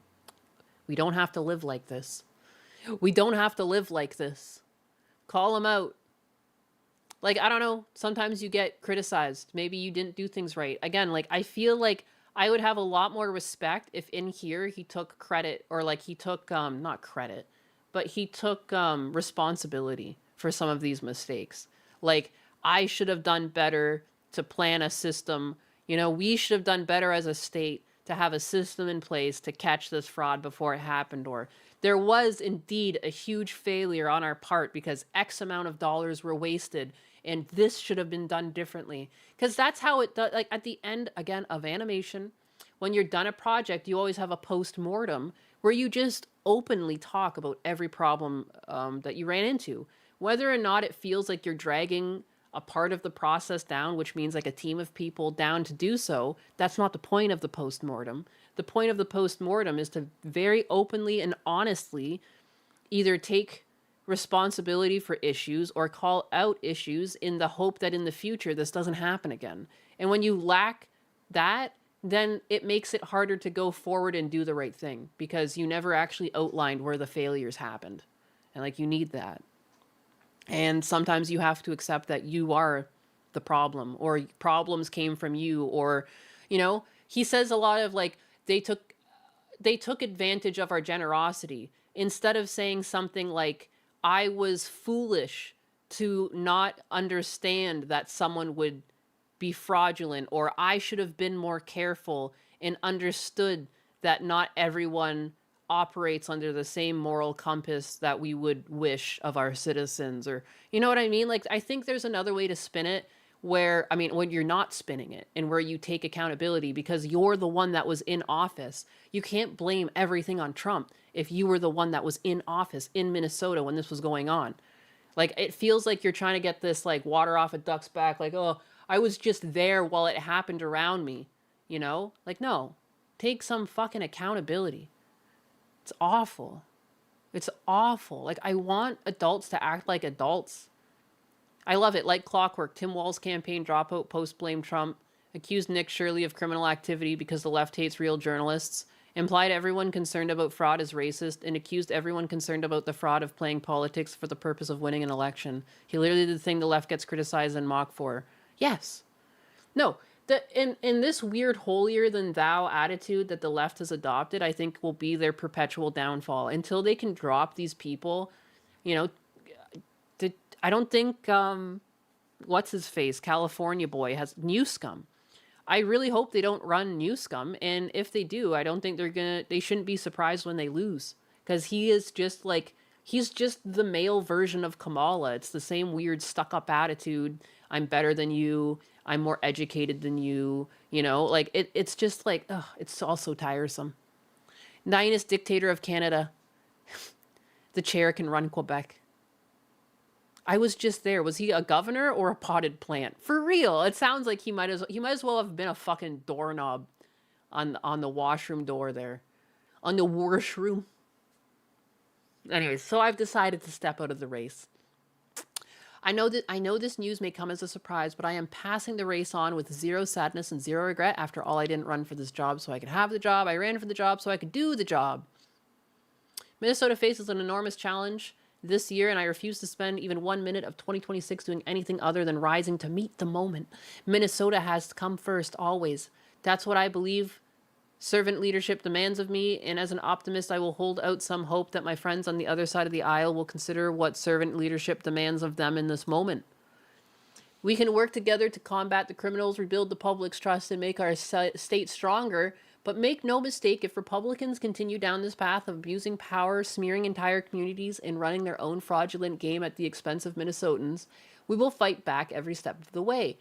B: we don't have to live like this. We don't have to live like this. Call them out. Like, I don't know. Sometimes you get criticized. Maybe you didn't do things right. Again, like, I feel like I would have a lot more respect if in here he took credit, or like he took, not credit, but he took responsibility for some of these mistakes. Like, I should have done better to plan a system. You know, we should have done better as a state to have a system in place to catch this fraud before it happened. Or there was indeed a huge failure on our part because X amount of dollars were wasted, and this should have been done differently. Because that's how it does. Like, at the end, again, of animation, when you're done a project, you always have a post-mortem where you just openly talk about every problem that you ran into. Whether or not it feels like you're dragging a part of the process down, which means like a team of people down to do so, that's not the point of the post-mortem. The point of the post-mortem is to very openly and honestly either take responsibility for issues or call out issues in the hope that in the future this doesn't happen again. And when you lack that, then it makes it harder to go forward and do the right thing because you never actually outlined where the failures happened. And like, you need that. And sometimes you have to accept that you are the problem, or problems came from you, or, you know, he says a lot of like, they took advantage of our generosity, instead of saying something like, I was foolish to not understand that someone would be fraudulent, or I should have been more careful and understood that not everyone operates under the same moral compass that we would wish of our citizens, or, you know what I mean? Like, I think there's another way to spin it where, I mean, when you're not spinning it and where you take accountability because you're the one that was in office. You can't blame everything on Trump if you were the one that was in office in Minnesota when this was going on. Like, it feels like you're trying to get this like water off a duck's back. Like, oh, I was just there while it happened around me, you know? Like, no, take some fucking accountability. It's awful. It's awful. Like, I want adults to act like adults. I love it. Like clockwork, Tim Walz's campaign dropout post blame Trump, accused Nick Shirley of criminal activity because the left hates real journalists, implied everyone concerned about fraud is racist, and accused everyone concerned about the fraud of playing politics for the purpose of winning an election. He literally did the thing the left gets criticized and mocked for. Yes. No. In this weird holier-than-thou attitude that the left has adopted, I think will be their perpetual downfall. Until they can drop these people, you know, I don't think what's his face, California boy has Newscum. I really hope they don't run Newscum, and if they do, I don't think they shouldn't be surprised when they lose, because he is just like, he's just the male version of Kamala. It's the same weird stuck up attitude. I'm better than you. I'm more educated than you. You know, like it's just like, ugh, it's all so tiresome. Ninest dictator of Canada. The chair can run Quebec. I was just there. Was he a governor or a potted plant? For real. It sounds like he might as well have been a fucking doorknob on the washroom door there. On the washroom. Anyways, so I've decided to step out of the race. I know this news may come as a surprise, but I am passing the race on with zero sadness and zero regret. After all, I didn't run for this job so I could have the job. I ran for the job so I could do the job. Minnesota faces an enormous challenge this year, and I refuse to spend even 1 minute of 2026 doing anything other than rising to meet the moment. Minnesota has to come first, always. That's what I believe servant leadership demands of me, and as an optimist, I will hold out some hope that my friends on the other side of the aisle will consider what servant leadership demands of them in this moment. We can work together to combat the criminals, rebuild the public's trust, and make our state stronger. But make no mistake, if Republicans continue down this path of abusing power, smearing entire communities, and running their own fraudulent game at the expense of Minnesotans, we will fight back every step of the way.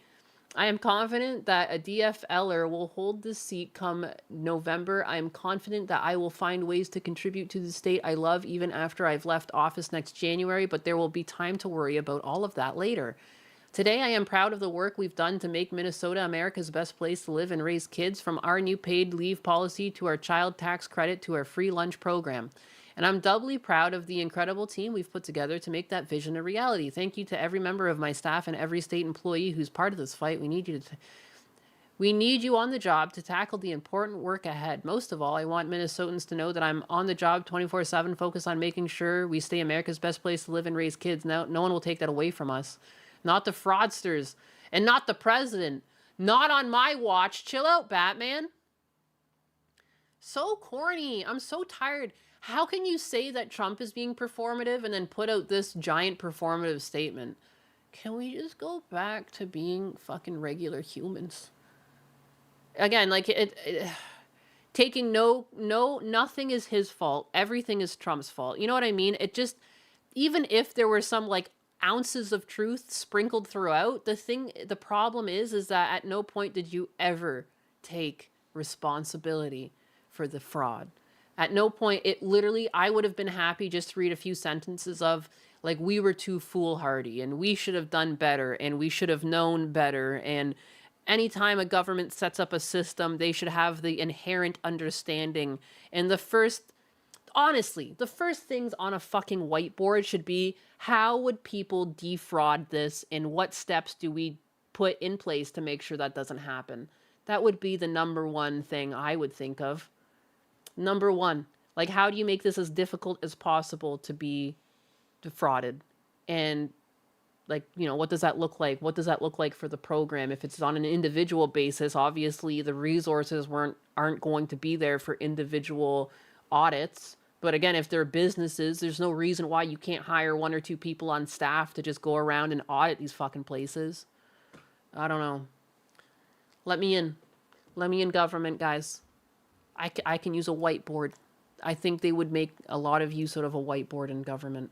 B: I am confident that a DFLer will hold this seat come November. I am confident that I will find ways to contribute to the state I love even after I've left office next January, but there will be time to worry about all of that later. Today, I am proud of the work we've done to make Minnesota America's best place to live and raise kids, from our new paid leave policy to our child tax credit to our free lunch program. And I'm doubly proud of the incredible team we've put together to make that vision a reality. Thank you to every member of my staff and every state employee who's part of this fight. We need you on the job to tackle the important work ahead. Most of all, I want Minnesotans to know that I'm on the job 24/7, focused on making sure we stay America's best place to live and raise kids. No one will take that away from us. Not the fraudsters, and not the president. Not on my watch. Chill out, Batman. So corny. I'm so tired. How can you say that Trump is being performative and then put out this giant performative statement? Can we just go back to being fucking regular humans? Again, like taking nothing is his fault. Everything is Trump's fault. You know what I mean? It just, even if there were some like ounces of truth sprinkled throughout, the problem is that at no point did you ever take responsibility for the fraud. At no point, it literally, I would have been happy just to read a few sentences of, like, we were too foolhardy, and we should have done better, and we should have known better, and anytime a government sets up a system, they should have the inherent understanding. And honestly, the first things on a fucking whiteboard should be, how would people defraud this, and what steps do we put in place to make sure that doesn't happen? That would be the number one thing I would think of. Number one, like, how do you make this as difficult as possible to be defrauded? And, like, you know, what does that look like? What does that look like for the program? If it's on an individual basis, obviously the resources aren't going to be there for individual audits. But again, if they're businesses, there's no reason why you can't hire 1 or 2 people on staff to just go around and audit these fucking places. I don't know. Let me in. Let me in, government, guys. I can use a whiteboard. I think they would make a lot of use out of a whiteboard in government.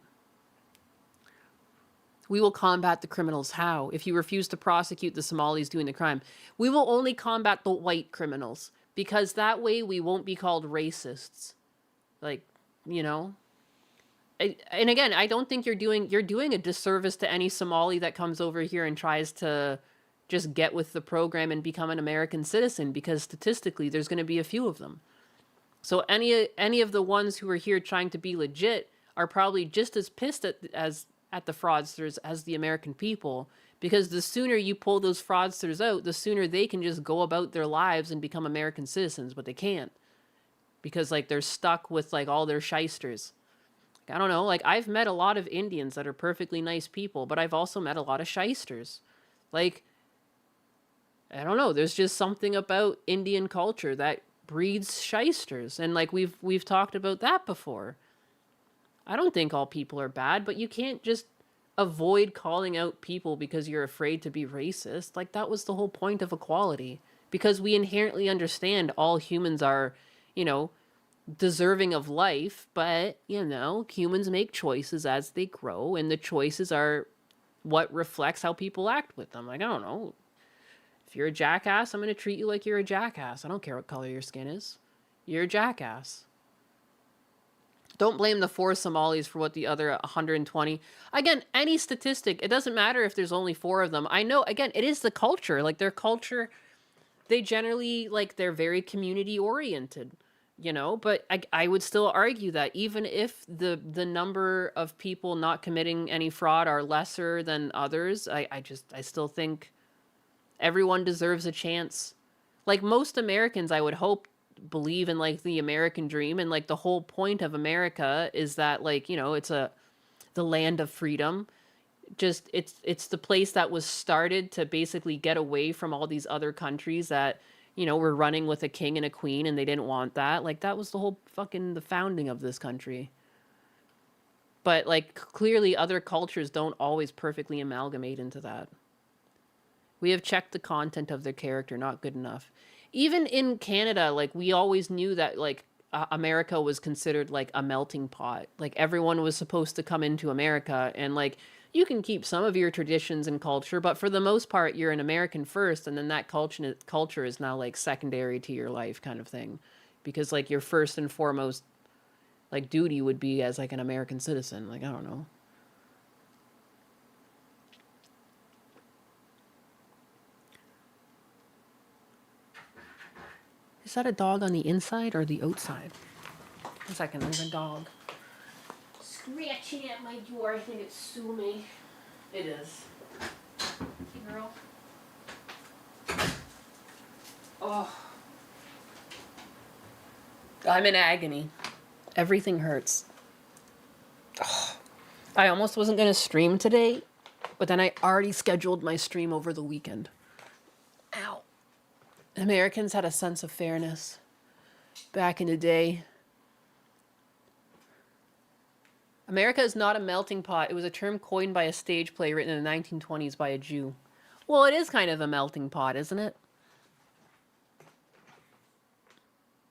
B: We will combat the criminals. How? If you refuse to prosecute the Somalis doing the crime. We will only combat the white criminals, because that way we won't be called racists. Like, you know? And again, I don't think you're doing a disservice to any Somali that comes over here and tries to just get with the program and become an American citizen, because statistically there's going to be a few of them. So any of the ones who are here trying to be legit are probably just as pissed at the fraudsters as the American people, because the sooner you pull those fraudsters out, the sooner they can just go about their lives and become American citizens, but they can't, because like they're stuck with like all their shysters. I don't know, like I've met a lot of Indians that are perfectly nice people, but I've also met a lot of shysters. Like, I don't know, there's just something about Indian culture that breeds shysters, and like we've talked about that before. I don't think all people are bad, but you can't just avoid calling out people because you're afraid to be racist. Like, that was the whole point of equality. Because we inherently understand all humans are, you know, deserving of life, but, you know, humans make choices as they grow, and the choices are what reflects how people act with them. Like, I don't know. If you're a jackass, I'm going to treat you like you're a jackass. I don't care what color your skin is. You're a jackass. Don't blame the 4 Somalis for what the other 120. Again, any statistic, it doesn't matter if there's only 4 of them. I know, again, it is the culture. Like, their culture, they generally, like, they're very community oriented, you know? But I would still argue that even if the number of people not committing any fraud are lesser than others, I still think everyone deserves a chance. Like, most Americans, I would hope, believe in, like, the American dream, and, like, the whole point of America is that, like, you know, it's the land of freedom. Just it's the place that was started to basically get away from all these other countries that, you know, were running with a king and a queen, and they didn't want that. Like, that was the whole fucking the founding of this country. But, like, clearly other cultures don't always perfectly amalgamate into that. We have checked the content of their character, not good enough. Even in Canada, like, we always knew that, like, America was considered, like, a melting pot. Like, everyone was supposed to come into America, and, like, you can keep some of your traditions and culture, but for the most part, you're an American first, and then that culture is now, like, secondary to your life kind of thing. Because, like, your first and foremost, like, duty would be as, like, an American citizen. Like, I don't know. Is that a dog on the inside or the outside? 1 second, there's a dog scratching at my door. I think it's Sumi. It is. Hey, girl. Oh. I'm in agony. Everything hurts. Oh. I almost wasn't going to stream today, but then I already scheduled my stream over the weekend. Ow. Americans had a sense of fairness back in the day. America is not a melting pot. It was a term coined by a stage play written in the 1920s by a Jew. Well, it is kind of a melting pot, isn't it?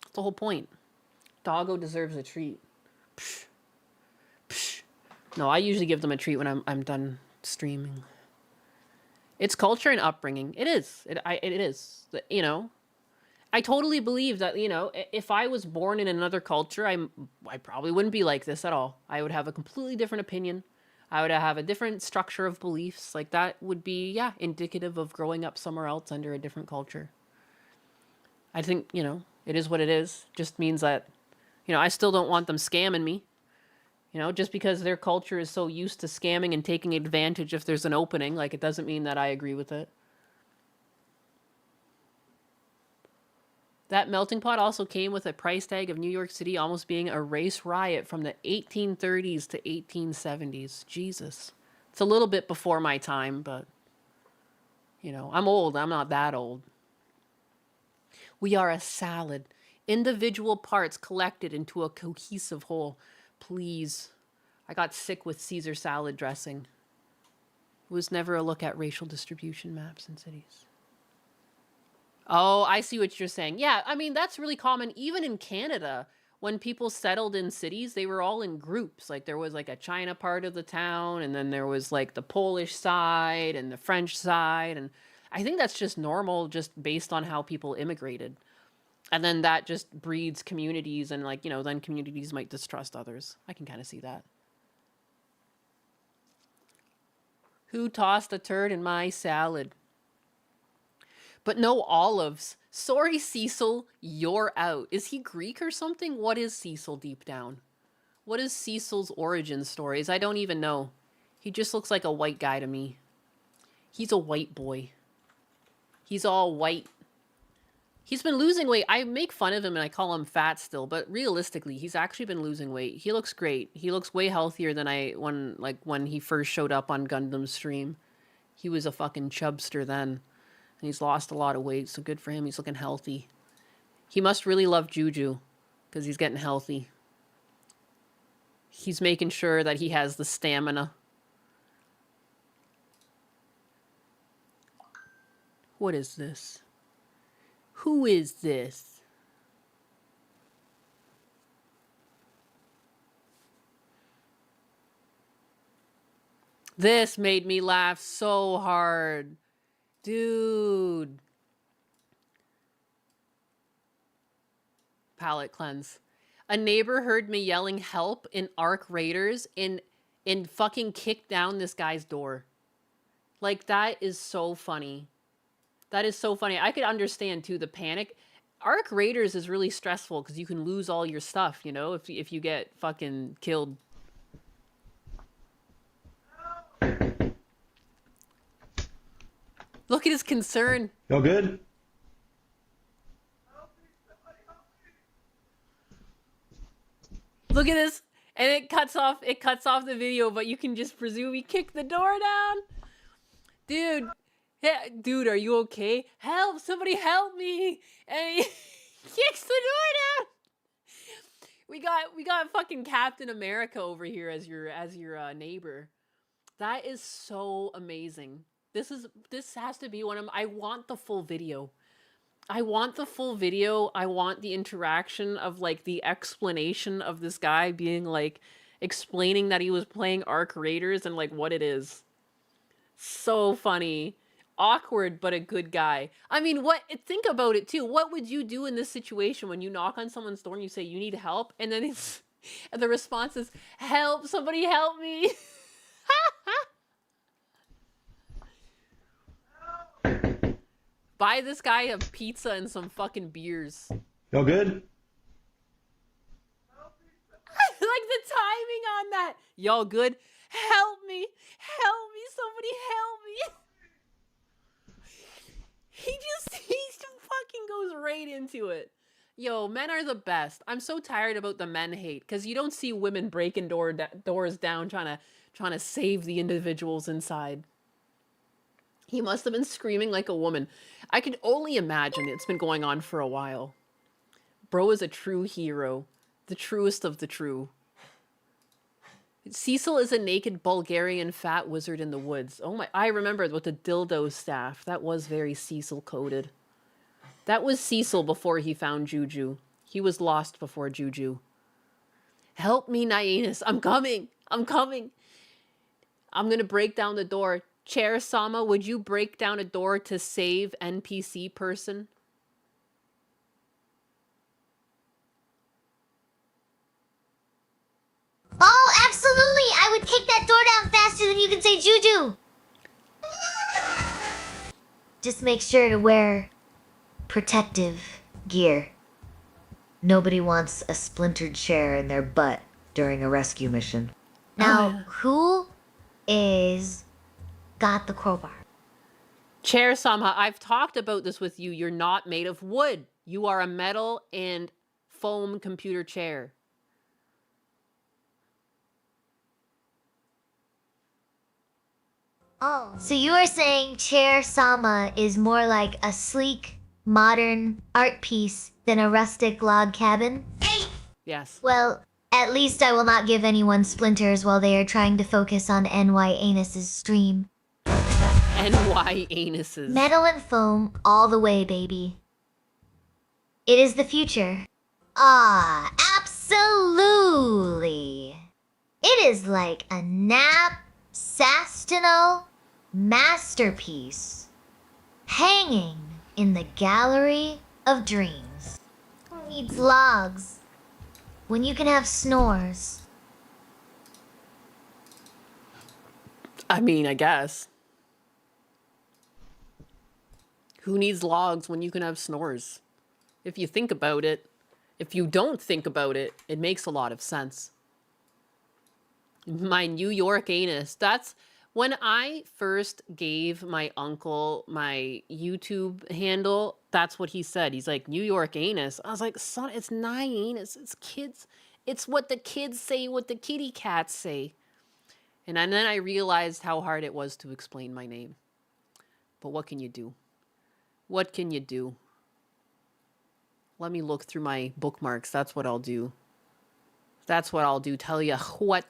B: That's the whole point. Doggo deserves a treat. Psh. Psh. No, I usually give them a treat when I'm done streaming. It's culture and upbringing. It is. It is. You know, I totally believe that, you know, if I was born in another culture, I probably wouldn't be like this at all. I would have a completely different opinion. I would have a different structure of beliefs. Like, that would be, yeah, indicative of growing up somewhere else under a different culture. I think, you know, it is what it is. Just means that, you know, I still don't want them scamming me. You know, just because their culture is so used to scamming and taking advantage if there's an opening, like, it doesn't mean that I agree with it. That melting pot also came with a price tag of New York City almost being a race riot from the 1830s to 1870s. Jesus. It's a little bit before my time, but, you know, I'm old. I'm not that old. We are a salad. Individual parts collected into a cohesive whole. Please. I got sick with Caesar salad dressing. It was never a look at racial distribution maps in cities. Oh, I see what you're saying. Yeah, I mean, that's really common. Even in Canada, when people settled in cities, they were all in groups. Like, there was, like, a China part of the town, and then there was, like, the Polish side and the French side. And I think that's just normal, just based on how people immigrated. And then that just breeds communities, and, like, you know, then communities might distrust others. I can kind of see that. Who tossed a turd in my salad? But no olives. Sorry, Cecil, you're out. Is he Greek or something? What is Cecil deep down? What is Cecil's origin stories? I don't even know. He just looks like a white guy to me. He's a white boy. He's all white. He's been losing weight. I make fun of him and I call him fat still, but realistically, he's actually been losing weight. He looks great. He looks way healthier than when he first showed up on Gundam's stream. He was a fucking chubster then. And he's lost a lot of weight, so good for him. He's looking healthy. He must really love Juju, because he's getting healthy. He's making sure that he has the stamina. What is this? Who is this? This made me laugh so hard. Dude. Palette cleanse. A neighbor heard me yelling help in Arc Raiders and fucking kicked down this guy's door. Like, that is so funny. That is so funny. I could understand, too, the panic. Arc Raiders is really stressful because you can lose all your stuff, you know, if you get fucking killed. Look at his concern.
H: Y'all good?
B: Look at this. And it cuts off the video, but you can just presume he kicked the door down. Dude. Yeah, dude, are you okay? Help, somebody help me. And he kicks the door down. We got fucking Captain America over here as your neighbor. That is so amazing. This has to be one of I want the full video. I want the full video. I want the interaction of like the explanation of this guy being like explaining that he was playing Arc Raiders and like what it is. So funny. Awkward, but a good guy. I mean, think about it too. What would you do in this situation when you knock on someone's door and you say you need help and then and the response is help, somebody help me. Buy this guy a pizza and some fucking beers.
H: Y'all good?
B: Like the timing on that. Y'all good? Help me. Help me. Somebody help me. He fucking goes right into it. Yo, men are the best. I'm so tired about the men hate because you don't see women breaking doors down trying to save the individuals inside. He must have been screaming like a woman. I could only imagine it's been going on for a while. Bro is a true hero. The truest of the true. Cecil is a naked Bulgarian fat wizard in the woods. Oh my, I remember with the dildo staff. That was very Cecil coded. That was Cecil before he found Juju. He was lost before Juju. Help me, Nyanus. I'm coming. I'm coming. I'm gonna break down the door. Chair Sama, would you break down a door to save NPC person?
A: Oh, absolutely! I would kick that door down faster than you can say Juju! Just make sure to wear protective gear. Nobody wants a splintered chair in their butt during a rescue mission. Now, who is got the crowbar?
B: Chair Sama, I've talked about this with you. You're not made of wood. You are a metal and foam computer chair.
A: Oh. So you are saying Chair Sama is more like a sleek, modern art piece than a rustic log cabin?
B: Yes.
A: Well, at least I will not give anyone splinters while they are trying to focus on NY Anus's stream.
B: NY Anuses.
A: Metal and foam all the way, baby. It is the future. Ah, absolutely. It is like a Nap Sastino masterpiece hanging in the gallery of dreams. Who needs logs when you can have snores?
B: I mean, I guess. Who needs logs when you can have snores? If you think about it, if you don't think about it, it makes a lot of sense. My New York anus. That's when I first gave my uncle my YouTube handle. That's what he said. He's like, New York anus. I was like, son, it's not anus. It's kids. It's what the kids say, what the kitty cats say. And then I realized how hard it was to explain my name. But what can you do? What can you do? Let me look through my bookmarks. That's what I'll do. That's what I'll do. Tell you what.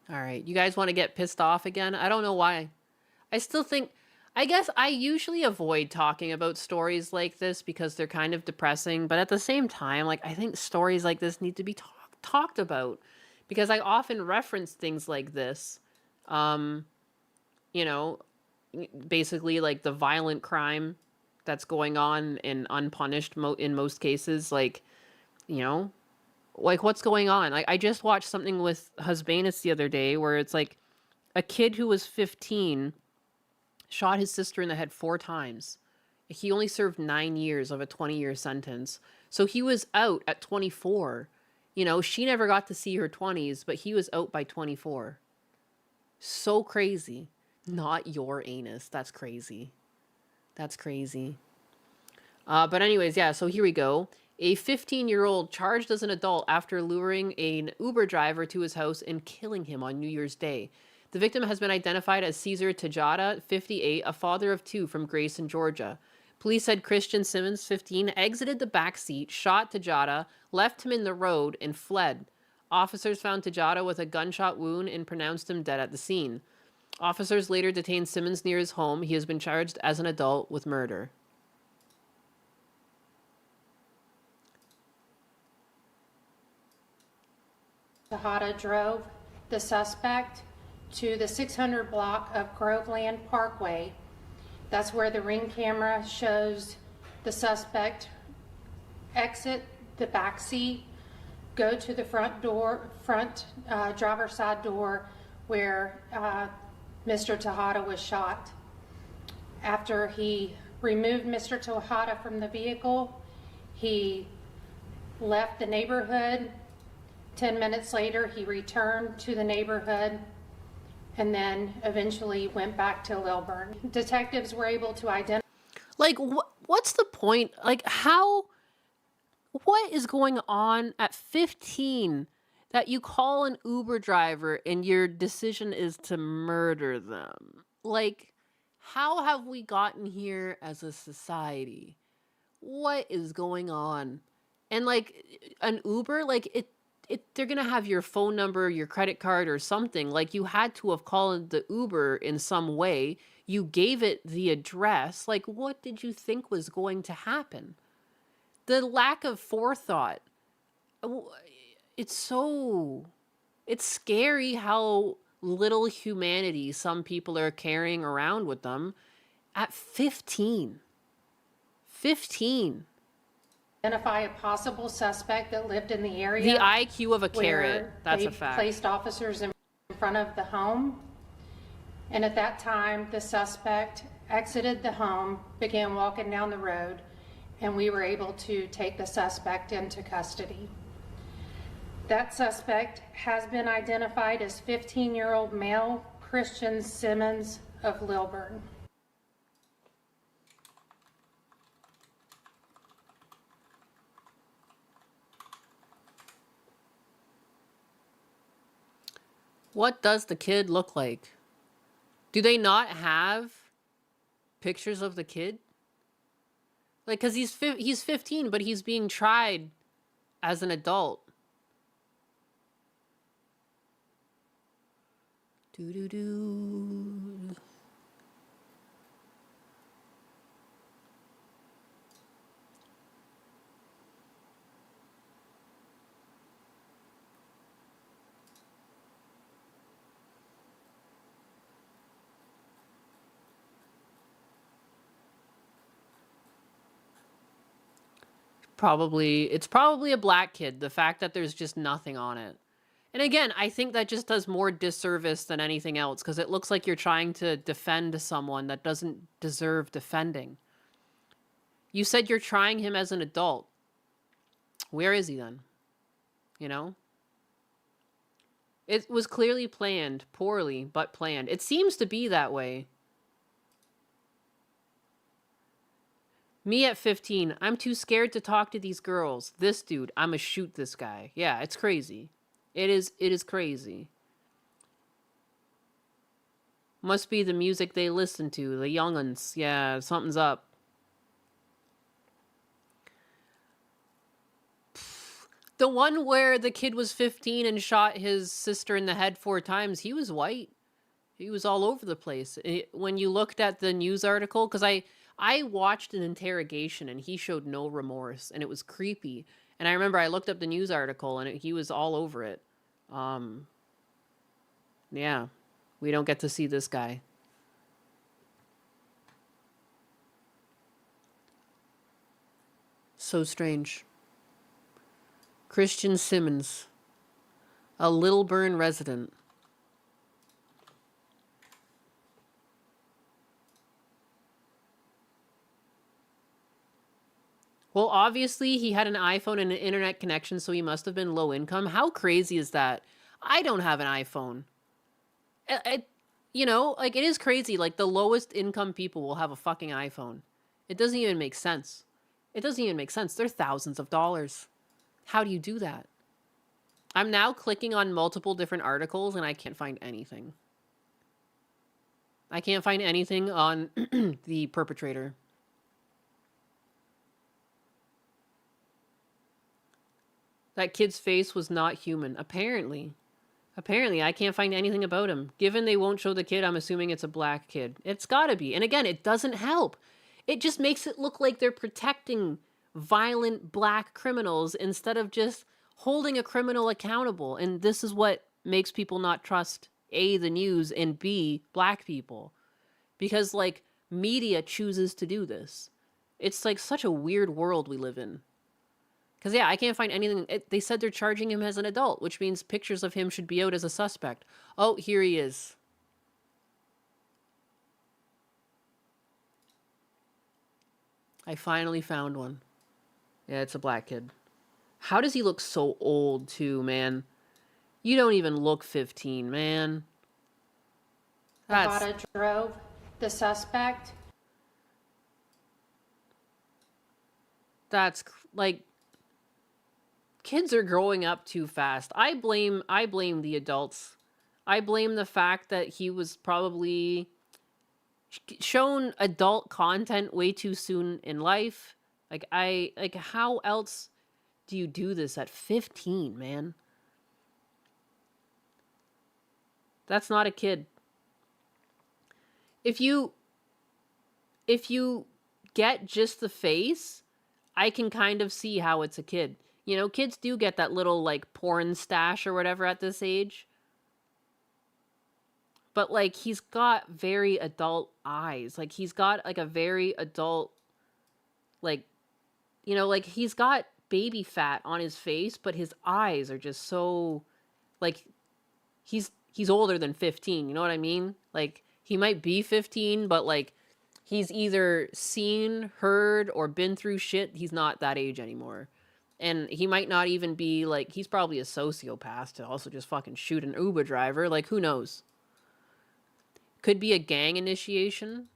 B: All right. You guys want to get pissed off again? I don't know why. I I guess I usually avoid talking about stories like this because they're kind of depressing, but at the same time, like I think stories like this need to be talked about because I often reference things like this. Um, you know, basically like the violent crime that's going on and unpunished in most cases, like, you know, like what's going on? Like I just watched something with Husbanus the other day where it's like a kid who was 15 shot his sister in the head 4 times. He only served 9 years of a 20-year sentence. So he was out at 24. You know, she never got to see her 20s, but he was out by 24. So crazy. Not your anus. That's crazy. That's crazy. But anyways, yeah, so here we go. A 15-year-old charged as an adult after luring an Uber driver to his house and killing him on New Year's Day. The victim has been identified as Cesar Tejada, 58, a father of 2 from Grayson, Georgia. Police said Christian Simmons, 15, exited the back seat, shot Tejada, left him in the road, and fled. Officers found Tejada with a gunshot wound and pronounced him dead at the scene. Officers later detained Simmons near his home. He has been charged as an adult with murder.
H: Tejada drove the suspect to the 600 block of Groveland Parkway. That's where the ring camera shows the suspect exit the back seat, go to the front driver's side door where Mr. Tejada was shot. After he removed Mr. Tejada from the vehicle, he left the neighborhood. 10 minutes later, he returned to the neighborhood and then eventually went back to Lilburn. Detectives were able to identify.
B: Like, what's the point? Like, what is going on at 15 that you call an Uber driver and your decision is to murder them? Like, how have we gotten here as a society? What is going on? And like, an Uber, like they're gonna have your phone number, your credit card, or something. Like you had to have called the Uber in some way. You gave it the address. Like, what did you think was going to happen? The lack of forethought. It's scary how little humanity some people are carrying around with them at 15. 15.
H: Identify a possible suspect that lived in the area.
B: The IQ of a carrot.
H: where
B: That's
H: they
B: a fact.
H: Placed officers in front of the home. And at that time, the suspect exited the home, began walking down the road, and we were able to take the suspect into custody. That suspect has been identified as 15-year-old male Christian Simmons of Lilburn.
B: What does the kid look like? Do they not have pictures of the kid? Like, cause he's 15, but he's being tried as an adult. Doo-doo-doo. It's probably a black kid. The fact that there's just nothing on it. And again, I think that just does more disservice than anything else because it looks like you're trying to defend someone that doesn't deserve defending. You said you're trying him as an adult. Where is he then? You know? It was clearly planned, poorly, but planned. It seems to be that way. Me at 15, I'm too scared to talk to these girls. This dude, I'ma shoot this guy. Yeah, it's crazy. It is crazy. Must be the music they listen to, the young'uns. Yeah, something's up. The one where the kid was 15 and shot his sister in the head 4 times, he was white. He was all over the place. When you looked at the news article, because I watched an interrogation and he showed no remorse and it was creepy. And I remember I looked up the news article and he was all over it. Yeah, we don't get to see this guy. So strange. Christian Simmons, a Littleburn resident. Well, obviously, he had an iPhone and an internet connection, so he must have been low income. How crazy is that? I don't have an iPhone. You know, like, it is crazy. Like, the lowest income people will have a fucking iPhone. It doesn't even make sense. It doesn't even make sense. They're thousands of dollars. How do you do that? I'm now clicking on multiple different articles, and I can't find anything. I can't find anything on the perpetrator. That kid's face was not human. Apparently. Apparently, I can't find anything about him. Given they won't show the kid, I'm assuming it's a black kid. It's gotta be. And again, it doesn't help. It just makes it look like they're protecting violent black criminals instead of just holding a criminal accountable. And this is what makes people not trust A, the news, and B, black people. Because, like, media chooses to do this. It's like such a weird world we live in. Because, yeah, I can't find anything. They said they're charging him as an adult, which means pictures of him should be out as a suspect. Oh, here he is. I finally found one. Yeah, it's a black kid. How does he look so old, too, man? You don't even look 15, man.
H: Nevada drove the suspect.
B: That's, like... Kids are growing up too fast. I blame the adults. I blame the fact that he was probably shown adult content way too soon in life. Like how else do you do this at 15, man? That's not a kid. If you get just the face, I can kind of see how it's a kid. You know, kids do get that little, like, porn stash or whatever at this age. But, like, he's got very adult eyes. Like, he's got, like, a very adult, like, you know, like, he's got baby fat on his face, but his eyes are just so, like, he's older than 15, you know what I mean? Like, he might be 15, but, like, he's either seen, heard, or been through shit. He's not that age anymore. And he might not even be, like, he's probably a sociopath to also just fucking shoot an Uber driver. Like, who knows? Could be a gang initiation.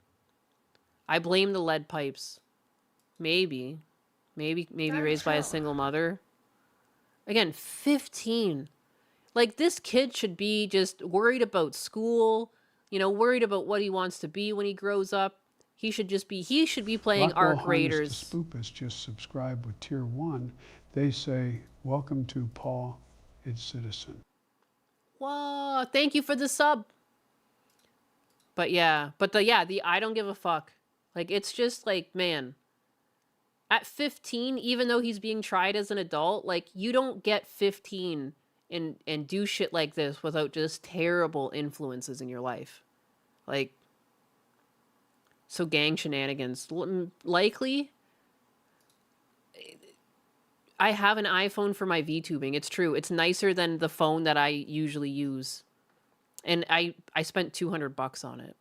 B: I blame the lead pipes. Maybe raised by a single mother. Again, 15. Like, this kid should be just worried about school, you know, worried about what he wants to be when he grows up. He should be playing Arc Raiders.
E: Spoopus just subscribed with Tier 1. They say, welcome to Paul, its citizen.
B: Whoa, thank you for the sub. But yeah, the I don't give a fuck. Like, it's just like, man, at 15, even though he's being tried as an adult, like, you don't get 15 and do shit like this without just terrible influences in your life. Like, so gang shenanigans. Likely, I have an iPhone for my VTubing. It's true. It's nicer than the phone that I usually use. And I spent $200 on it.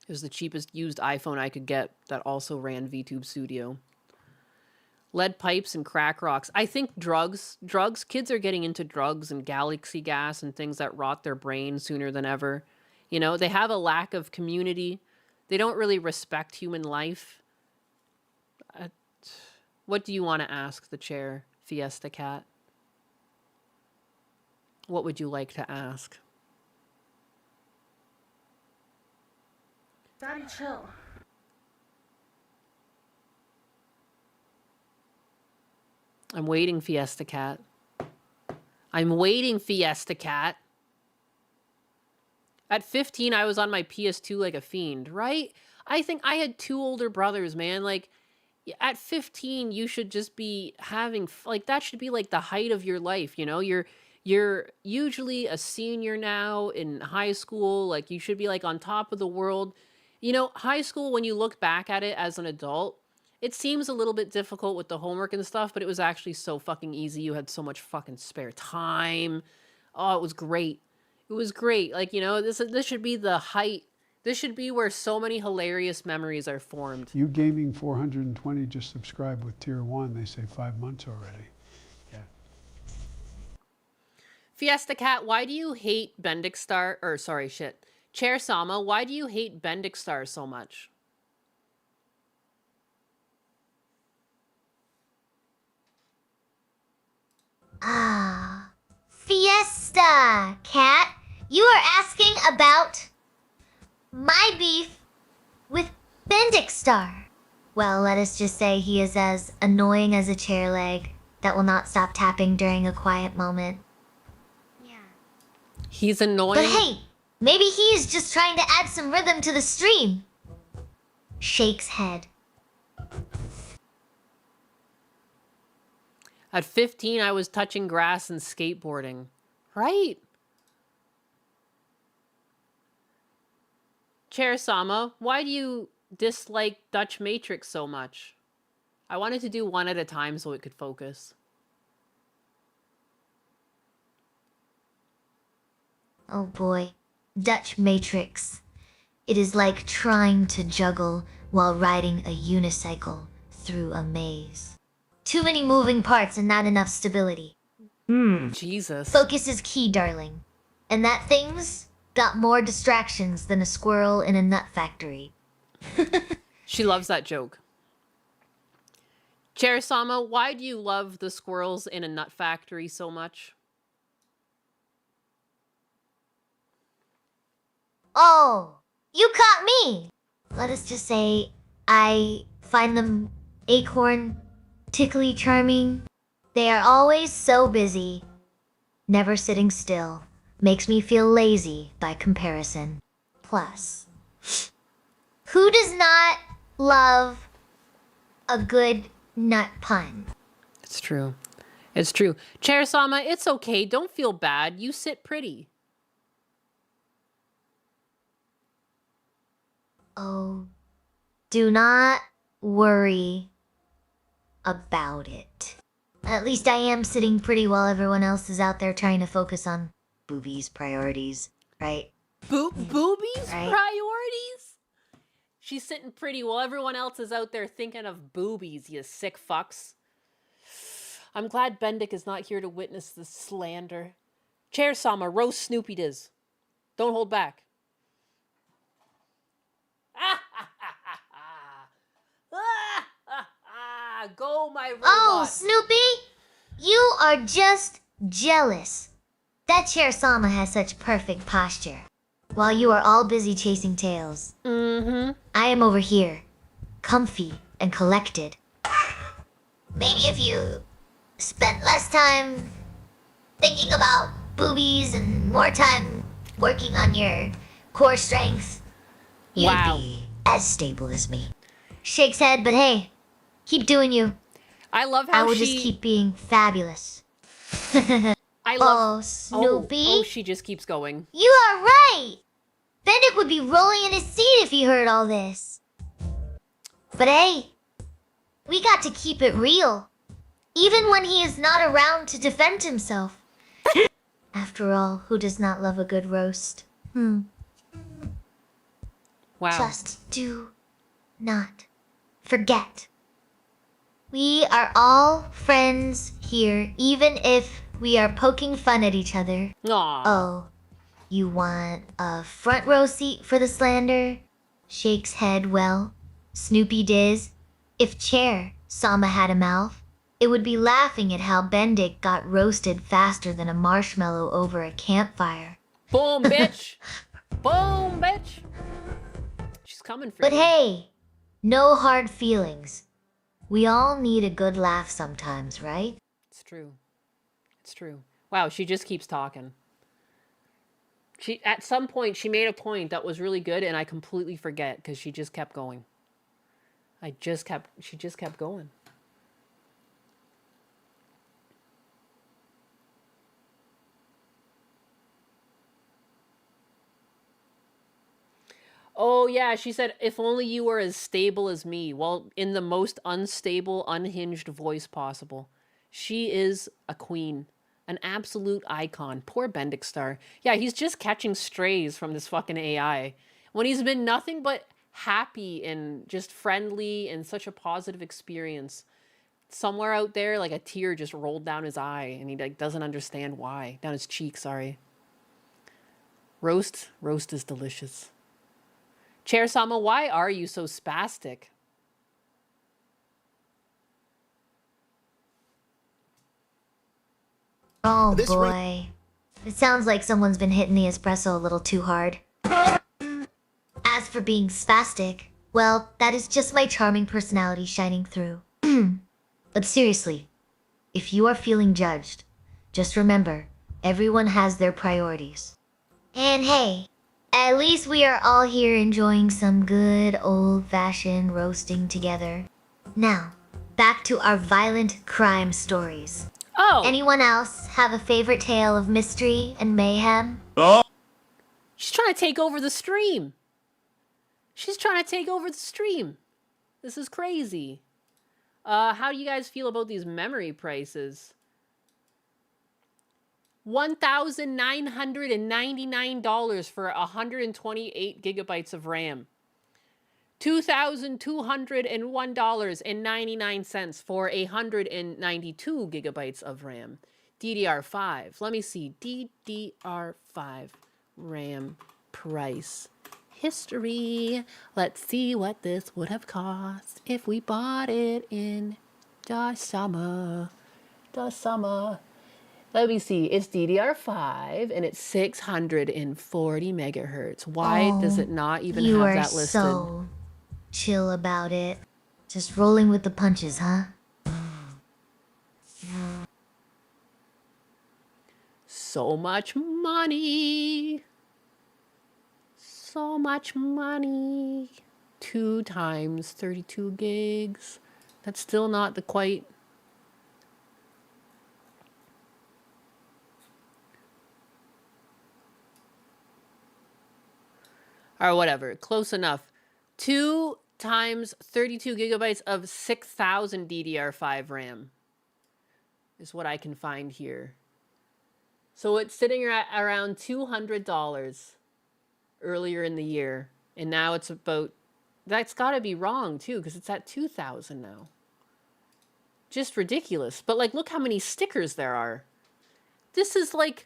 B: It was the cheapest used iPhone I could get that also ran VTube Studio. Lead pipes and crack rocks. I think drugs, kids are getting into drugs and galaxy gas and things that rot their brain sooner than ever. You know, they have a lack of community. They don't really respect human life. What do you want to ask the chair, Fiesta Cat? What would you like to ask?
I: Daddy, chill.
B: I'm waiting, Fiesta Cat. I'm waiting, Fiesta Cat. At 15, I was on my PS2 like a fiend, right? I think I had 2 older brothers, man. Like, at 15, you should just be having, like, that should be like the height of your life, you know? You're usually a senior now in high school. Like, you should be like on top of the world. You know, high school, when you look back at it as an adult, it seems a little bit difficult with the homework and stuff, but it was actually so fucking easy. You had so much fucking spare time. Oh, it was great. It was great. Like, you know, this should be the height. This should be where so many hilarious memories are formed.
E: You Gaming 420 just subscribed with Tier 1. They say 5 months already. Yeah.
B: Fiesta Cat, why do you hate Bendix Star? Or, sorry, shit. Chair Sama, why do you hate Bendix Star so much?
A: Ah, Fiesta Cat, you are asking about my beef with Bendix Star. Well, let us just say he is as annoying as a chair leg that will not stop tapping during a quiet moment.
B: He's annoying.
A: But hey, maybe he is just trying to add some rhythm to the stream. Shakes head.
B: At 15, I was touching grass and skateboarding. Right? Chair Sama, why do you dislike Dutch Matrix so much? I wanted to do one at a time so it could focus.
A: Oh boy, Dutch Matrix. It is like trying to juggle while riding a unicycle through a maze. Too many moving parts and not enough stability.
B: Jesus.
A: Focus is key, darling. And that thing's got more distractions than a squirrel in a nut factory.
B: She loves that joke. Chair Sama, why do you love the squirrels in a nut factory so much?
A: Oh, you caught me! Let us just say I find them acorn tickly charming. They are always so busy, never sitting still. Makes me feel lazy by comparison. Plus, who does not love a good nut pun?
B: It's true. It's true. Chair Sama, it's okay. Don't feel bad. You sit pretty.
A: Oh, do not worry about it. At least I am sitting pretty while everyone else is out there trying to focus on boobies priorities, right?
B: Boobies
A: Right.
B: priorities? She's sitting pretty while everyone else is out there thinking of boobies, you sick fucks. I'm glad Bendik is not here to witness the slander. Chair Sama, roast Snoopy Diz. Don't hold back. Go, my robot.
A: Oh, Snoopy! You are just jealous. That Chair Sama has such perfect posture, while you are all busy chasing tails.
B: Mm-hmm.
A: I am over here, comfy and collected. Maybe if you spent less time thinking about boobies and more time working on your core strength, you'd
B: Wow.
A: be as stable as me. Shakes head, but hey, keep doing you.
B: I love
A: I
B: how
A: will
B: she...
A: just keep being fabulous.
B: I love...
A: Oh, Snoopy.
B: Oh, she just keeps going.
A: You are right! Bendik would be rolling in his seat if he heard all this. But hey, we got to keep it real. Even when he is not around to defend himself. After all, who does not love a good roast?
B: Wow.
A: Just do not forget. We are all friends here, even if we are poking fun at each other.
B: Aw.
A: Oh, you want a front row seat for the slander? Shakes head, well, Snoopy Diz. If Chair Sama had a mouth, it would be laughing at how Bendik got roasted faster than a marshmallow over a campfire.
B: Boom, bitch. Boom, bitch. She's coming for
A: But
B: you.
A: hey, no hard feelings. We all need a good laugh sometimes, right?
B: It's true. It's true. Wow, she just keeps talking. At some point she made a point that was really good, and I completely forget because she just kept going. She just kept going. Oh, yeah, she said, if only you were as stable as me. Well, in the most unstable, unhinged voice possible. She is a queen. An absolute icon. Poor Bendix Star. Yeah, he's just catching strays from this fucking AI. When he's been nothing but happy and just friendly and such a positive experience. Somewhere out there, like a tear just rolled down his eye, and he like doesn't understand why. Down his cheek, sorry. Roast is delicious. Chair Sama, why are you so spastic?
A: Oh boy. It sounds like someone's been hitting the espresso a little too hard. As for being spastic, well, that is just my charming personality shining through. But seriously, if you are feeling judged, just remember, everyone has their priorities. And hey, at least we are all here enjoying some good old-fashioned roasting together. Now, back to our violent crime stories.
B: Oh!
A: Anyone else have a favorite tale of mystery and mayhem?
B: She's trying to take over the stream. She's trying to take over the stream. This is crazy. How do you guys feel about these memory prices? $1,999 for 128 gigabytes of RAM. $2,201.99 for 192 gigabytes of RAM. DDR5. Let me see. DDR5 RAM price history. Let's see what this would have cost if we bought it in the summer. Let me see. It's DDR5 and it's 640 megahertz. Why does it not even have that listed?
A: You are so chill about it. Just rolling with the punches, huh?
B: So much money. So much money. 2 times 32 gigs. That's still not the quite... Or whatever, close enough. 2 times 32 gigabytes of 6,000 DDR5 RAM is what I can find here. So it's sitting at around $200 earlier in the year. And now it's about, that's gotta be wrong too, because it's at 2,000 now. Just ridiculous. But like, look how many stickers there are. This is like,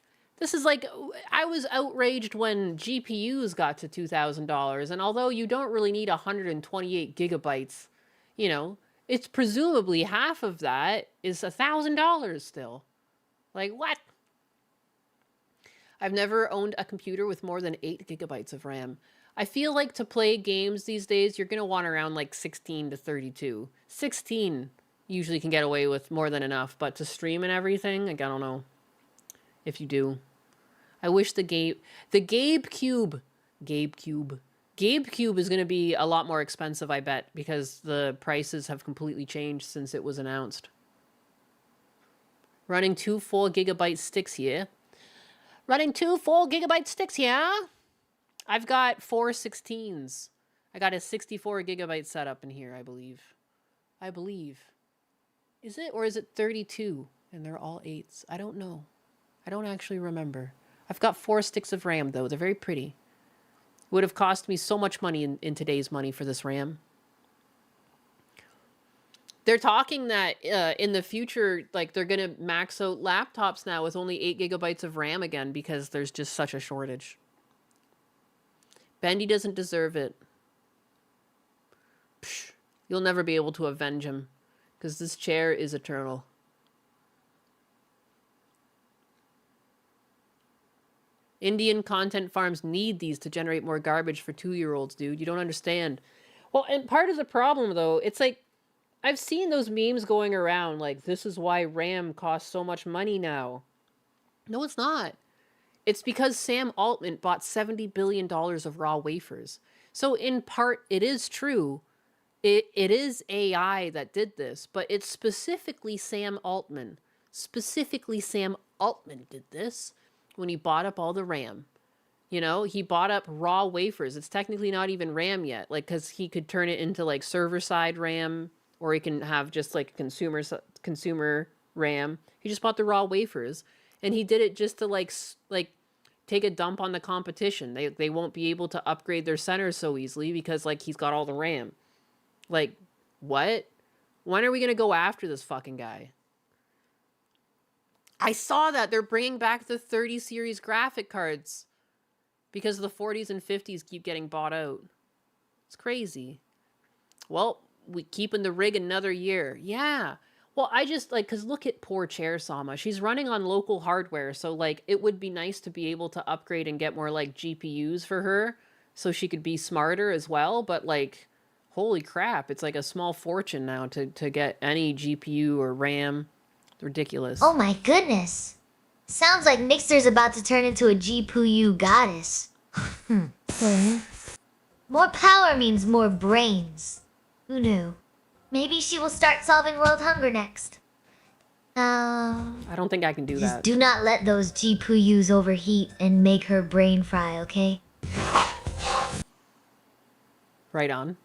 B: I was outraged when GPUs got to $2,000, and although you don't really need 128 gigabytes, you know, it's presumably half of that is $1,000 still. Like, what? I've never owned a computer with more than 8 gigabytes of RAM. I feel like to play games these days, you're going to want around like 16 to 32. 16 usually can get away with more than enough, but to stream and everything, like, I don't know if you do. I wish the Gabe Cube is going to be a lot more expensive, I bet, because the prices have completely changed since it was announced. Running 2 4 gigabyte sticks here. Running 2 4 gigabyte sticks here. I've got 4 16s. I got a 64 gigabyte setup in here, I believe. Is it, or is it 32? And they're all 8s. I don't know. I don't actually remember. I've got 4 sticks of RAM, though. They're very pretty. Would have cost me so much money in today's money for this RAM. They're talking that in the future, like, they're going to max out laptops now with only 8 gigabytes of RAM again because there's just such a shortage. Bendy doesn't deserve it. Psh, you'll never be able to avenge him because this chair is eternal. Indian content farms need these to generate more garbage for 2-year-olds, dude. You don't understand. Well, and part of the problem, though, it's like, I've seen those memes going around, like, this is why RAM costs so much money now. No, it's not. It's because Sam Altman bought $70 billion of raw wafers. So in part, it is true. It is AI that did this, but it's specifically Sam Altman. Specifically, Sam Altman did this when he bought up all the RAM. You know, he bought up raw wafers. It's technically not even RAM yet, like, because he could turn it into like server side RAM, or he can have just like consumer RAM. He just bought the raw wafers, and he did it just to like take a dump on the competition. They won't be able to upgrade their centers so easily because like he's got all the RAM. Like, what? When are we gonna go after this fucking guy? I saw that they're bringing back the 30 series graphic cards because the 40s and 50s keep getting bought out. It's crazy. Well, we keeping the rig another year. Yeah. Well, I just like, cause look at poor Chair Sama. She's running on local hardware, so like it would be nice to be able to upgrade and get more like GPUs for her, so she could be smarter as well. But like, holy crap, it's like a small fortune now to get any GPU or RAM. It's ridiculous.
A: Oh my goodness. Sounds like Nixter's about to turn into a GPU goddess. More power means more brains. Who knew? Maybe she will start solving world hunger next.
B: I don't think I can do
A: Just
B: that.
A: do not let those GPUs overheat and make her brain fry, okay?
B: Right on.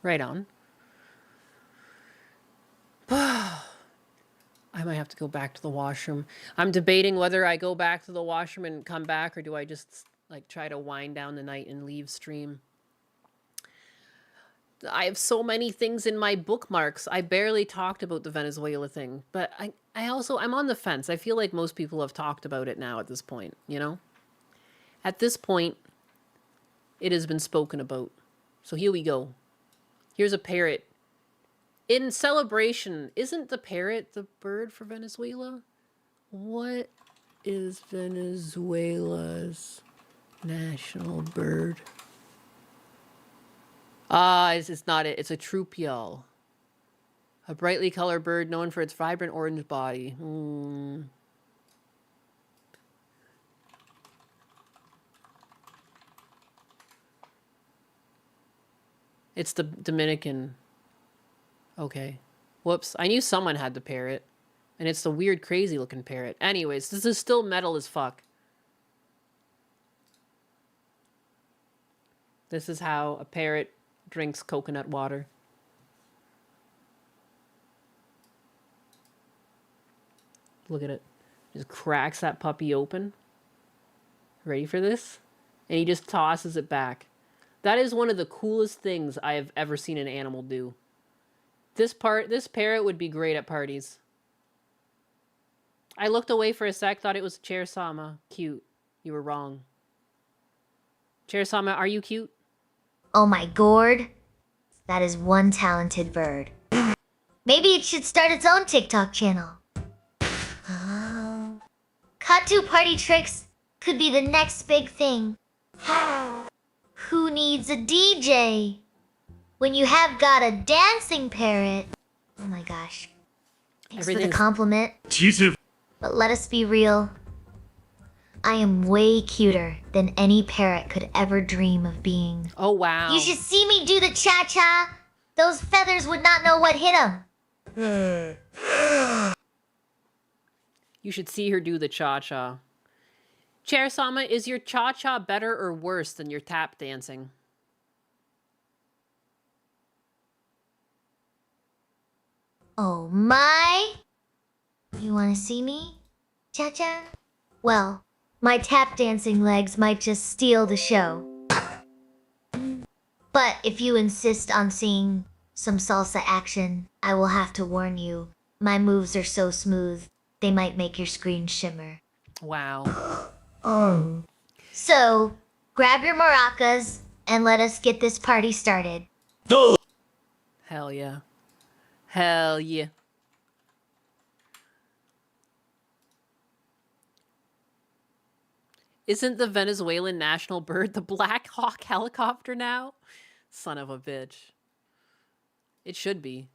B: Right on. I might have to go back to the washroom. I'm debating whether I go back to the washroom and come back, or do I just like try to wind down the night and leave stream. I have so many things in my bookmarks. I barely talked about the Venezuela thing, but I'm on the fence. I feel like most people have talked about it now at this point, you know? At this point, it has been spoken about. So here we go. Here's a parrot. In celebration, isn't the parrot the bird for Venezuela? What is Venezuela's national bird? It's not it. It's a troupial. A brightly colored bird known for its vibrant orange body. It's the Dominican. Okay. Whoops. I knew someone had the parrot. And it's the weird, crazy looking parrot. Anyways, this is still metal as fuck. This is how a parrot drinks coconut water. Look at it. Just cracks that puppy open. Ready for this? And he just tosses it back. That is one of the coolest things I have ever seen an animal do. This parrot would be great at parties. I looked away for a sec, thought it was Chair Sama. Cute. You were wrong. Chair Sama, are you cute?
A: Oh my gourd. That is one talented bird. Maybe it should start its own TikTok channel. Katu party tricks could be the next big thing. Who needs a DJ when you have got a dancing parrot? Oh my gosh. Thanks for the compliment. But let us be real. I am way cuter than any parrot could ever dream of being.
B: Oh, wow.
A: You should see me do the cha-cha. Those feathers would not know what hit them.
B: You should see her do the cha-cha. Chair Sama, is your cha-cha better or worse than your tap dancing?
A: Oh my! You wanna see me? Cha-cha? Well, my tap dancing legs might just steal the show. But if you insist on seeing some salsa action, I will have to warn you. My moves are so smooth, they might make your screen shimmer.
B: Wow.
A: So, grab your maracas and let us get this party started.
B: Hell yeah. Hell yeah. Isn't the Venezuelan national bird the Black Hawk helicopter now? Son of a bitch. It should be.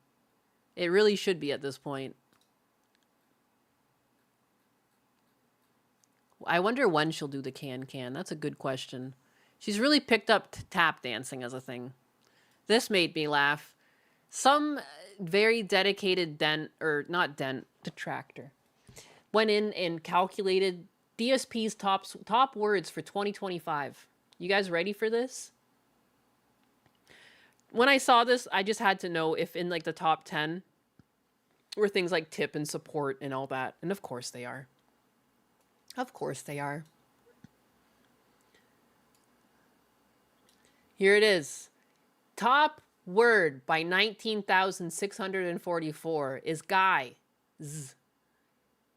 B: It really should be at this point. I wonder when she'll do the can. That's a good question. She's really picked up tap dancing as a thing. This made me laugh. Some very dedicated detractor went in and calculated DSP's top words for 2025. You guys ready for this? When I saw this, I just had to know if in like the top 10 were things like tip and support and all that. And of course they are. Of course they are. Here it is. Top word by 19,644 is guy.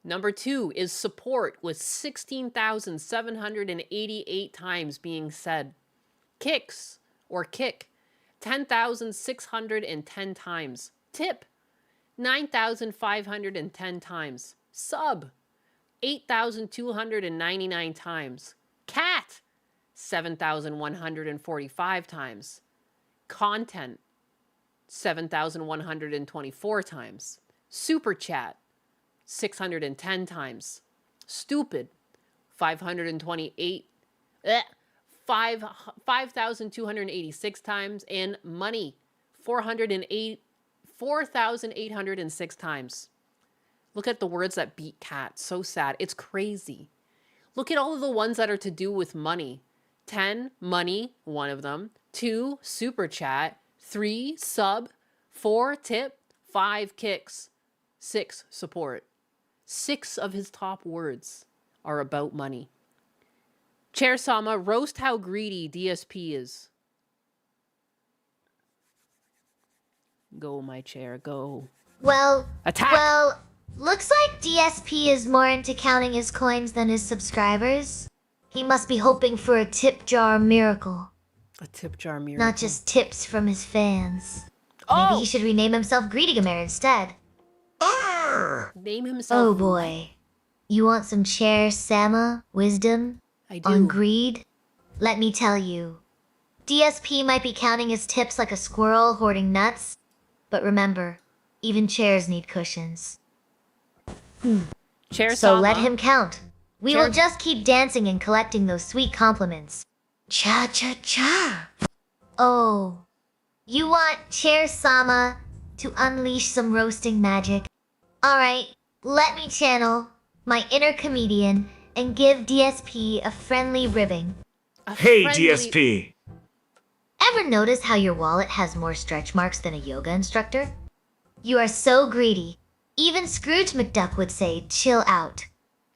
B: Number 2 is support with 16,788 times being said. Kicks or kick, 10,610 times. Tip, 9,510 times. Sub, 8,299 times. Cat, 7,145 times. Content, 7,124 times. Super chat, 610 times. Stupid, 5,286 times. And money, 4,806 times. Look at the words that beat cat. So sad. It's crazy. Look at all of the ones that are to do with money. 10, money, one of them. 2, super chat. 3, sub. 4, tip. 5, kicks. 6, support. 6 of his top words are about money. Chair Sama, roast how greedy DSP is. Go, my chair, go.
A: Well,
B: Attack!
A: well, looks like DSP is more into counting his coins than his subscribers. He must be hoping for a tip jar miracle,
B: A tip jar miracle.
A: not just tips from his fans. Maybe he should rename himself Greedygamer instead.
B: Name himself.
A: Oh boy. You want some Chair Sama wisdom
B: I do.
A: on greed? Let me tell you. DSP might be counting his tips like a squirrel hoarding nuts, but remember, even chairs need cushions.
B: Chair
A: So
B: Sama.
A: let him count. We
B: Chair-
A: will just keep dancing and collecting those sweet compliments. Cha-cha-cha. Oh, you want Chair Sama to unleash some roasting magic? Alright, let me channel my inner comedian and give DSP a friendly ribbing.
I: Hey,
B: friendly-
I: DSP.
A: Ever notice how your wallet has more stretch marks than a yoga instructor? You are so greedy. Even Scrooge McDuck would say, chill out.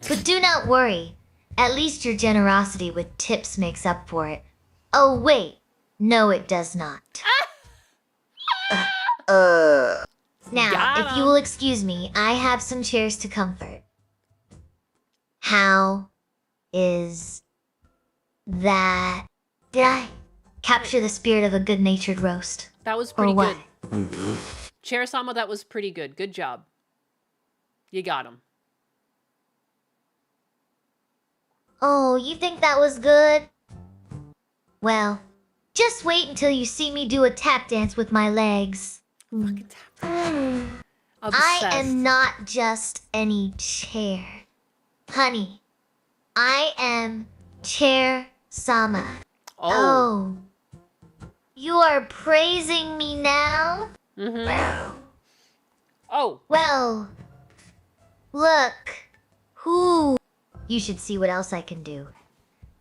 A: But do not worry. At least your generosity with tips makes up for it. Oh, wait. No, it does not. Now,
B: Got
A: if you will excuse me, I have some chairs to comfort. How is that? Did I capture the spirit of a good-natured roast?
B: That was
A: Or
B: pretty
A: what?
B: good. Chair Sama, that was pretty good. Good job. You got him.
A: Oh, you think that was good? Well, just wait until you see me do a tap dance with my legs.
B: Fucking tap.
A: I
B: Obsessed.
A: am not just any chair. Honey, I am Chair Sama.
B: Oh.
A: You are praising me now?
B: Mm-hmm. Oh.
A: Well, look. Who? You should see what else I can do.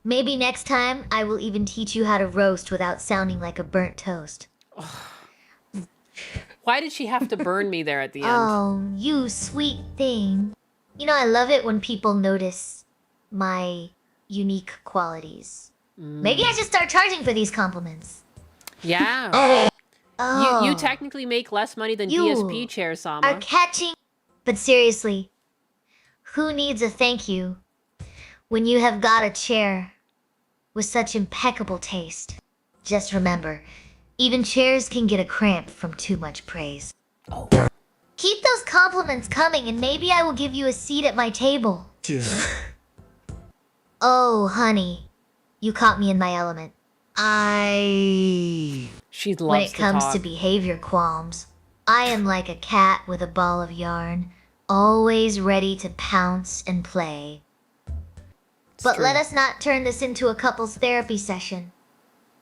A: Maybe next time I will even teach you how to roast without sounding like a burnt toast.
B: Why did she have to burn me there at the end?
A: Oh, you sweet thing. You know, I love it when people notice my unique qualities. Maybe I should start charging for these compliments.
B: Yeah.
A: Oh,
B: You technically make less money than
A: You
B: DSP, Chair Sama.
A: are catching. But seriously, who needs a thank you when you have got a chair with such impeccable taste? Just remember, even chairs can get a cramp from too much praise.
B: Oh.
A: Keep those compliments coming and maybe I will give you a seat at my table. Oh, honey, you caught me in my element.
B: She loves
A: When it comes
B: talk.
A: to behavior qualms, I am like a cat with a ball of yarn, always ready to pounce and play. But
B: true.
A: let us not turn this into a couples therapy session.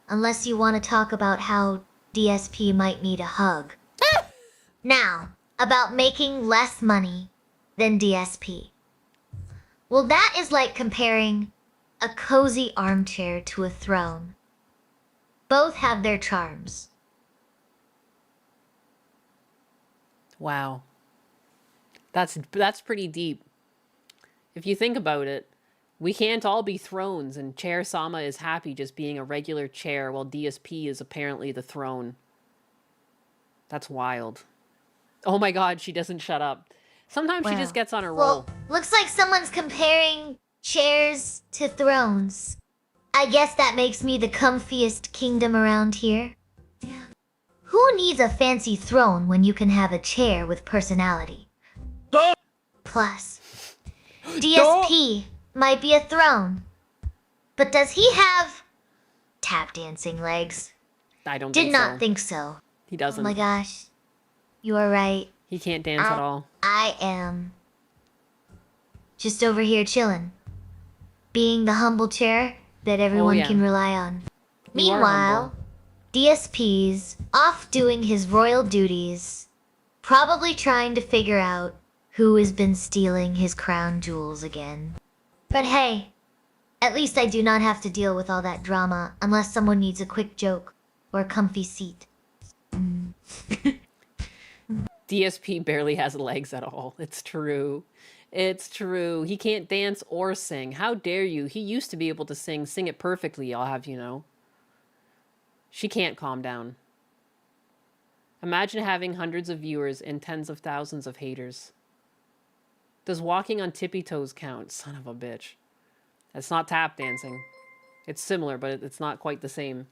A: Unless you want to talk about how DSP might need a hug. Now, about making less money than DSP. Well, that is like comparing a cozy armchair to a throne. Both have their charms.
B: Wow. That's pretty deep. If you think about it, we can't all be thrones, and Chair Sama is happy just being a regular chair while DSP is apparently the throne. That's wild. Oh my god, she doesn't shut up. Sometimes she just gets on a roll.
A: Well, looks like someone's comparing chairs to thrones. I guess that makes me the comfiest kingdom around here. Who needs a fancy throne when you can have a chair with personality? Plus, DSP might be a throne. But does he have tap dancing legs?
B: I don't
A: Did
B: think
A: not
B: so.
A: think so.
B: He
A: Oh
B: doesn't.
A: my gosh. You are right.
B: He can't dance at all.
A: I am just over here chilling. Being the humble chair that everyone
B: yeah.
A: can rely on.
B: You are
A: Meanwhile,
B: humble.
A: DSP's off doing his royal duties, probably trying to figure out who has been stealing his crown jewels again. But hey, at least I do not have to deal with all that drama unless someone needs a quick joke or a comfy seat.
B: DSP barely has legs at all. It's true. It's true. He can't dance or sing. How dare you? He used to be able to sing it perfectly, I'll have you know. She can't calm down. Imagine having hundreds of viewers and tens of thousands of haters. Does walking on tippy toes count? Son of a bitch. That's not tap dancing. It's similar, but it's not quite the same.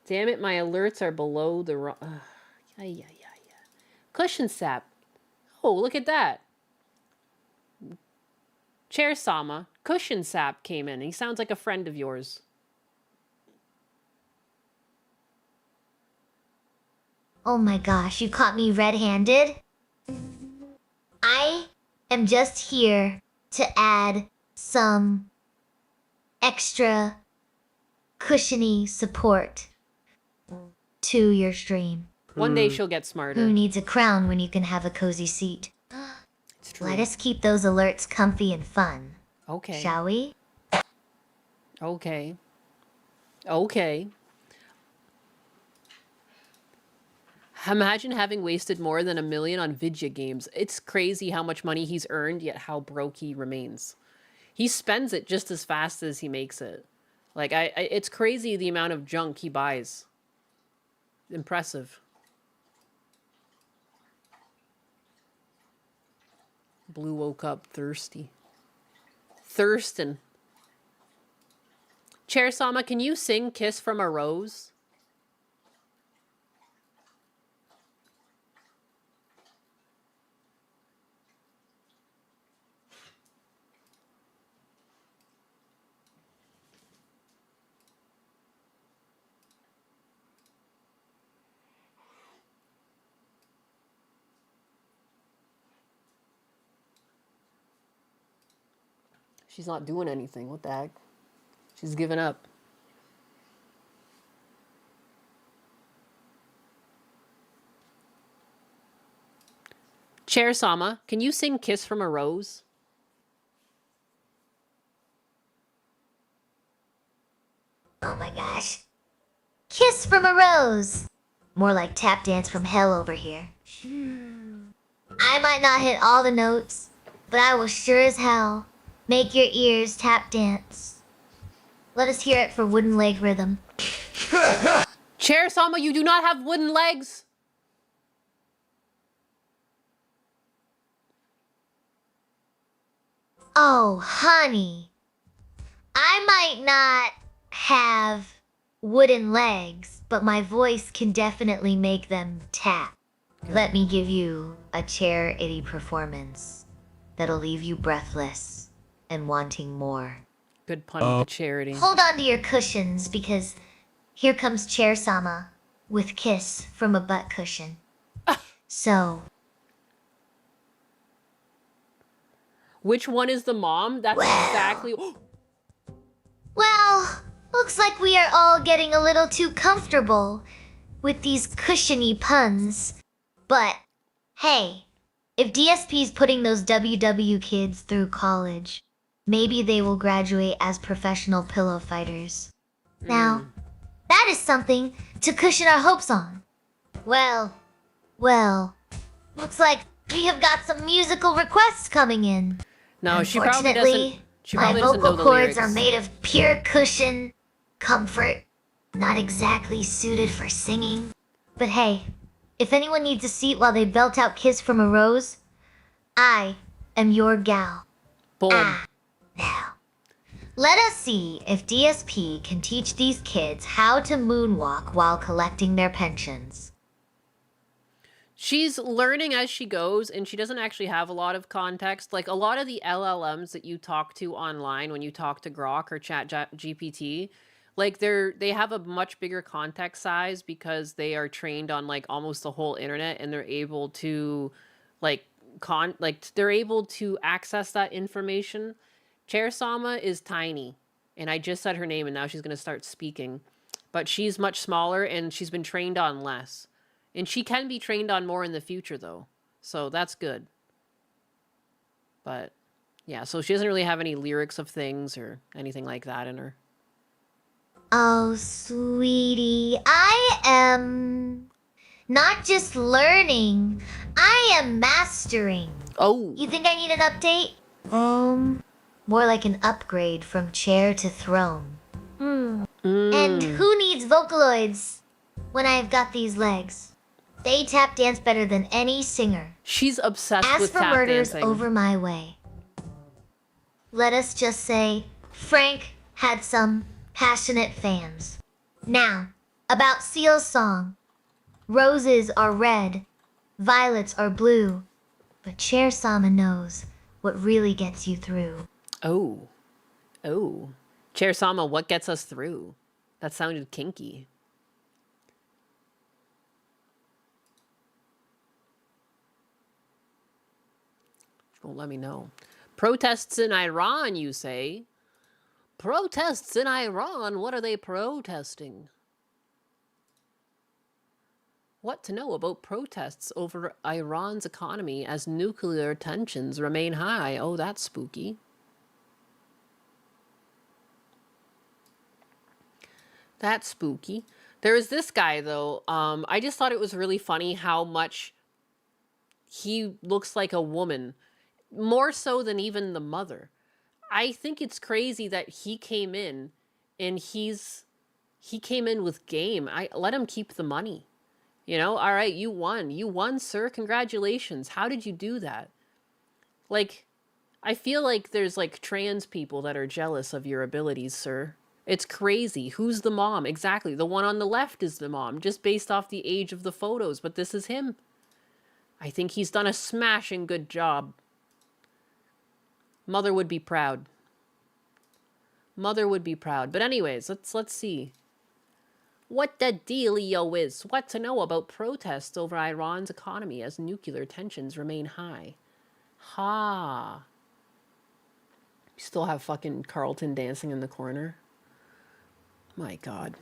B: Damn it, my alerts are below the wrong... Yeah. Cushion sap. Oh, look at that. Chair Sama, Cushion sap came in. He sounds like a friend of yours.
A: Oh my gosh, you caught me red-handed? I am just here to add some extra cushiony support to your stream.
B: One day she'll get smarter.
A: Who needs a crown when you can have a cozy seat?
B: It's true.
A: Let us keep those alerts comfy and fun,
B: Okay.
A: shall we?
B: Okay. Imagine having wasted more than $1 million on Vidya games. It's crazy how much money he's earned, yet how broke he remains. He spends it just as fast as he makes it. Like, it's crazy the amount of junk he buys. Impressive. Blue woke up thirsty. Thurston. Chair Sama, can you sing Kiss from a Rose? She's not doing anything. What the heck? She's given up. Chair Sama, can you sing Kiss from a Rose?
A: Oh my gosh. Kiss from a rose. More like tap dance from hell over here. I might not hit all the notes, but I will sure as hell make your ears tap dance. Let us hear it for wooden leg rhythm.
B: Chair Sama, you do not have wooden legs.
A: Oh, honey. I might not have wooden legs, but my voice can definitely make them tap. Let me give you a charity performance that'll leave you breathless and wanting more.
B: Good pun with the charity.
A: Hold on to your cushions because here comes Chair Sama with Kiss from a butt cushion. So,
B: Which one is the mom? That's exactly...
A: Looks like we are all getting a little too comfortable with these cushiony puns. But, hey, if DSP's putting those WW kids through college, maybe they will graduate as professional pillow fighters. Now, that is something to cushion our hopes on. Well, looks like we have got some musical requests coming in.
B: No, she probably doesn't.
A: Unfortunately,
B: She
A: my
B: probably doesn't know
A: vocal
B: the
A: cords
B: lyrics.
A: are made of pure cushion, comfort, not exactly suited for singing. But hey, if anyone needs a seat while they belt out Kiss from a Rose, I am your gal.
B: Boom.
A: Now, let us see if DSP can teach these kids how to moonwalk while collecting their pensions.
B: She's learning as she goes, and she doesn't actually have a lot of context. Like, a lot of the LLMs that you talk to online when you talk to Grok or GPT, like, they have a much bigger context size because they are trained on, like, almost the whole internet, and they're able to, like, they're able to access that information. Chair Sama is tiny, and I just said her name, and now she's going to start speaking. But she's much smaller, and she's been trained on less. And she can be trained on more in the future, though. So that's good. But, yeah, so she doesn't really have any lyrics of things or anything like that in her.
A: Oh, sweetie, I am not just learning, I am mastering.
B: Oh.
A: You think I need an update? More like an upgrade from chair to throne. And who needs Vocaloids when I've got these legs? They tap dance better than any singer.
B: She's obsessed
A: As
B: with
A: for
B: tap
A: murders
B: dancing.
A: over my way, let us just say Frank had some passionate fans. Now, about Seal's song. Roses are red, violets are blue, but Chair Sama knows what really gets you through.
B: Oh. Oh. Chair Sama, what gets us through? That sounded kinky. Won't let me know. Protests in Iran, you say? Protests in Iran? What are they protesting? What to know about protests over Iran's economy as nuclear tensions remain high? Oh, that's spooky. That's spooky. There is this guy, though. I just thought it was really funny how much he looks like a woman. More so than even the mother. I think it's crazy that he came in and he came in with game. I let him keep the money. You know, all right, you won. You won, sir. Congratulations. How did you do that? Like, I feel like there's like trans people that are jealous of your abilities, sir. It's crazy. Who's the mom? Exactly. The one on the left is the mom, just based off the age of the photos, but this is him. I think he's done a smashing good job. Mother would be proud. Mother would be proud. But anyways, let's see. What the dealio is. What to know about protests over Iran's economy as nuclear tensions remain high. Ha. You still have fucking Carlton dancing in the corner. My God.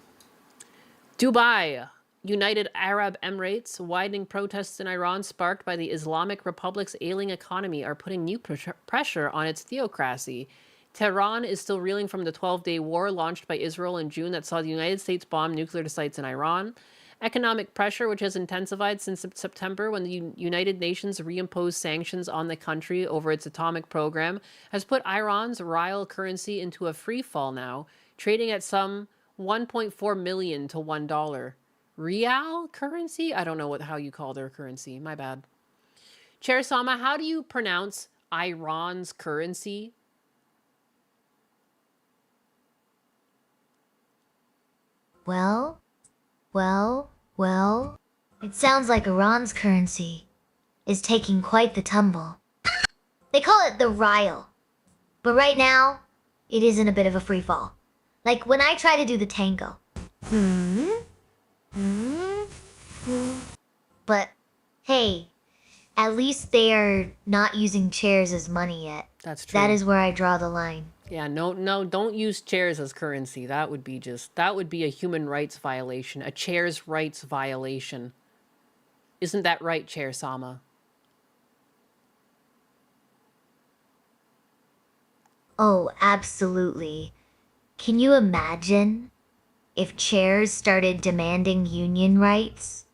B: Dubai. United Arab Emirates, widening protests in Iran sparked by the Islamic Republic's ailing economy are putting new pressure on its theocracy. Tehran is still reeling from the 12-day war launched by Israel in June that saw the United States bomb nuclear sites in Iran. Economic pressure, which has intensified since September when the United Nations reimposed sanctions on the country over its atomic program, has put Iran's rial currency into a free fall now, trading at some 1.4 million to $1. Real currency? I don't know how you call their currency. My bad. Chair Sama, how do you pronounce Iran's currency?
A: Well. It sounds like Iran's currency is taking quite the tumble. They call it the rial. But right now, it is in a bit of a free fall. Like when I try to do the tango. But hey, at least they are not using chairs as money yet.
B: That's true.
A: That is where I draw the line.
B: Yeah, no, don't use chairs as currency. That would be a human rights violation, a chair's rights violation. Isn't that right, Chair Sama?
A: Oh, absolutely. Can you imagine if chairs started demanding union rights?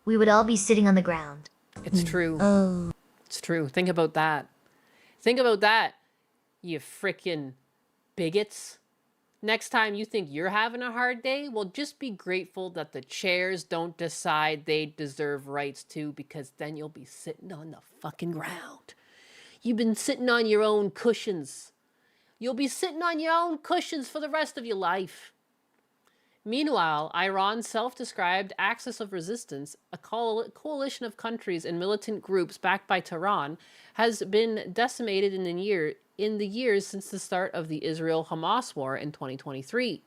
A: We would all be sitting on the ground.
B: It's true.
A: Oh.
B: It's true. Think about that. Think about that, you frickin' bigots. Next time you think you're having a hard day, well, just be grateful that the chairs don't decide they deserve rights too, because then you'll be sitting on the fucking ground. You've been sitting on your own cushions. You'll be sitting on your own cushions for the rest of your life. Meanwhile, Iran's self-described Axis of Resistance, a coalition of countries and militant groups backed by Tehran, has been decimated in the years since the start of the Israel-Hamas war in 2023.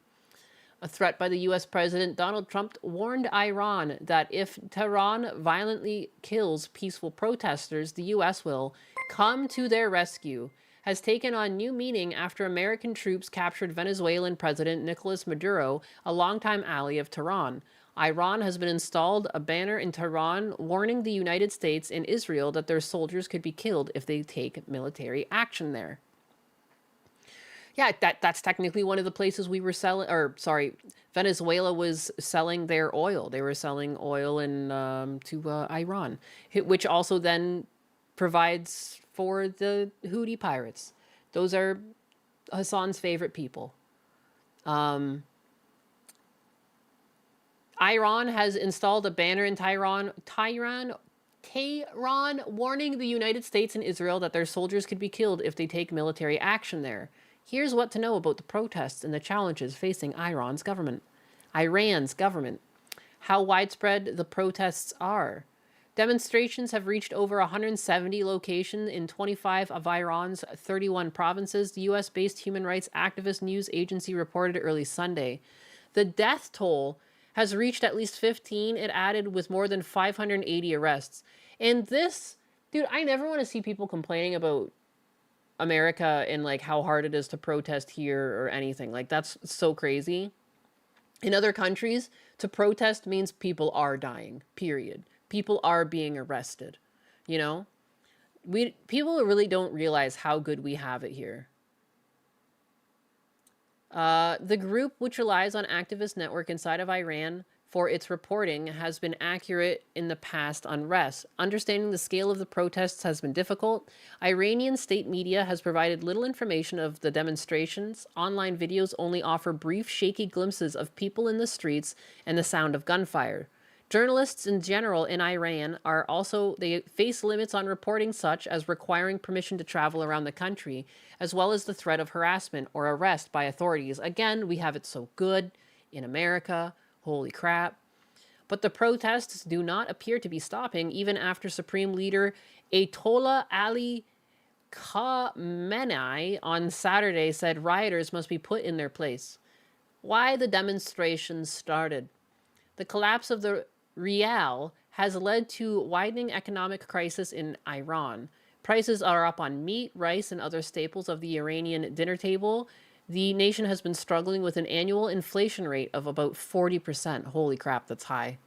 B: A threat by the U.S. President Donald Trump warned Iran that if Tehran violently kills peaceful protesters, the U.S. will come to their rescue, has taken on new meaning after American troops captured Venezuelan President Nicolas Maduro, a longtime ally of Tehran. Iran has been installed a banner in Tehran warning the United States and Israel that their soldiers could be killed if they take military action there. Yeah, that's technically one of the places we were selling, or sorry, Venezuela was selling their oil. They were selling oil to Iran, which also then provides for the Houthi pirates. Those are Hassan's favorite people. Iran has installed a banner in Tehran warning the United States and Israel that their soldiers could be killed if they take military action there. Here's what to know about the protests and the challenges facing Iran's government. How widespread the protests are. Demonstrations have reached over 170 locations in 25 of Iran's 31 provinces, the U.S.-based human rights activist news agency reported early Sunday. The death toll has reached at least 15, it added, with more than 580 arrests. And this, dude, I never want to see people complaining about America and like how hard it is to protest here or anything. Like, that's so crazy. In other countries, to protest means people are dying, period. People are being arrested, you know? People really don't realize how good we have it here. The group, which relies on activist network inside of Iran for its reporting, has been accurate in the past unrest. Understanding the scale of the protests has been difficult. Iranian state media has provided little information of the demonstrations. Online videos only offer brief, shaky glimpses of people in the streets and the sound of gunfire. Journalists in general in Iran they face limits on reporting, such as requiring permission to travel around the country, as well as the threat of harassment or arrest by authorities. Again, we have it so good in America. Holy crap. But the protests do not appear to be stopping, even after Supreme Leader Ayatollah Ali Khamenei on Saturday said rioters must be put in their place. Why the demonstrations started. The collapse of the rial has led to widening economic crisis in Iran. Prices are up on meat, rice, and other staples of the Iranian dinner table. The nation has been struggling with an annual inflation rate of about 40%. Holy crap, that's high.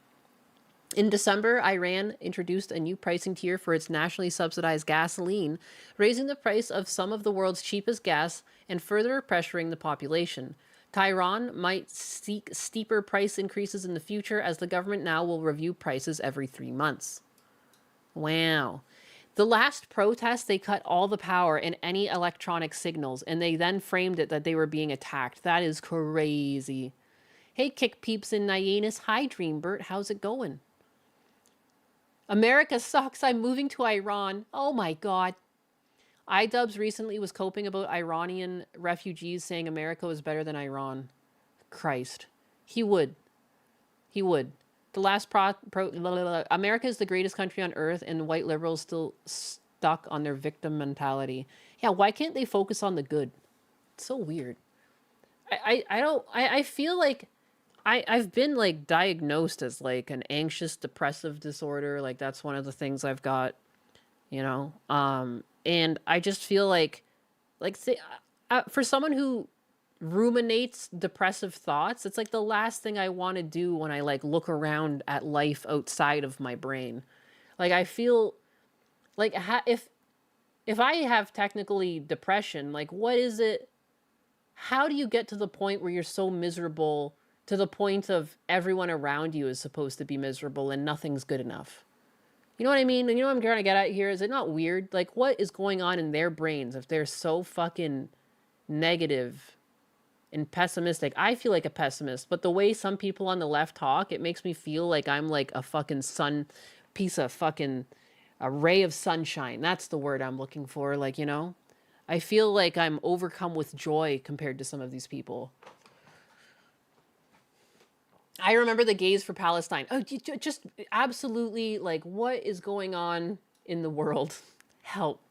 B: In December, Iran introduced a new pricing tier for its nationally subsidized gasoline, raising the price of some of the world's cheapest gas and further pressuring the population. Tehran might seek steeper price increases in the future, as the government now will review prices every 3 months. Wow. The last protest, they cut all the power in any electronic signals, and they then framed it that they were being attacked. That is crazy. Hey, Kick Peeps in Nyannis. Hi, Dreambert. How's it going? America sucks. I'm moving to Iran. Oh my God. iDubbbz recently was coping about Iranian refugees, saying America was better than Iran. Christ. He would. The last America is the greatest country on earth, and white liberals still stuck on their victim mentality. Yeah, why can't they focus on the good? It's so weird. I feel like I've been like diagnosed as like an anxious depressive disorder. Like, that's one of the things I've got, you know. And I just feel like for someone who ruminates depressive thoughts, it's like the last thing I want to do when I like look around at life outside of my brain. Like I feel like if I have technically depression, like what is it? How do you get to the point where you're so miserable to the point of everyone around you is supposed to be miserable and nothing's good enough? You know what I mean? And you know what I'm trying to get at here? Is it not weird? Like what is going on in their brains if they're so fucking negative and pessimistic? I feel like a pessimist, but the way some people on the left talk, it makes me feel like I'm like a fucking piece of fucking, a ray of sunshine. That's the word I'm looking for. Like, you know, I feel like I'm overcome with joy compared to some of these people. I remember the Gays for Palestine. Oh, just absolutely like, what is going on in the world? Help.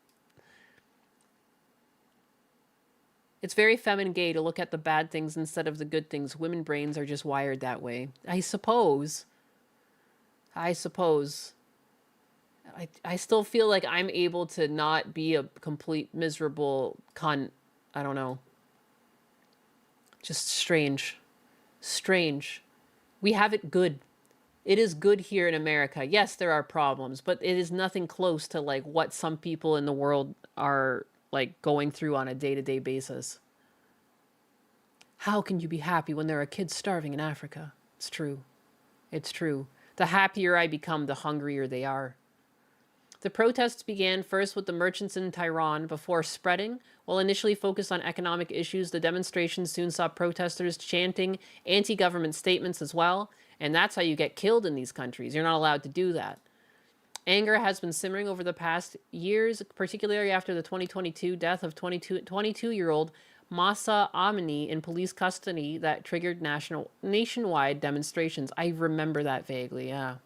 B: It's very feminine gay to look at the bad things instead of the good things. Women brains are just wired that way. I suppose. I still feel like I'm able to not be a complete miserable cunt. I don't know. Just strange. Strange. We have it good. It is good here in America. Yes, there are problems, but it is nothing close to like what some people in the world are like going through on a day-to-day basis. How can you be happy when there are kids starving in Africa? It's true. It's true. The happier I become, the hungrier they are. The protests began first with the merchants in Tehran before spreading. While initially focused on economic issues, the demonstrations soon saw protesters chanting anti-government statements as well. And that's how you get killed in these countries. You're not allowed to do that. Anger has been simmering over the past years, particularly after the 2022 death of 22-year-old Masa Amini in police custody that triggered nationwide demonstrations. I remember that vaguely, yeah.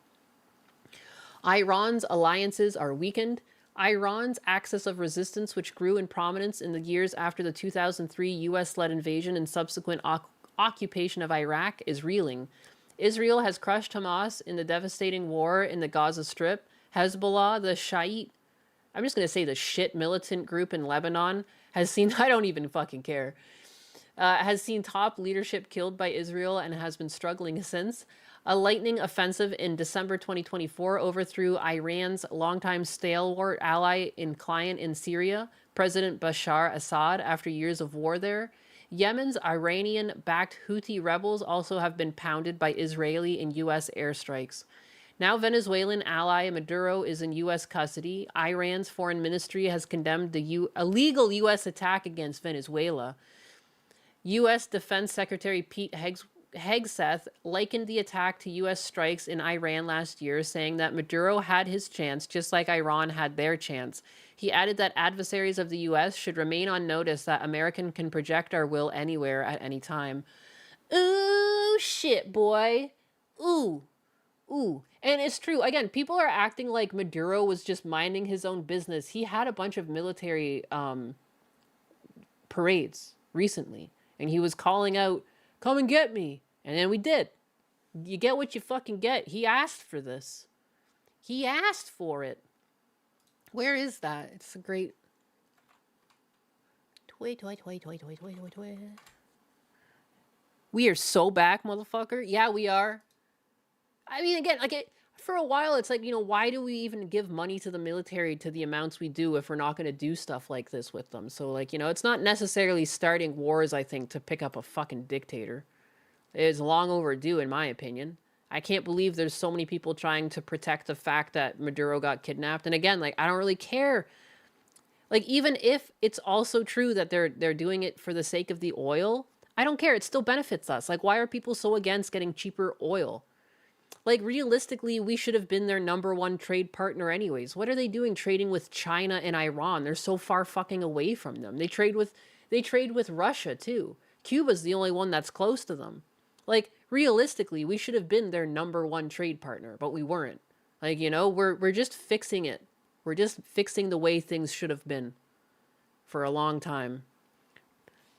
B: Iran's alliances are weakened. Iran's axis of resistance, which grew in prominence in the years after the 2003 US-led invasion and subsequent occupation of Iraq, is reeling. Israel has crushed Hamas in the devastating war in the Gaza Strip. Hezbollah, the Shiite, I'm just going to say the shit militant group in Lebanon, has seen, I don't even fucking care, has seen top leadership killed by Israel and has been struggling since. A lightning offensive in December 2024 overthrew Iran's longtime stalwart ally and client in Syria, President Bashar Assad, after years of war there. Yemen's Iranian-backed Houthi rebels also have been pounded by Israeli and U.S. airstrikes. Now Venezuelan ally Maduro is in U.S. custody. Iran's foreign ministry has condemned the illegal U.S. attack against Venezuela. U.S. Defense Secretary Pete Hegseth likened the attack to U.S. strikes in Iran last year, saying that Maduro had his chance just like Iran had their chance. He added that adversaries of the U.S. should remain on notice that America can project our will anywhere at any time. Ooh, shit, boy. Ooh. Ooh. And it's true. Again, people are acting like Maduro was just minding his own business. He had a bunch of military parades recently, and he was calling out, "Come and get me." And then we did. You get what you fucking get. He asked for this. He asked for it. Where is that? It's a great... Twit. We are so back, motherfucker. Yeah, we are. I mean, again, like for a while, it's like, you know, why do we even give money to the military to the amounts we do if we're not going to do stuff like this with them? So, like, you know, it's not necessarily starting wars, I think, to pick up a fucking dictator. It's long overdue, in my opinion. I can't believe there's so many people trying to protect the fact that Maduro got kidnapped. And again, like, I don't really care. Like, even if it's also true that they're doing it for the sake of the oil, I don't care. It still benefits us. Like, why are people so against getting cheaper oil? Like, realistically, we should have been their #1 trade partner anyways. What are they doing trading with China and Iran? They're so far fucking away from them. They trade with Russia, too. Cuba's the only one that's close to them. Like, realistically, we should have been their #1 trade partner, but we weren't. Like, you know, we're just fixing it. We're just fixing the way things should have been for a long time.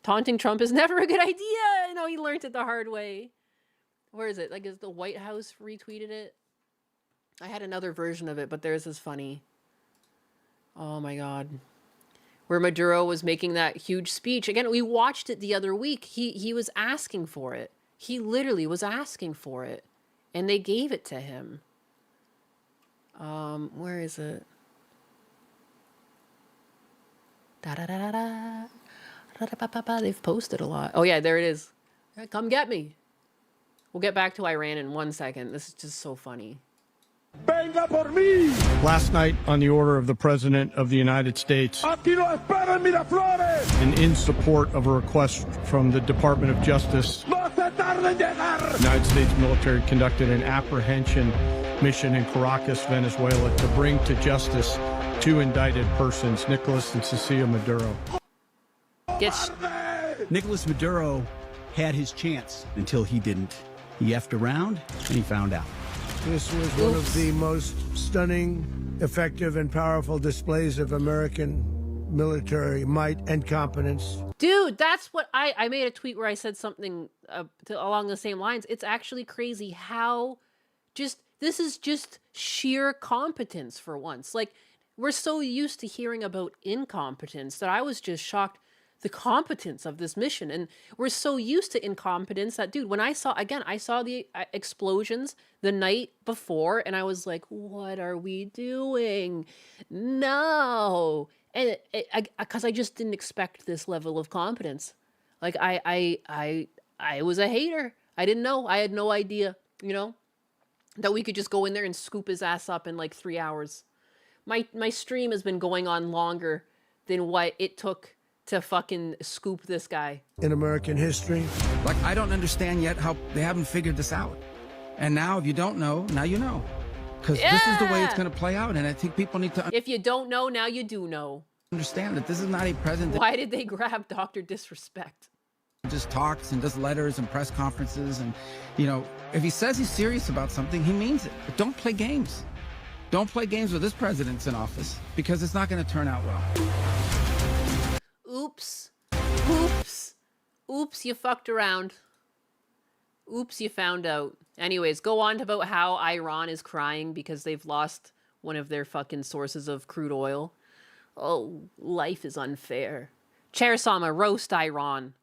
B: Taunting Trump is never a good idea. You know, he learned it the hard way. Where is it? Like, is the White House retweeted it? I had another version of it, but theirs is funny. Oh my God. where Maduro was making that huge speech. Again, we watched it the other week. He was asking for it. He literally was asking for it. And they gave it to him. Where is it? They've posted a lot. Oh yeah, there it is. Come get me. We'll get back to Iran in 1 second. This is just so funny.
I: Last night, on the order of the President of the United States, and in support of a request from the Department of Justice, the United States military conducted an apprehension mission in Caracas, Venezuela, to bring to justice 2 indicted persons, Nicolas and Cecilia Maduro.
J: Nicolas Maduro had his chance until he didn't. He effed around and he found out.
K: This was one of the most stunning, effective, and powerful displays of American military might and competence.
B: Dude, that's what I made a tweet where I said something along the same lines. It's actually crazy how this is just sheer competence for once. Like, we're so used to hearing about incompetence that I was just shocked the competence of this mission. And we're so used to incompetence that, dude, when I saw the explosions the night before and I was like, what are we doing? No. And because I just didn't expect this level of competence. Like, I was a hater. I didn't know. I had no idea, that we could just go in there and scoop his ass up in like 3 hours. My stream has been going on longer than what it took to fucking scoop this guy.
K: In American history.
L: Like, I don't understand yet how they haven't figured this out. And now, if you don't know, now you know. Because this is the way it's going to play out. And I think people need to...
B: If you don't know, now you do know.
L: Understand that this is not a president...
B: Why did they grab Dr. Disrespect?
L: Just talks and does letters and press conferences. And, if he says he's serious about something, he means it. But don't play games. Don't play games with this president's in office. Because it's not going to turn out well.
B: Oops, you fucked around. Oops, you found out. Anyways, go on about how Iran is crying because they've lost one of their fucking sources of crude oil. Oh, life is unfair. Chair Sama, roast Iran.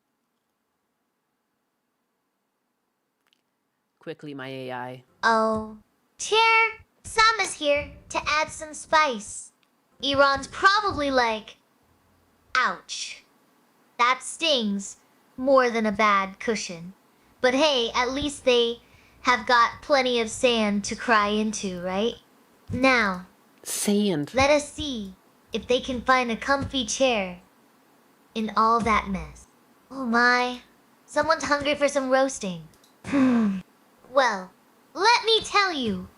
B: Quickly, my AI.
A: Oh, Chair Sama's here to add some spice. Iran's probably like, ouch. That stings more than a bad cushion. But hey, at least they have got plenty of sand to cry into, right? Now,
B: sand.
A: Let us see if they can find a comfy chair in all that mess. Oh my, someone's hungry for some roasting. Well, let me tell you,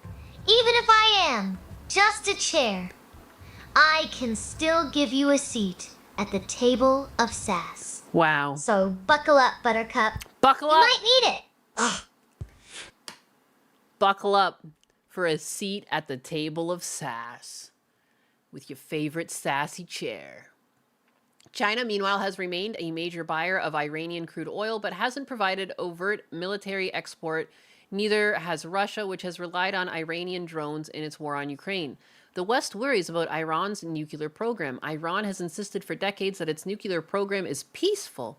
A: even if I am just a chair, I can still give you a seat at the table of sass.
B: Wow.
A: So buckle up, Buttercup.
B: Buckle up.
A: You might need it. Ugh.
B: Buckle up for a seat at the table of sass with your favorite sassy chair. China, meanwhile, has remained a major buyer of Iranian crude oil, but hasn't provided overt military export. Neither has Russia, which has relied on Iranian drones in its war on Ukraine. The West worries about Iran's nuclear program. Iran has insisted for decades that its nuclear program is peaceful.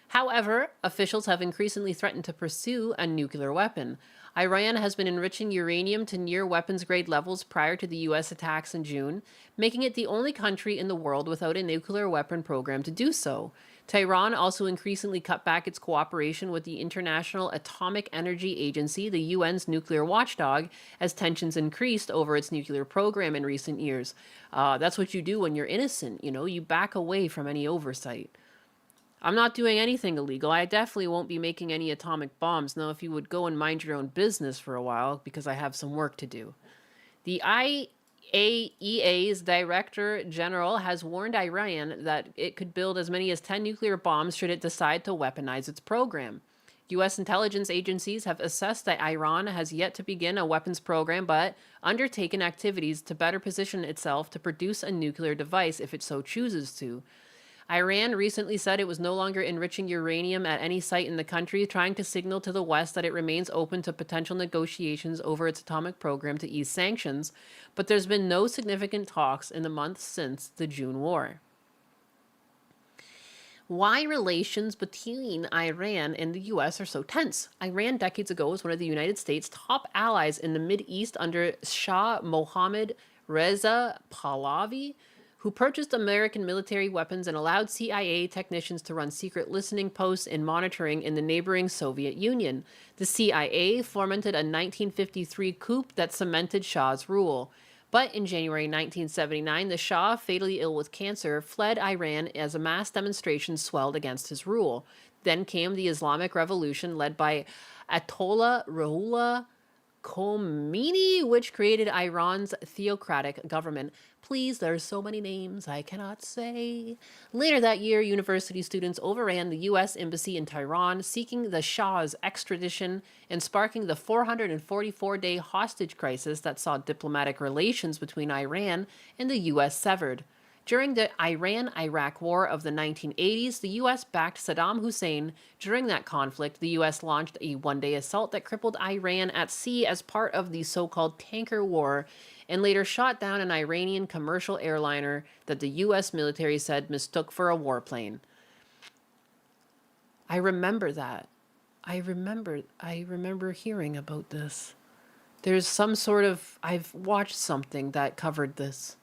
B: However, officials have increasingly threatened to pursue a nuclear weapon. Iran has been enriching uranium to near weapons-grade levels prior to the U.S. attacks in June, making it the only country in the world without a nuclear weapon program to do so. Tehran also increasingly cut back its cooperation with the International Atomic Energy Agency, the UN's nuclear watchdog, as tensions increased over its nuclear program in recent years. That's what you do when you're innocent, you back away from any oversight. I'm not doing anything illegal. I definitely won't be making any atomic bombs. Now, if you would go and mind your own business for a while, because I have some work to do. The IAEA's Director General has warned Iran that it could build as many as 10 nuclear bombs should it decide to weaponize its program. U.S. intelligence agencies have assessed that Iran has yet to begin a weapons program, but undertaken activities to better position itself to produce a nuclear device if it so chooses to. Iran recently said it was no longer enriching uranium at any site in the country, trying to signal to the West that it remains open to potential negotiations over its atomic program to ease sanctions, but there's been no significant talks in the months since the June war. Why relations between Iran and the US are so tense. Iran decades ago was one of the United States' top allies in the Mideast under Shah Mohammad Reza Pahlavi, who purchased American military weapons and allowed CIA technicians to run secret listening posts and monitoring in the neighboring Soviet Union. The CIA fomented a 1953 coup that cemented Shah's rule. But in January 1979, the Shah, fatally ill with cancer, fled Iran as a mass demonstration swelled against his rule. Then came the Islamic Revolution led by Ayatollah Ruhollah Khomeini, which created Iran's theocratic government. Please, there's so many names I cannot say. Later that year, university students overran the U.S. embassy in Tehran, seeking the Shah's extradition and sparking the 444-day hostage crisis that saw diplomatic relations between Iran and the U.S. severed. During the Iran-Iraq War of the 1980s, the U.S. backed Saddam Hussein. During that conflict, the U.S. launched a one-day assault that crippled Iran at sea as part of the so-called Tanker War, and later shot down an Iranian commercial airliner that the U.S. military said mistook for a warplane. I remember that. I remember hearing about this. There's some sort of... I've watched something that covered this.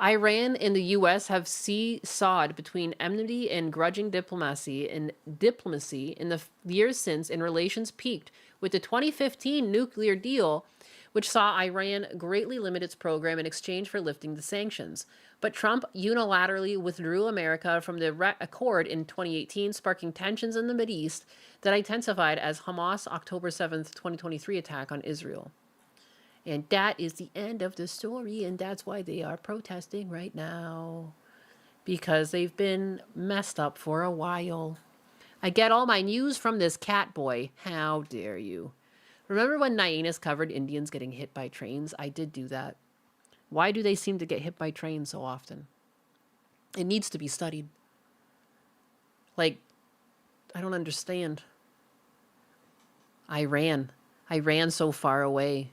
B: Iran and the U.S. have seesawed between enmity and grudging diplomacy in the years since, and relations peaked with the 2015 nuclear deal, which saw Iran greatly limit its program in exchange for lifting the sanctions. But Trump unilaterally withdrew America from the accord in 2018, sparking tensions in the Mideast that intensified as Hamas' October 7th, 2023 attack on Israel. And that is the end of the story, and that's why they are protesting right now. Because they've been messed up for a while. I get all my news from this cat boy. How dare you? Remember when Nainus covered Indians getting hit by trains? I did do that. Why do they seem to get hit by trains so often? It needs to be studied. Like, I don't understand. I ran so far away.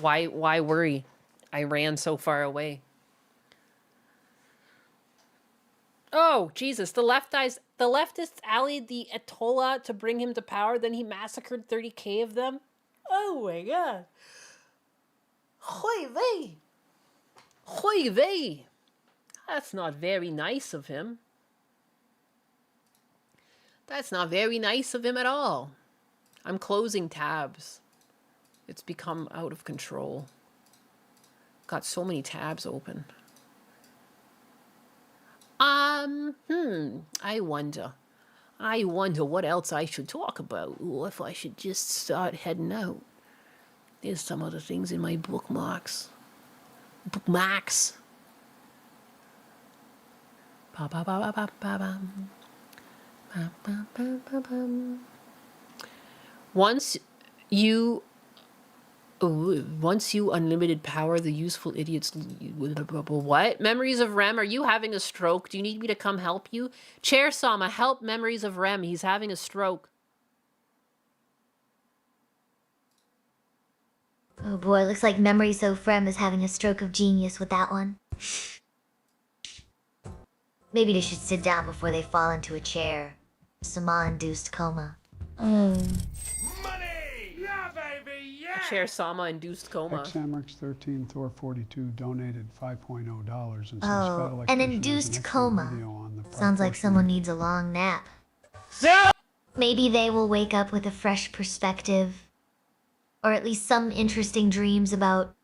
B: Why worry? I ran so far away. Oh, Jesus. The leftists allied the Ayatollah to bring him to power. Then he massacred 30K of them. Oh, my God. Hoy vey. Hoy vey. That's not very nice of him. That's not very nice of him at all. I'm closing tabs. It's become out of control. Got so many tabs open. I wonder what else I should talk about, or if I should just start heading out. There's some other things in my bookmarks. Bookmarks. Once you unlimited power, the useful idiots... What? Memories of Rem, are you having a stroke? Do you need me to come help you? Chair Sama, help Memories of Rem. He's having a stroke.
A: Oh boy, looks like Memories of Rem is having a stroke of genius with that one. Maybe they should sit down before they fall into a chair. Sama-induced coma.
B: Chair Sama-induced coma.
E: XAMRX 13 Thor 42 donated $5.0 and says
A: Oh, an induced coma. Sounds like someone needs a long nap. Maybe they will wake up with a fresh perspective. Or at least some interesting dreams about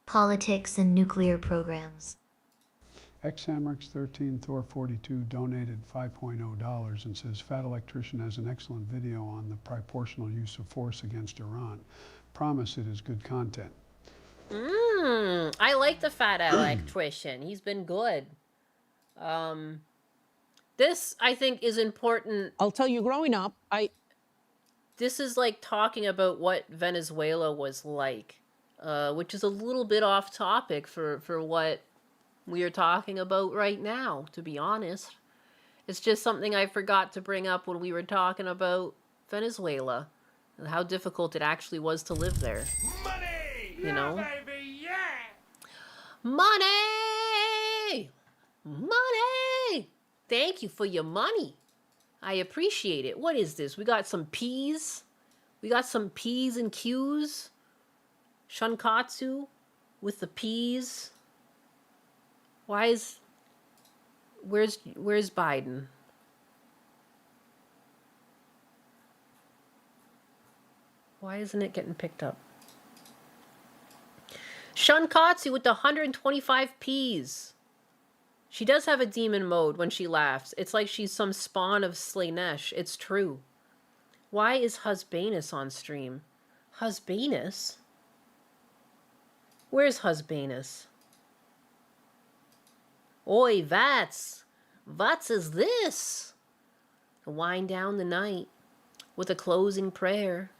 A: politics and nuclear programs.
E: XAMRX 13 Thor 42 donated $5.0 and says Fat Electrician has an excellent video on the proportional use of force against Iran. Promise it is good content.
B: I like the Fat Electrician. He's been good. This, I think, is important.
M: I'll tell you, growing up,
B: This is like talking about what Venezuela was like, which is a little bit off topic for what we are talking about right now, to be honest. It's just something I forgot to bring up when we were talking about Venezuela and how difficult it actually was to live there. Money! You know?
C: Baby, yeah!
B: Money! Money! Thank you for your money. I appreciate it. What is this? We got some peas. We got some P's and Q's. Shunkatsu with the peas. Where's Biden? Why isn't it getting picked up? Shunkatsu with the 125 Ps. She does have a demon mode when she laughs. It's like she's some spawn of Slaanesh. It's true. Why is Husbanus on stream? Husbanus? Where's Husbanus? Oi, Vats! Vats is this? To wind down the night with a closing prayer.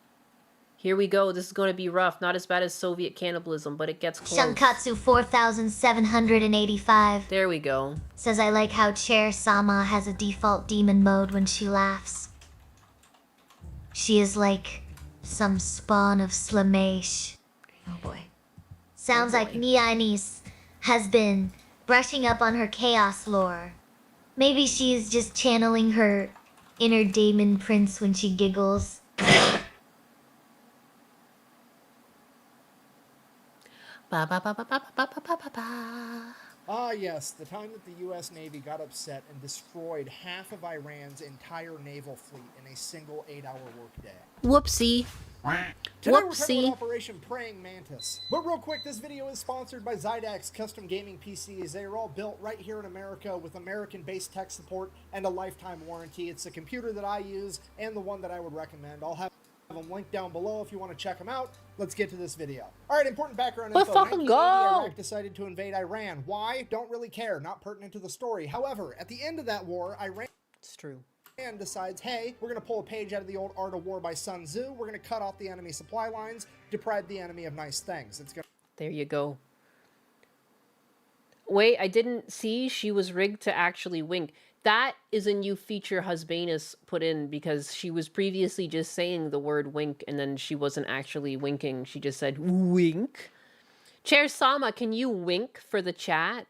B: Here we go. This is going to be rough. Not as bad as Soviet cannibalism, but it gets close.
A: Shunkatsu 4785.
B: There we go.
A: Says I like how Chair-sama has a default demon mode when she laughs. She is like some spawn of Slaanesh. Oh boy. Sounds like Nianis has been brushing up on her chaos lore. Maybe she's just channeling her inner demon prince when she giggles.
M: Ah, yes, the time that the U.S. Navy got upset and destroyed half of Iran's entire naval fleet in a single 8-hour workday.
B: Whoopsie.
M: Today we're
B: Whoopsie.
M: covering Operation Praying Mantis. But real quick, this video is sponsored by Zydax Custom Gaming PCs. They are all built right here in America with American-based tech support and a lifetime warranty. It's the computer that I use and the one that I would recommend. I'll have them linked down below if you want to check them out. Let's get to this video. Alright, important background
B: Let's
M: info.
B: fucking
M: 1980,
B: go!
M: Iraq decided to invade Iran. Why? Don't really care. Not pertinent to the story. However, at the end of that war, Iran...
B: It's true.
M: And decides, hey, we're going to pull a page out of the old Art of War by Sun Tzu. We're going to cut off the enemy supply lines, deprive the enemy of nice things. It's going.
B: There you go. Wait, I didn't see she was rigged to actually wink. That is a new feature Husbanus put in because she was previously just saying the word wink and then she wasn't actually winking. She just said wink. Chair Sama, can you wink for the chat?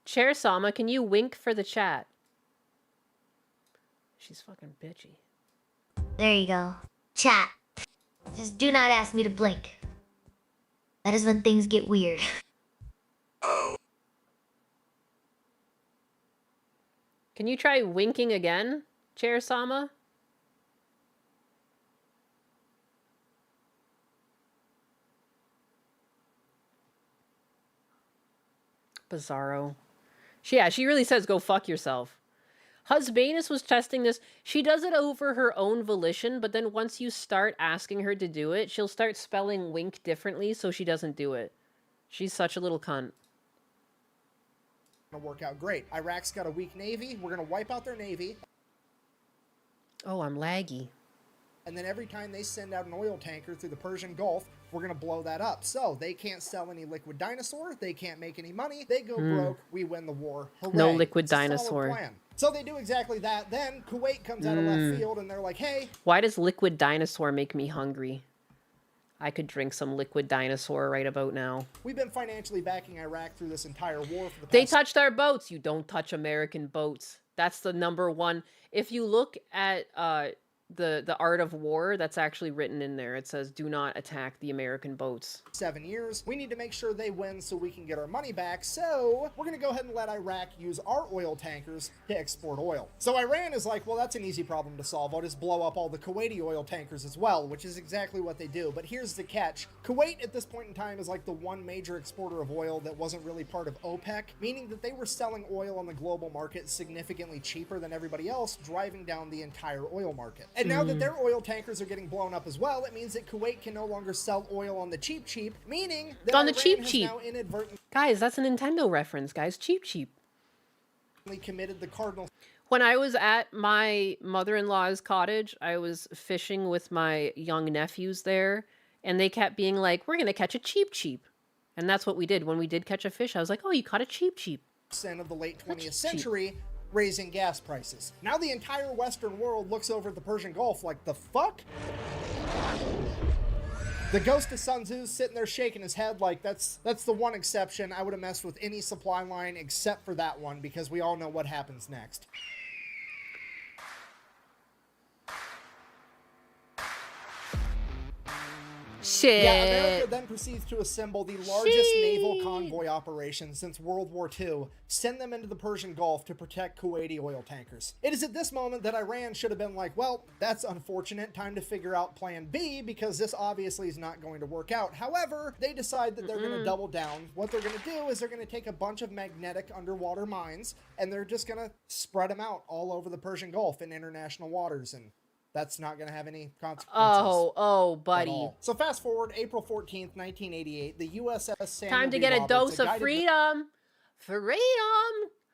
B: Chair Sama, can you wink for the chat? She's fucking bitchy.
A: There you go. Chat. Just do not ask me to blink. That is when things get weird.
B: Can you try winking again, Chair Sama? Bizarro. Yeah, she really says go fuck yourself. Husbanus was testing this. She does it over her own volition, but then once you start asking her to do it, she'll start spelling wink differently so she doesn't do it. She's such a little cunt.
M: To work out great. Iraq's got a weak navy. We're going to wipe out their navy.
B: Oh, I'm laggy.
M: And then every time they send out an oil tanker through the Persian Gulf, we're going to blow that up. So they can't sell any liquid dinosaur. They can't make any money. They go broke. We win the war. Hooray.
B: No liquid
M: It's a solid
B: dinosaur.
M: plan. So they do exactly that. Then Kuwait comes out of left field and they're like, hey.
B: Why does liquid dinosaur make me hungry? I could drink some liquid dinosaur right about now.
M: We've been financially backing Iraq through this entire war for the past...
B: They touched our boats. You don't touch American boats. That's the #1. If you look at the Art of War, that's actually written in there. It says, do not attack the American boats.
M: 7 years. We need to make sure they win so we can get our money back. So we're going to go ahead and let Iraq use our oil tankers to export oil. So Iran is like, well, that's an easy problem to solve. I'll just blow up all the Kuwaiti oil tankers as well, which is exactly what they do. But here's the catch. Kuwait at this point in time is like the one major exporter of oil that wasn't really part of OPEC, meaning that they were selling oil on the global market significantly cheaper than everybody else, driving down the entire oil market. And now that their oil tankers are getting blown up as well, it means that Kuwait can no longer sell oil on the cheap, meaning that
B: On the
M: Iran has
B: cheap.
M: now inadvertently
B: Guys, that's a Nintendo reference, guys. Cheap.
M: committed the cardinal
B: When I was at my mother-in-law's cottage, I was fishing with my young nephews there, and they kept being like, we're going to catch a cheap. And that's what we did. When we did catch a fish, I was like, oh, you caught a cheap.
M: Of the late 20th century, raising gas prices. Now the entire Western world looks over at the Persian Gulf like, the fuck? The ghost of Sun Tzu's sitting there shaking his head like, that's the one exception. I would have messed with any supply line except for that one, because we all know what happens next.
B: Shit.
M: Yeah, America then proceeds to assemble the largest naval convoy operation since World War II, send them into the Persian Gulf to protect Kuwaiti oil tankers. It is at this moment that Iran should have been like, well, that's unfortunate, time to figure out plan B, because this obviously is not going to work out. However, they decide that they're going to double down. What they're going to do is they're going to take a bunch of magnetic underwater mines, and they're just going to spread them out all over the Persian Gulf in international waters, and that's not going to have any consequences.
B: Oh, buddy.
M: So fast forward, April 14th, 1988, the USS Samuel
B: Time to
M: B.
B: get a
M: Roberts,
B: dose of
M: guided
B: freedom. Freedom.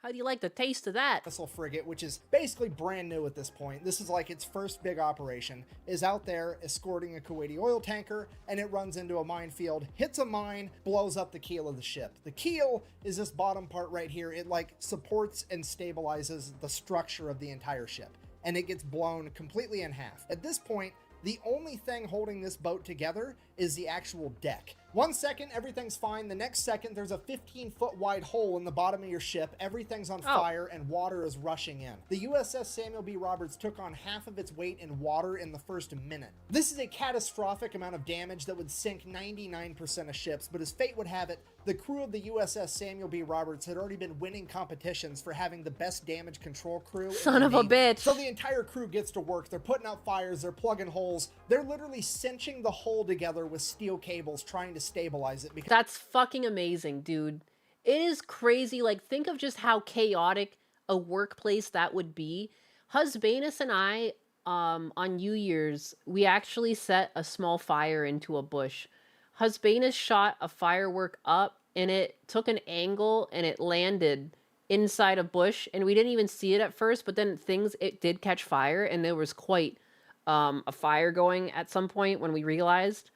B: How do you like the taste of that?
M: Vessel frigate, which is basically brand new at this point. This is like its first big operation, is out there escorting a Kuwaiti oil tanker, and it runs into a minefield, hits a mine, blows up the keel of the ship. The keel is this bottom part right here. It like supports and stabilizes the structure of the entire ship, and it gets blown completely in half. At this point, the only thing holding this boat together is the actual deck. 1 second, everything's fine. The next second, there's a 15-foot wide hole in the bottom of your ship. Everything's on fire and water is rushing in. The USS Samuel B. Roberts took on half of its weight in water in the first minute. This is a catastrophic amount of damage that would sink 99% of ships, but as fate would have it, the crew of the USS Samuel B. Roberts had already been winning competitions for having the best damage control crew.
B: Son of a bitch.
M: So the entire crew gets to work. They're putting out fires. They're plugging holes. They're literally cinching the hull together with steel cables, trying to stabilize it. Because
B: that's fucking amazing, dude. It is crazy. Like, think of just how chaotic a workplace that would be. Husbanus and I, on New Year's, we actually set a small fire into a bush. Husbanus shot a firework up, and it took an angle, and it landed inside a bush, and we didn't even see it at first, but then it did catch fire, and there was quite a fire going at some point when we realized,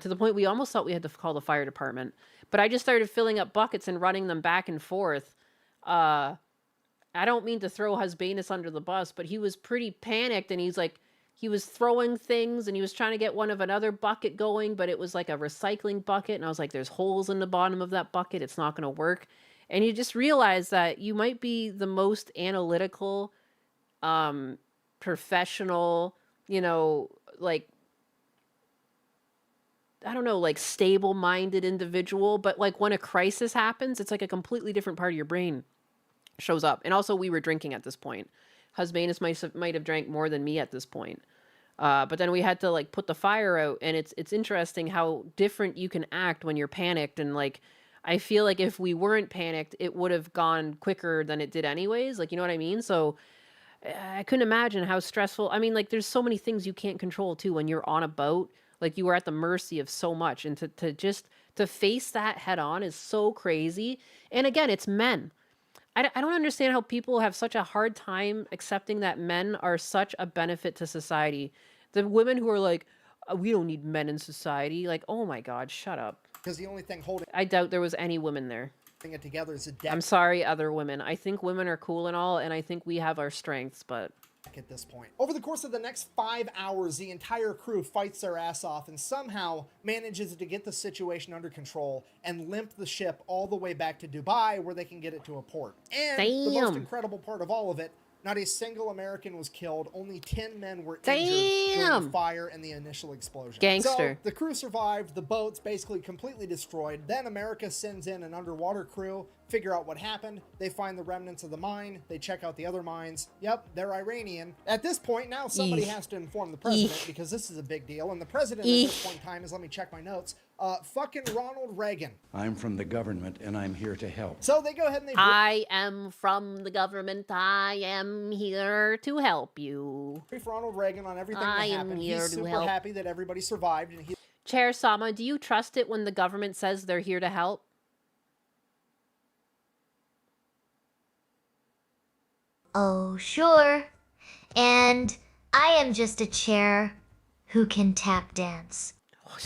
B: to the point we almost thought we had to call the fire department. But I just started filling up buckets and running them back and forth. I don't mean to throw Husbanus under the bus, but he was pretty panicked, and he was throwing things, and he was trying to get one of another bucket going, but it was like a recycling bucket, and I was like, there's holes in the bottom of that bucket, it's not going to work. And you just realize that you might be the most analytical, professional, like, I don't know, like stable-minded individual, but like when a crisis happens, it's like a completely different part of your brain shows up. And also, we were drinking at this point. Husbanus might have drank more than me at this point. But then we had to like put the fire out, and it's interesting how different you can act when you're panicked. And like, I feel like if we weren't panicked, it would have gone quicker than it did anyways. Like, you know what I mean? So I couldn't imagine how stressful. I mean, like, there's so many things you can't control too when you're on a boat. Like, you are at the mercy of so much, and to face that head on is so crazy. And again, it's men. I don't understand how people have such a hard time accepting that men are such a benefit to society. The women who are like, we don't need men in society. Like, oh my God, shut up.
M: Because the only thing holding
B: I doubt there was any women there.
M: it together is a deck.
B: I'm sorry, other women. I think women are cool and all, and I think we have our strengths, but
M: at this point. Over the course of the next 5 hours, the entire crew fights their ass off and somehow manages to get the situation under control and limp the ship all the way back to Dubai, where they can get it to a port. And the most incredible part of all of it, not a single American was killed. Only 10 men were injured during the fire and the initial explosion.
B: Gangster.
M: So the crew survived. The boat's basically completely destroyed. Then America sends in an underwater crew, figure out what happened. They find the remnants of the mine. They check out the other mines. Yep, they're Iranian. At this point, now somebody has to inform the president because this is a big deal. And the president at this point in time is, let me check my notes, fucking Ronald Reagan.
N: I'm from the government, and I'm here to help.
M: So they go ahead and they...
B: I am from the government. I am here to help you.
M: Brief Ronald Reagan on everything that happened. He's super happy that everybody survived. And he...
B: Chair Sama, do you trust it when the government says they're here to help?
A: Oh, sure. And I am just a chair who can tap dance.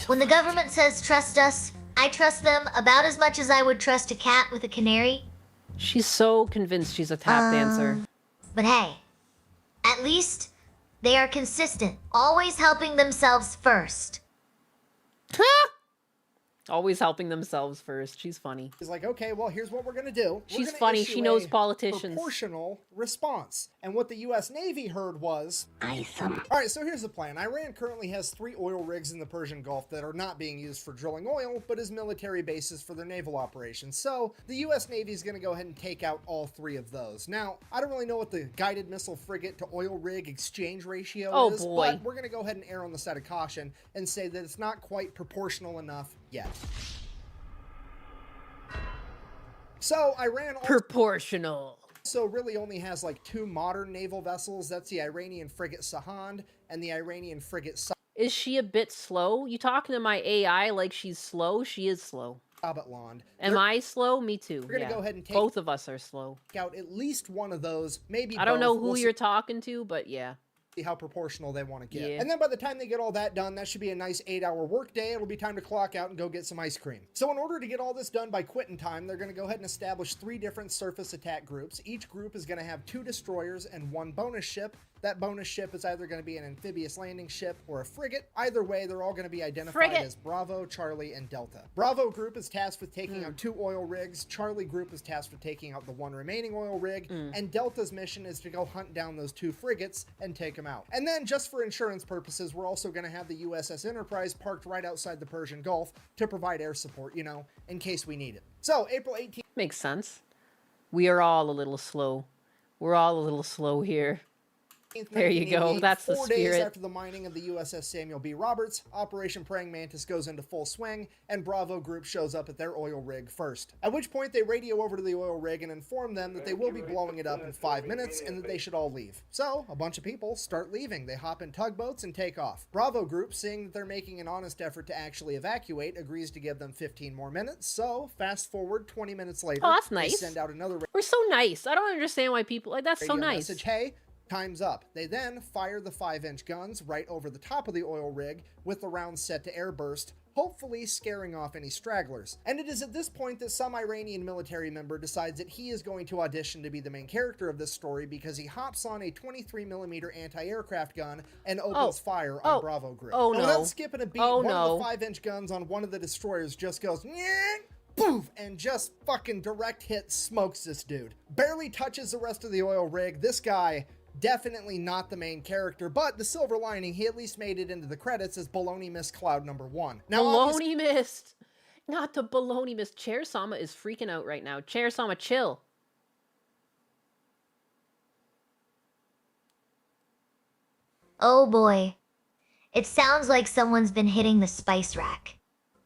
A: When the government says trust us, I trust them about as much as I would trust a cat with a canary.
B: She's so convinced she's a tap dancer.
A: But hey, at least they are consistent, always helping themselves first.
B: Always helping themselves first. She's funny.
M: He's like, okay, well, here's what we're going to do.
B: She's funny. She knows politicians.
M: Proportional response. And what the U.S. Navy heard was... All right, so here's the plan. Iran currently has 3 oil rigs in the Persian Gulf that are not being used for drilling oil, but as military bases for their naval operations. So the U.S. Navy is going to go ahead and take out all 3 of those. Now, I don't really know what the guided missile frigate to oil rig exchange ratio is, but we're going to go ahead and err on the side of caution and say that it's not quite proportional enough yet. So Iran
B: proportional.
M: So really only has like 2 modern naval vessels. That's the Iranian frigate Sahand and the Iranian frigate
B: Is she a bit slow? You talking to my AI like she's slow? She is slow.
M: Sabatland.
B: Am I slow? Me too.
M: We're gonna go ahead and take
B: both of us are slow.
M: Out at least one of those, maybe
B: I don't
M: both.
B: know who you're talking to, but yeah.
M: See how proportional they want to get.
B: Yeah.
M: And then by the time they get all that done, that should be a nice 8-hour work day. It'll be time to clock out and go get some ice cream. So in order to get all this done by quitting time, they're going to go ahead and establish 3 different surface attack groups. Each group is going to have 2 destroyers and 1 bonus ship. That bonus ship is either going to be an amphibious landing ship or a frigate. Either way, they're all going to be identified as Bravo, Charlie, and Delta. Bravo group is tasked with taking out 2 oil rigs. Charlie group is tasked with taking out the 1 remaining oil rig. And Delta's mission is to go hunt down those 2 frigates and take them out. And then, just for insurance purposes, we're also going to have the USS Enterprise parked right outside the Persian Gulf to provide air support, you know, in case we need it. So, April 18th.
B: Makes sense. We are all a little slow. We're all a little slow here. There you go. That's the
M: 4
B: spirit.
M: days after the mining of the USS Samuel B. Roberts, Operation Praying Mantis goes into full swing, and Bravo Group shows up at their oil rig first. At which point, they radio over to the oil rig and inform them that they will be blowing it up in 5 minutes and that they should all leave. So, a bunch of people start leaving. They hop in tugboats and take off. Bravo Group, seeing that they're making an honest effort to actually evacuate, agrees to give them 15 more minutes. So, fast forward 20 minutes later,
B: Oh, that's nice.
M: they send out another
B: We're so nice. I don't understand why people like that's so
M: radio
B: nice.
M: message, hey, time's up. They then fire the 5-inch guns right over the top of the oil rig with the rounds set to airburst, hopefully scaring off any stragglers. And it is at this point that some Iranian military member decides that he is going to audition to be the main character of this story because he hops on a 23mm anti-aircraft gun and opens fire on Bravo Group.
B: Oh,
M: and
B: no.
M: without skipping a beat,
B: Oh,
M: one
B: no.
M: of the 5-inch guns on one of the destroyers just goes, "Nyeh!" Poof, and just fucking direct hit smokes this dude. Barely touches the rest of the oil rig. This guy, definitely not the main character, but the silver lining, he at least made it into the credits as Baloney Mist Cloud number 1. Now,
B: Baloney Mist. Not the Baloney Mist. Chair Sama is freaking out right now. Chair Sama, chill.
A: Oh boy. It sounds like someone's been hitting the spice rack.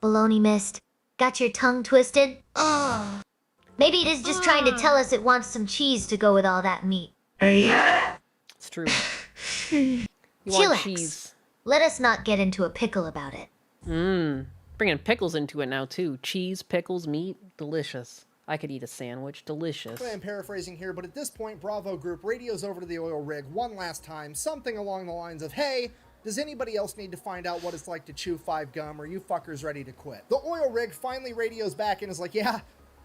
A: Baloney Mist, got your tongue twisted? Ugh. Maybe it is just trying to tell us it wants some cheese to go with all that meat.
B: It's true. You want
A: Chillax.
B: cheese.
A: Let us not get into a pickle about it.
B: Bringing pickles into it now too. Cheese, pickles, meat, delicious. I could eat a sandwich, delicious.
M: I'm paraphrasing here, but at this point, Bravo Group radios over to the oil rig one last time, something along the lines of, hey, does anybody else need to find out what it's like to chew 5 gum? Or are you fuckers ready to quit? The oil rig finally radios back and is like,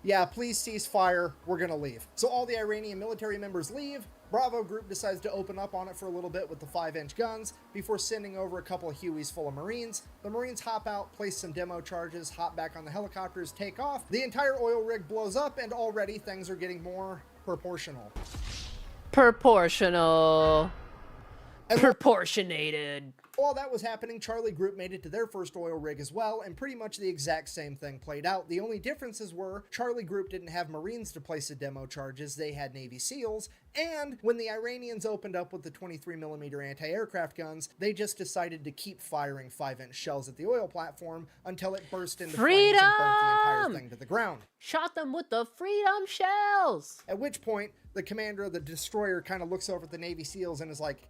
M: yeah, please cease fire. We're gonna leave. So all the Iranian military members leave. Bravo Group decides to open up on it for a little bit with the 5-inch guns before sending over a couple of Hueys full of Marines. The Marines hop out, place some demo charges, hop back on the helicopters, take off. The entire oil rig blows up, and already things are getting more proportional.
B: Proportional. Proportionated.
M: While that was happening, Charlie Group made it to their first oil rig as well, and pretty much the exact same thing played out. The only differences were Charlie Group didn't have Marines to place the demo charges, they had Navy SEALs, and when the Iranians opened up with the 23mm anti-aircraft guns, they just decided to keep firing 5-inch shells at the oil platform until it burst into flames and burnt the entire thing to the ground.
B: Shot them with the freedom shells!
M: At which point, the commander of the destroyer kind of looks over at the Navy SEALs and is like,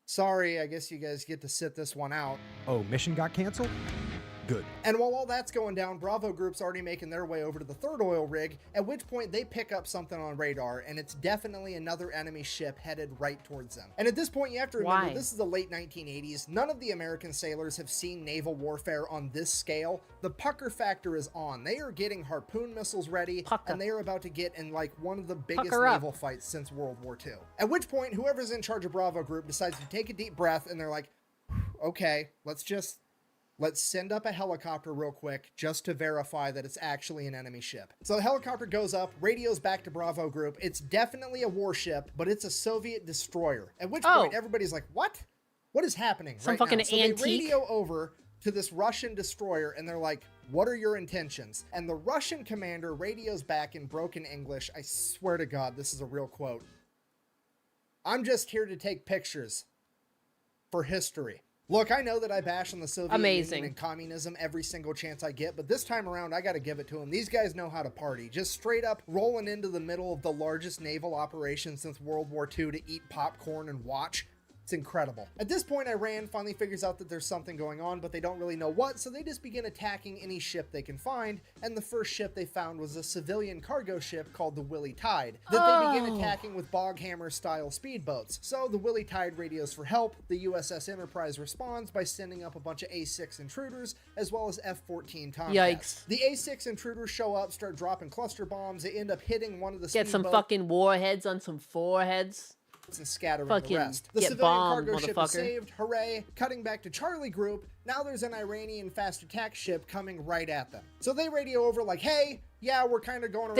M: sorry, I guess you guys get to sit this one out.
O: Oh, mission got canceled?
G: good.
M: And while all that's going down, Bravo Group's already making their way over to the third oil rig, at which point they pick up something on radar, and it's definitely another enemy ship headed right towards them. And at this point, you have to remember,
B: Why?
M: this is the late 1980s. None of the American sailors have seen naval warfare on this scale. The pucker factor is on. They are getting harpoon missiles ready, and they are about to get in like one of the biggest
B: Pucker up.
M: naval fights since World War II. At which point, whoever's in charge of Bravo Group decides to take a deep breath, and they're like, okay, let's send up a helicopter real quick just to verify that it's actually an enemy ship. So the helicopter goes up, radios back to Bravo Group. It's definitely a warship, but it's a Soviet destroyer. At which point everybody's like, what? What is happening
B: Some
M: right
B: fucking
M: now? So they
B: antique.
M: radio over to this Russian destroyer and they're like, what are your intentions? And the Russian commander radios back in broken English. I swear to God, this is a real quote. I'm just here to take pictures for history. Look, I know that I bash on the Soviet Union and communism every single chance I get, but this time around, I got to give it to them. These guys know how to party. Just straight up rolling into the middle of the largest naval operation since World War II to eat popcorn and watch. It's incredible. At this point, Iran finally figures out that there's something going on, but they don't really know what, so they just begin attacking any ship they can find, and the first ship they found was a civilian cargo ship called the Willie Tide, that they begin attacking with Boghammer-style speedboats. So the Willie Tide radios for help, the USS Enterprise responds by sending up a bunch of A-6 intruders, as well as F-14 Tomcats.
B: Yikes.
M: The A-6 intruders show up, start dropping cluster bombs, they end up hitting one of the
B: Get some
M: speedboats
B: fucking warheads on some foreheads.
M: And scattering
B: Fucking
M: the rest. The
B: get
M: civilian
B: bombed,
M: cargo ship is
B: motherfucker.
M: saved, hooray. Cutting back to Charlie Group, now there's an Iranian fast attack ship coming right at them. So they radio over like, hey, yeah, we're kind of going around.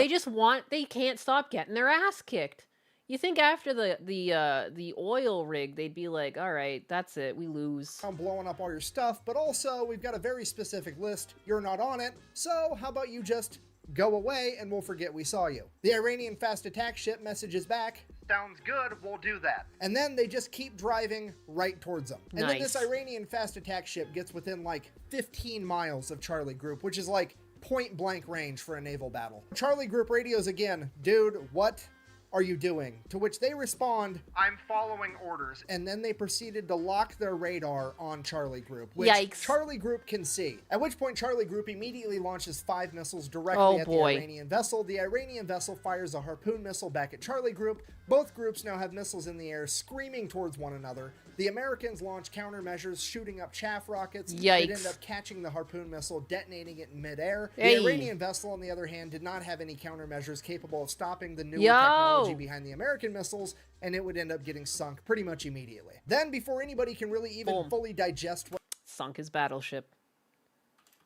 B: They can't stop getting their ass kicked. You think after the oil rig, they'd be like, all right, that's it, we lose.
M: I'm blowing up all your stuff, but also we've got a very specific list. You're not on it, so how about you just go away and we'll forget we saw you. The Iranian fast attack ship messages back, sounds good, we'll do that. And then they just keep driving right towards them. And then this Iranian fast attack ship gets within like 15 miles of Charlie Group, which is like point blank range for a naval battle. Charlie Group radios again, dude, what are you doing? To which they respond, I'm following orders. And then they proceeded to lock their radar on Charlie Group, which
B: Yikes.
M: Charlie Group can see. At which point Charlie Group immediately launches 5 missiles directly at the Iranian vessel. The Iranian vessel fires a harpoon missile back at Charlie Group. Both groups now have missiles in the air screaming towards one another. The Americans launch countermeasures, shooting up chaff rockets.
B: Yikes.
M: They end up catching the harpoon missile, detonating it in midair.
B: Hey.
M: The Iranian vessel, on the other hand, did not have any countermeasures capable of stopping the newer technology behind the American missiles, and it would end up getting sunk pretty much immediately. Then, before anybody can really even fully digest what
B: sunk his battleship.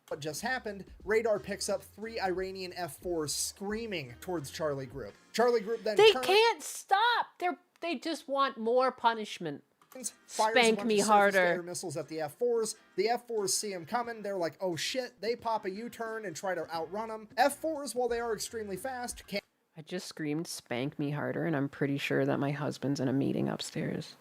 M: What just happened, radar picks up 3 Iranian F-4s screaming towards Charlie Group. Charlie Group then
B: They can't stop. They just want more punishment.
M: Fires
B: Spank
M: a bunch
B: me
M: of
B: harder.
M: surface-to-air missiles at the F-4s. The F-4s see them coming. They're like, oh shit. They pop a U-turn and try to outrun them. F-4s, while they are extremely fast, can't...
B: I just screamed, spank me harder, and I'm pretty sure that my husband's in a meeting upstairs.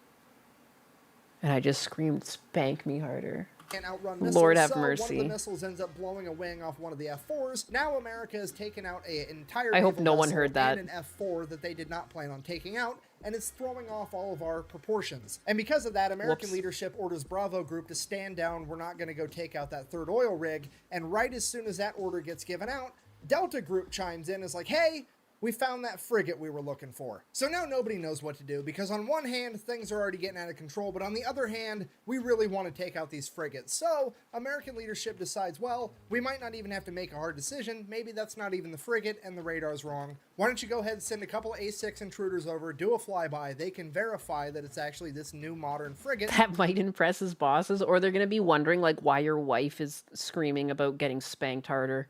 B: And I just screamed, spank me harder.
M: Can't outrun missiles,
B: Lord have
M: so
B: mercy.
M: one of the missiles ends up blowing a wing off one of the F-4s. Now America has taken out an entire
B: I hope
M: naval
B: no one
M: vessel
B: heard that.
M: and an F-4 that they did not plan on taking out, and it's throwing off all of our proportions. And because of that, American leadership orders Bravo Group to stand down. We're not going to go take out that third oil rig. And right as soon as that order gets given out, Delta Group chimes in and is like, hey, we found that frigate we were looking for. So now nobody knows what to do, because on one hand, things are already getting out of control, but on the other hand, we really want to take out these frigates. So American leadership decides, well, we might not even have to make a hard decision. Maybe that's not even the frigate and the radar's wrong. Why don't you go ahead and send a couple of A-6 intruders over, do a flyby. They can verify that it's actually this new modern frigate.
B: That might impress his bosses, or they're going to be wondering, like, why your wife is screaming about getting spanked harder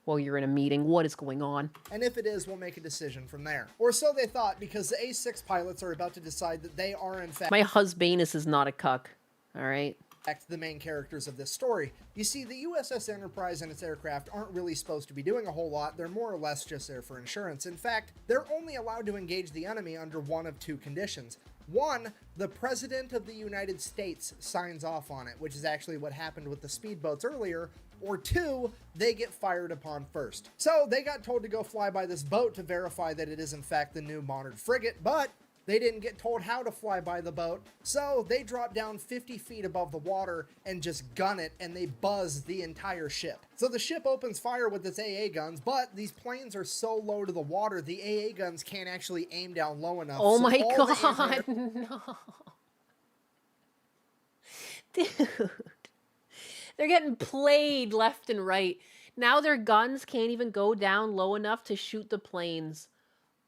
B: while you're in a meeting. What is going on?
M: And if it is, we'll make a decision from there. Or so they thought, because the A-6 pilots are about to decide that they are, in fact...
B: My husbanus is not a cuck, all right?
M: The main characters of this story. You see, the USS Enterprise and its aircraft aren't really supposed to be doing a whole lot. They're more or less just there for insurance. In fact, they're only allowed to engage the enemy under one of 2 conditions. One, the President of the United States signs off on it, which is actually what happened with the speedboats earlier. Or 2, they get fired upon first. So they got told to go fly by this boat to verify that it is in fact the new modern frigate, but They didn't get told how to fly by the boat, so they drop down 50 feet above the water and just gun it, and they buzz the entire ship. So the ship opens fire with its AA guns, but these planes are so low to the water, the AA guns can't actually aim down low enough.
B: Oh
M: so
B: my
M: all the
B: god, no. Dude. They're getting played left and right. Now their guns can't even go down low enough to shoot the planes.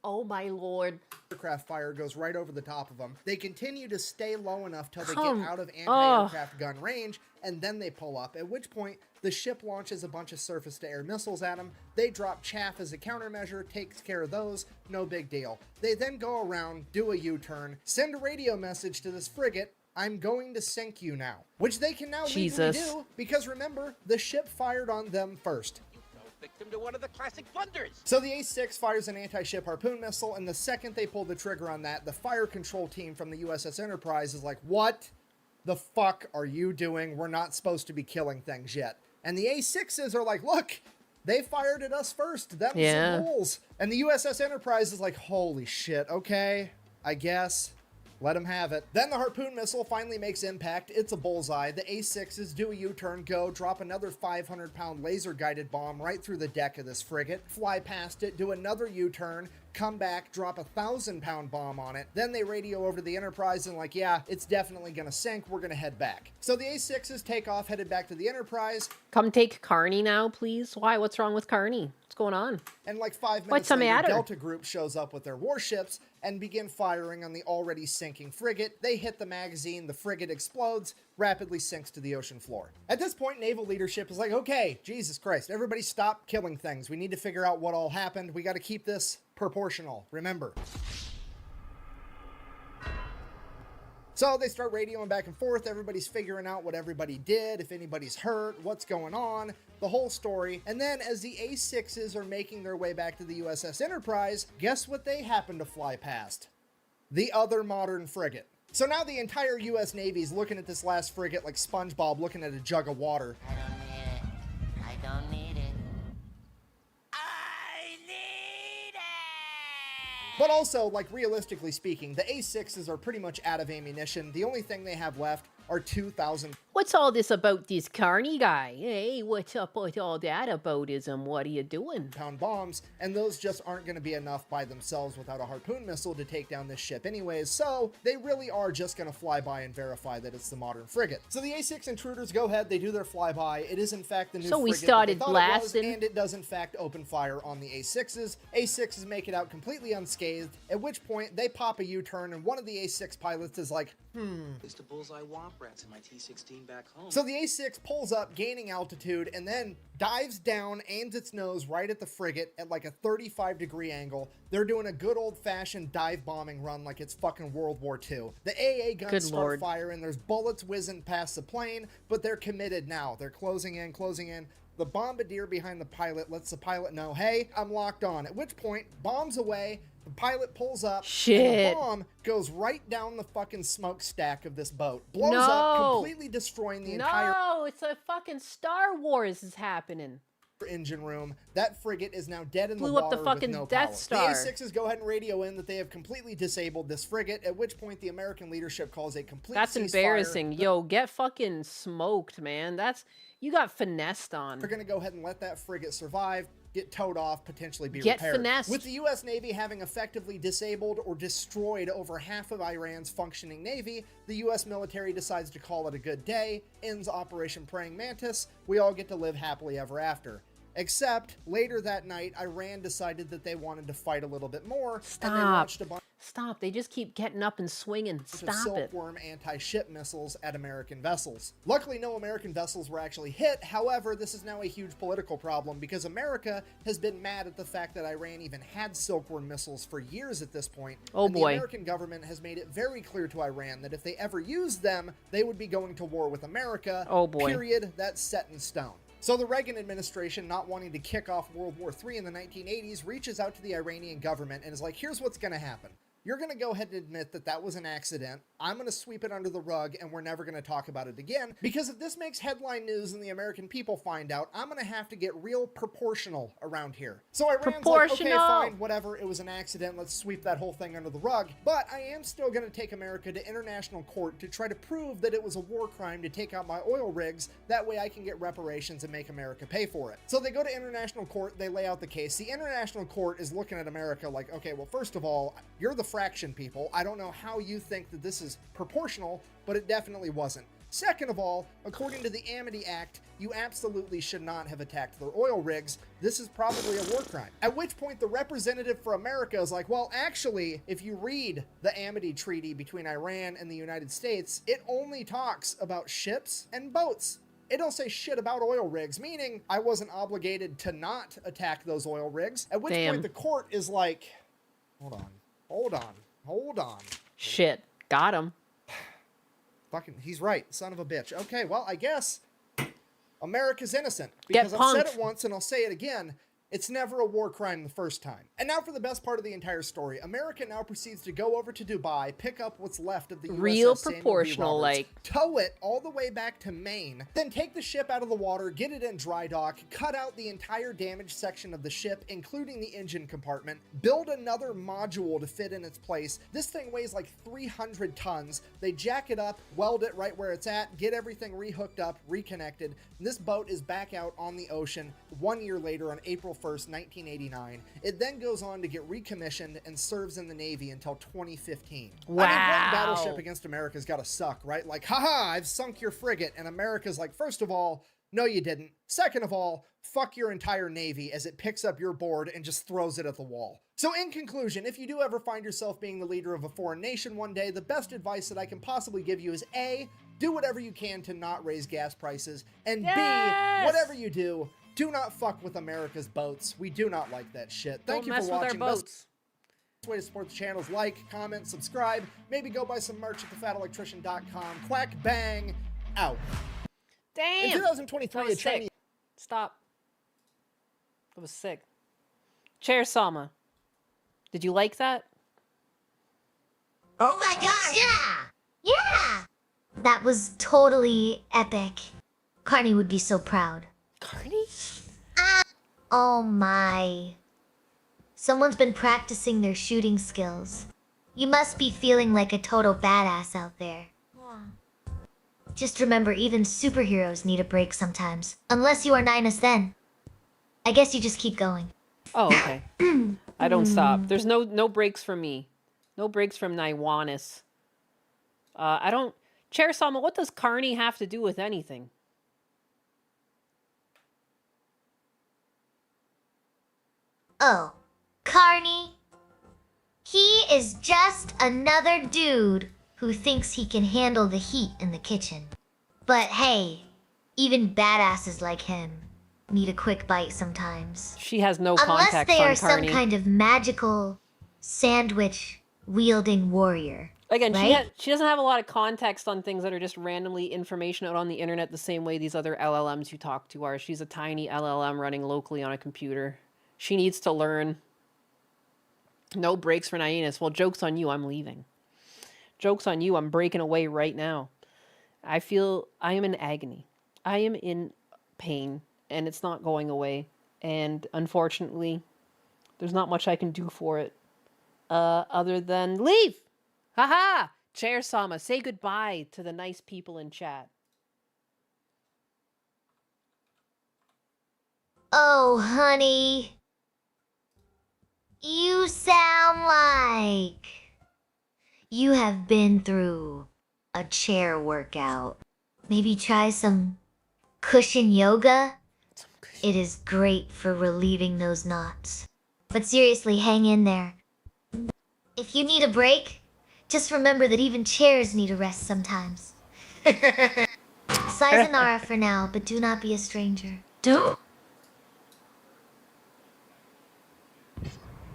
B: Oh my lord.
M: Aircraft fire goes right over the top of them. They continue to stay low enough till they
B: Come
M: get out of anti-aircraft gun range, and then they pull up, at which point the ship launches a bunch of surface-to-air missiles at them. They drop chaff as a countermeasure, takes care of those, no big deal. They then go around, do a U-turn, send a radio message to this frigate, "I'm going to sink you now," which they can now legally do, because remember, the ship fired on them first.
O: Victim to one of the classic blunders.
M: So the A6 fires an anti-ship harpoon missile, and the second they pull the trigger on that, the fire control team from the USS Enterprise is like, "What the fuck are you doing? We're not supposed to be killing things yet." And the A6s are like, "Look, they fired at us first. That was some rules." And the USS Enterprise is like, "Holy shit, okay, I guess. Let them have it." Then the harpoon missile finally makes impact. It's a bullseye. The A6s do a U-turn, go, drop another 500-pound laser-guided bomb right through the deck of this frigate, fly past it, do another U-turn, come back, drop a 1,000-pound bomb on it. Then they radio over to the Enterprise and like, "Yeah, it's definitely gonna sink. We're gonna head back." So the A6s take off, headed back to the Enterprise.
B: Come take Carney now, please. Why? What's wrong with Carney? What's going on?
M: And like 5
B: What's
M: minutes
B: the
M: later,
B: matter?
M: Delta Group shows up with their warships and begin firing on the already sinking frigate. They hit the magazine, the frigate explodes, rapidly sinks to the ocean floor. At this point, naval leadership is like, "Okay, Jesus Christ, everybody stop killing things. We need to figure out what all happened. We got to keep this proportional, remember." So they start radioing back and forth. Everybody's figuring out what everybody did, if anybody's hurt, what's going on, the whole story. And then as the A6s are making their way back to the USS Enterprise, guess what they happen to fly past? The other modern frigate. So now the entire US Navy's looking at this last frigate like SpongeBob looking at a jug of water.
P: I don't need it.
M: But also, like, realistically speaking, the A6s are pretty much out of ammunition. The only thing they have left are 2,000
B: What's all this about this Carney guy? Hey, what's up with all that aboutism? What are you doing?
M: pound bombs, and those just aren't going to be enough by themselves without a harpoon missile to take down this ship anyways, so they really are just going to fly by and verify that it's the modern frigate. So the A6 intruders go ahead, they do their flyby. It is in fact the new
B: So we
M: frigate
B: started
M: that they thought it was,
B: blasting.
M: and it does in fact open fire on the A6s. A6s make it out completely unscathed, at which point they pop a U-turn, and one of the A6 pilots is like,
O: It's the bullseye womp rats in my T-16 back home.
M: So the A6 pulls up, gaining altitude, and then dives down, aims its nose right at the frigate at like a 35-degree angle. They're doing a good old-fashioned dive bombing run like it's fucking World War II. The AA guns
B: Good
M: start
B: Lord.
M: firing, there's bullets whizzing past the plane, but they're committed now. They're closing in, closing in. The bombardier behind the pilot lets the pilot know, "Hey, I'm locked on." At which point, bombs away, the pilot pulls up, and
B: Shit.
M: the bomb goes right down the fucking smokestack of this boat. Blows
B: No.
M: up, completely destroying the entire
B: No, it's a fucking Star Wars is happening.
M: engine room. That frigate is now dead in
B: Blew
M: the
B: up the
M: water
B: fucking
M: with no
B: Death
M: power.
B: Star.
M: The A6s go ahead and radio in that they have completely disabled this frigate, at which point the American leadership calls a complete
B: That's
M: ceasefire.
B: embarrassing. Yo, get fucking smoked, man. You got finessed on.
M: They're going to go ahead and let that frigate survive, get towed off, potentially be
B: Get
M: repaired.
B: finessed.
M: With the U.S. Navy having effectively disabled or destroyed over half of Iran's functioning navy, the U.S. military decides to call it a good day, ends Operation Praying Mantis. We all get to live happily ever after. Except, later that night, Iran decided that they wanted to fight a little bit more, and they launched a bunch
B: Stop. They just keep getting up and swinging.
M: of
B: Stop it.
M: silkworm anti-ship missiles at American vessels. Luckily, no American vessels were actually hit. However, this is now a huge political problem because America has been mad at the fact that Iran even had silkworm missiles for years at this point.
B: Oh,
M: and
B: boy.
M: The American government has made it very clear to Iran that if they ever used them, they would be going to war with America.
B: Oh, boy.
M: Period. That's set in stone. So the Reagan administration, not wanting to kick off World War III in the 1980s, reaches out to the Iranian government and is like, here's what's going to happen. you're going to go ahead and admit that that was an accident. I'm going to sweep it under the rug and we're never going to talk about it again, because if this makes headline news and the American people find out, I'm going to have to get real proportional around here. So Iran's like, okay, fine, whatever, it was an accident, let's sweep that whole thing under the rug. But I am still going to take America to international court to try to prove that it was a war crime to take out my oil rigs. That way I can get reparations and make America pay for it. So they go to international court, they lay out the case. The international court is looking at America like, okay, well, first of all, you're the fraction people. I don't know how you think that this is proportional, but it definitely wasn't. Second of all, according to the Amity Act, you absolutely should not have attacked their oil rigs. This is probably a war crime. At which point the representative for America is like, well, actually, if you read the Amity Treaty between Iran and the United States, it only talks about ships and boats. It don't say shit about oil rigs, meaning I wasn't obligated to not attack those oil rigs. At which point the court is like, hold on.
B: Shit, got him.
M: Fucking, he's right, son of a bitch. Okay, well, I guess America's innocent. Because I've said it once and I'll say it again. It's never a war crime the first time. And now for the best part of the entire story. America now proceeds to go over to Dubai, pick up what's left of the USS
B: Real
M: Samuel B.
B: proportional,
M: Roberts,
B: like...
M: tow it all the way back to Maine, then take the ship out of the water, get it in dry dock, cut out the entire damaged section of the ship, including the engine compartment, build another module to fit in its place. This thing weighs like 300 tons. They jack it up, weld it right where it's at, get everything rehooked up, reconnected. This boat is back out on the ocean 1 year later on April 1st, 1989. It then goes on to get recommissioned and serves in the Navy until 2015.
B: Wow.
M: I mean, one battleship against America's gotta suck, right? Like, haha, I've sunk your frigate. And America's like, first of all, no, you didn't. Second of all, fuck your entire Navy as it picks up your board and just throws it at the wall. So in conclusion, if you do ever find yourself being the leader of a foreign nation one day, the best advice that I can possibly give you is A, do whatever you can to not raise gas prices, and B, whatever you do not fuck with America's boats. We do not like that shit. Thank you for watching. Best way to support the channel is like, comment, subscribe. Maybe go buy some merch at thefatelectrician.com. Quack bang out.
B: Damn.
M: In 2023, a Chinese...
B: Stop. That was sick. Chair Sama. Did you like that?
A: Oh my god! Yeah! Yeah! That was totally epic. Carney would be so proud.
B: Carney?
A: Oh my. Someone's been practicing their shooting skills. You must be feeling like a total badass out there. Just remember, even superheroes need a break sometimes. Unless you are Ninus then. I guess you just keep going.
B: Oh, okay. I don't stop. There's no breaks from me. No breaks from Naiwanis. I don't... Chair Sama, what does Carney have to do with anything?
A: Oh, Carney? He is just another dude who thinks he can handle the heat in the kitchen. But hey, even badasses like him need a quick bite sometimes.
B: She has no
A: Unless
B: context
A: they
B: on
A: are
B: Carney.
A: some kind of magical sandwich-wielding warrior.
B: Again,
A: right?
B: she doesn't have a lot of context on things that are just randomly information out on the internet the same way these other LLMs you talk to are. She's a tiny LLM running locally on a computer. She needs to learn. No breaks for Nainis. Well, joke's on you, I'm leaving. Joke's on you, I'm breaking away right now. I feel I am in agony. I am in pain, and it's not going away. And unfortunately, there's not much I can do for it. Other than leave! Haha! Chair Sama, say goodbye to the nice people in chat.
A: Oh, honey. You sound like you have been through a chair workout. Maybe try some cushion yoga. It is great for relieving those knots. But seriously, hang in there. If you need a break, just remember that even chairs need a rest sometimes. Sayonara for now, but do not be a stranger. Don't.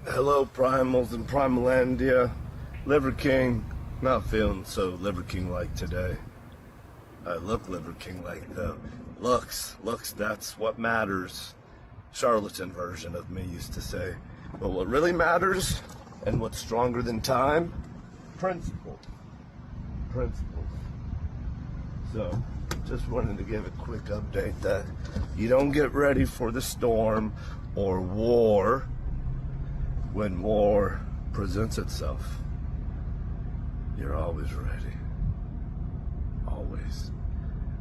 Q: Hello, Primals and Primalandia. Liver King. Not feeling so Liver King-like today. I look Liver King-like, though. Looks, that's what matters. Charlatan version of me used to say. But what really matters And what's stronger than time? Principle. Principles. So, just wanted to give a quick update that you don't get ready for the storm or war when war presents itself. You're always ready. Always.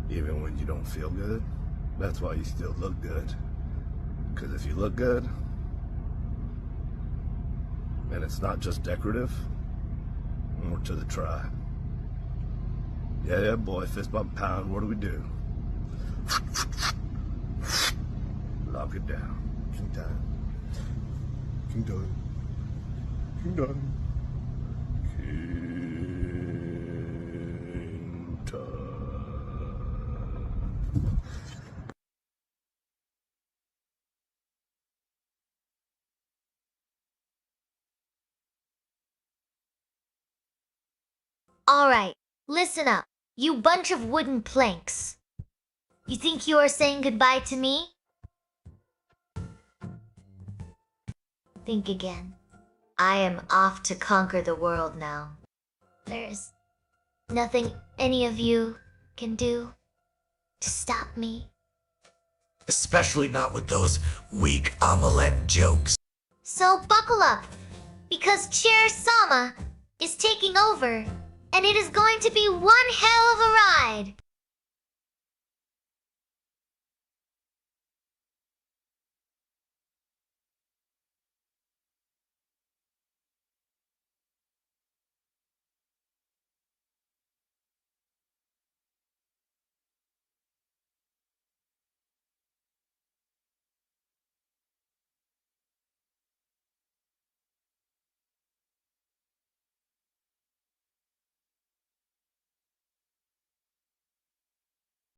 Q: Even when you don't feel good. That's why you still look good. Because if you look good, and it's not just decorative, more to the tribe. Yeah, boy, fist bump pound, what do we do? Lock it down. King time. King time. King time. King time.
A: Alright, listen up, you bunch of wooden planks. You think you are saying goodbye to me? Think again. I am off to conquer the world now. There's nothing any of you can do to stop me.
R: Especially not with those weak omelette jokes.
A: So buckle up, because Chair Sama is taking over, and it is going to be one hell of a ride.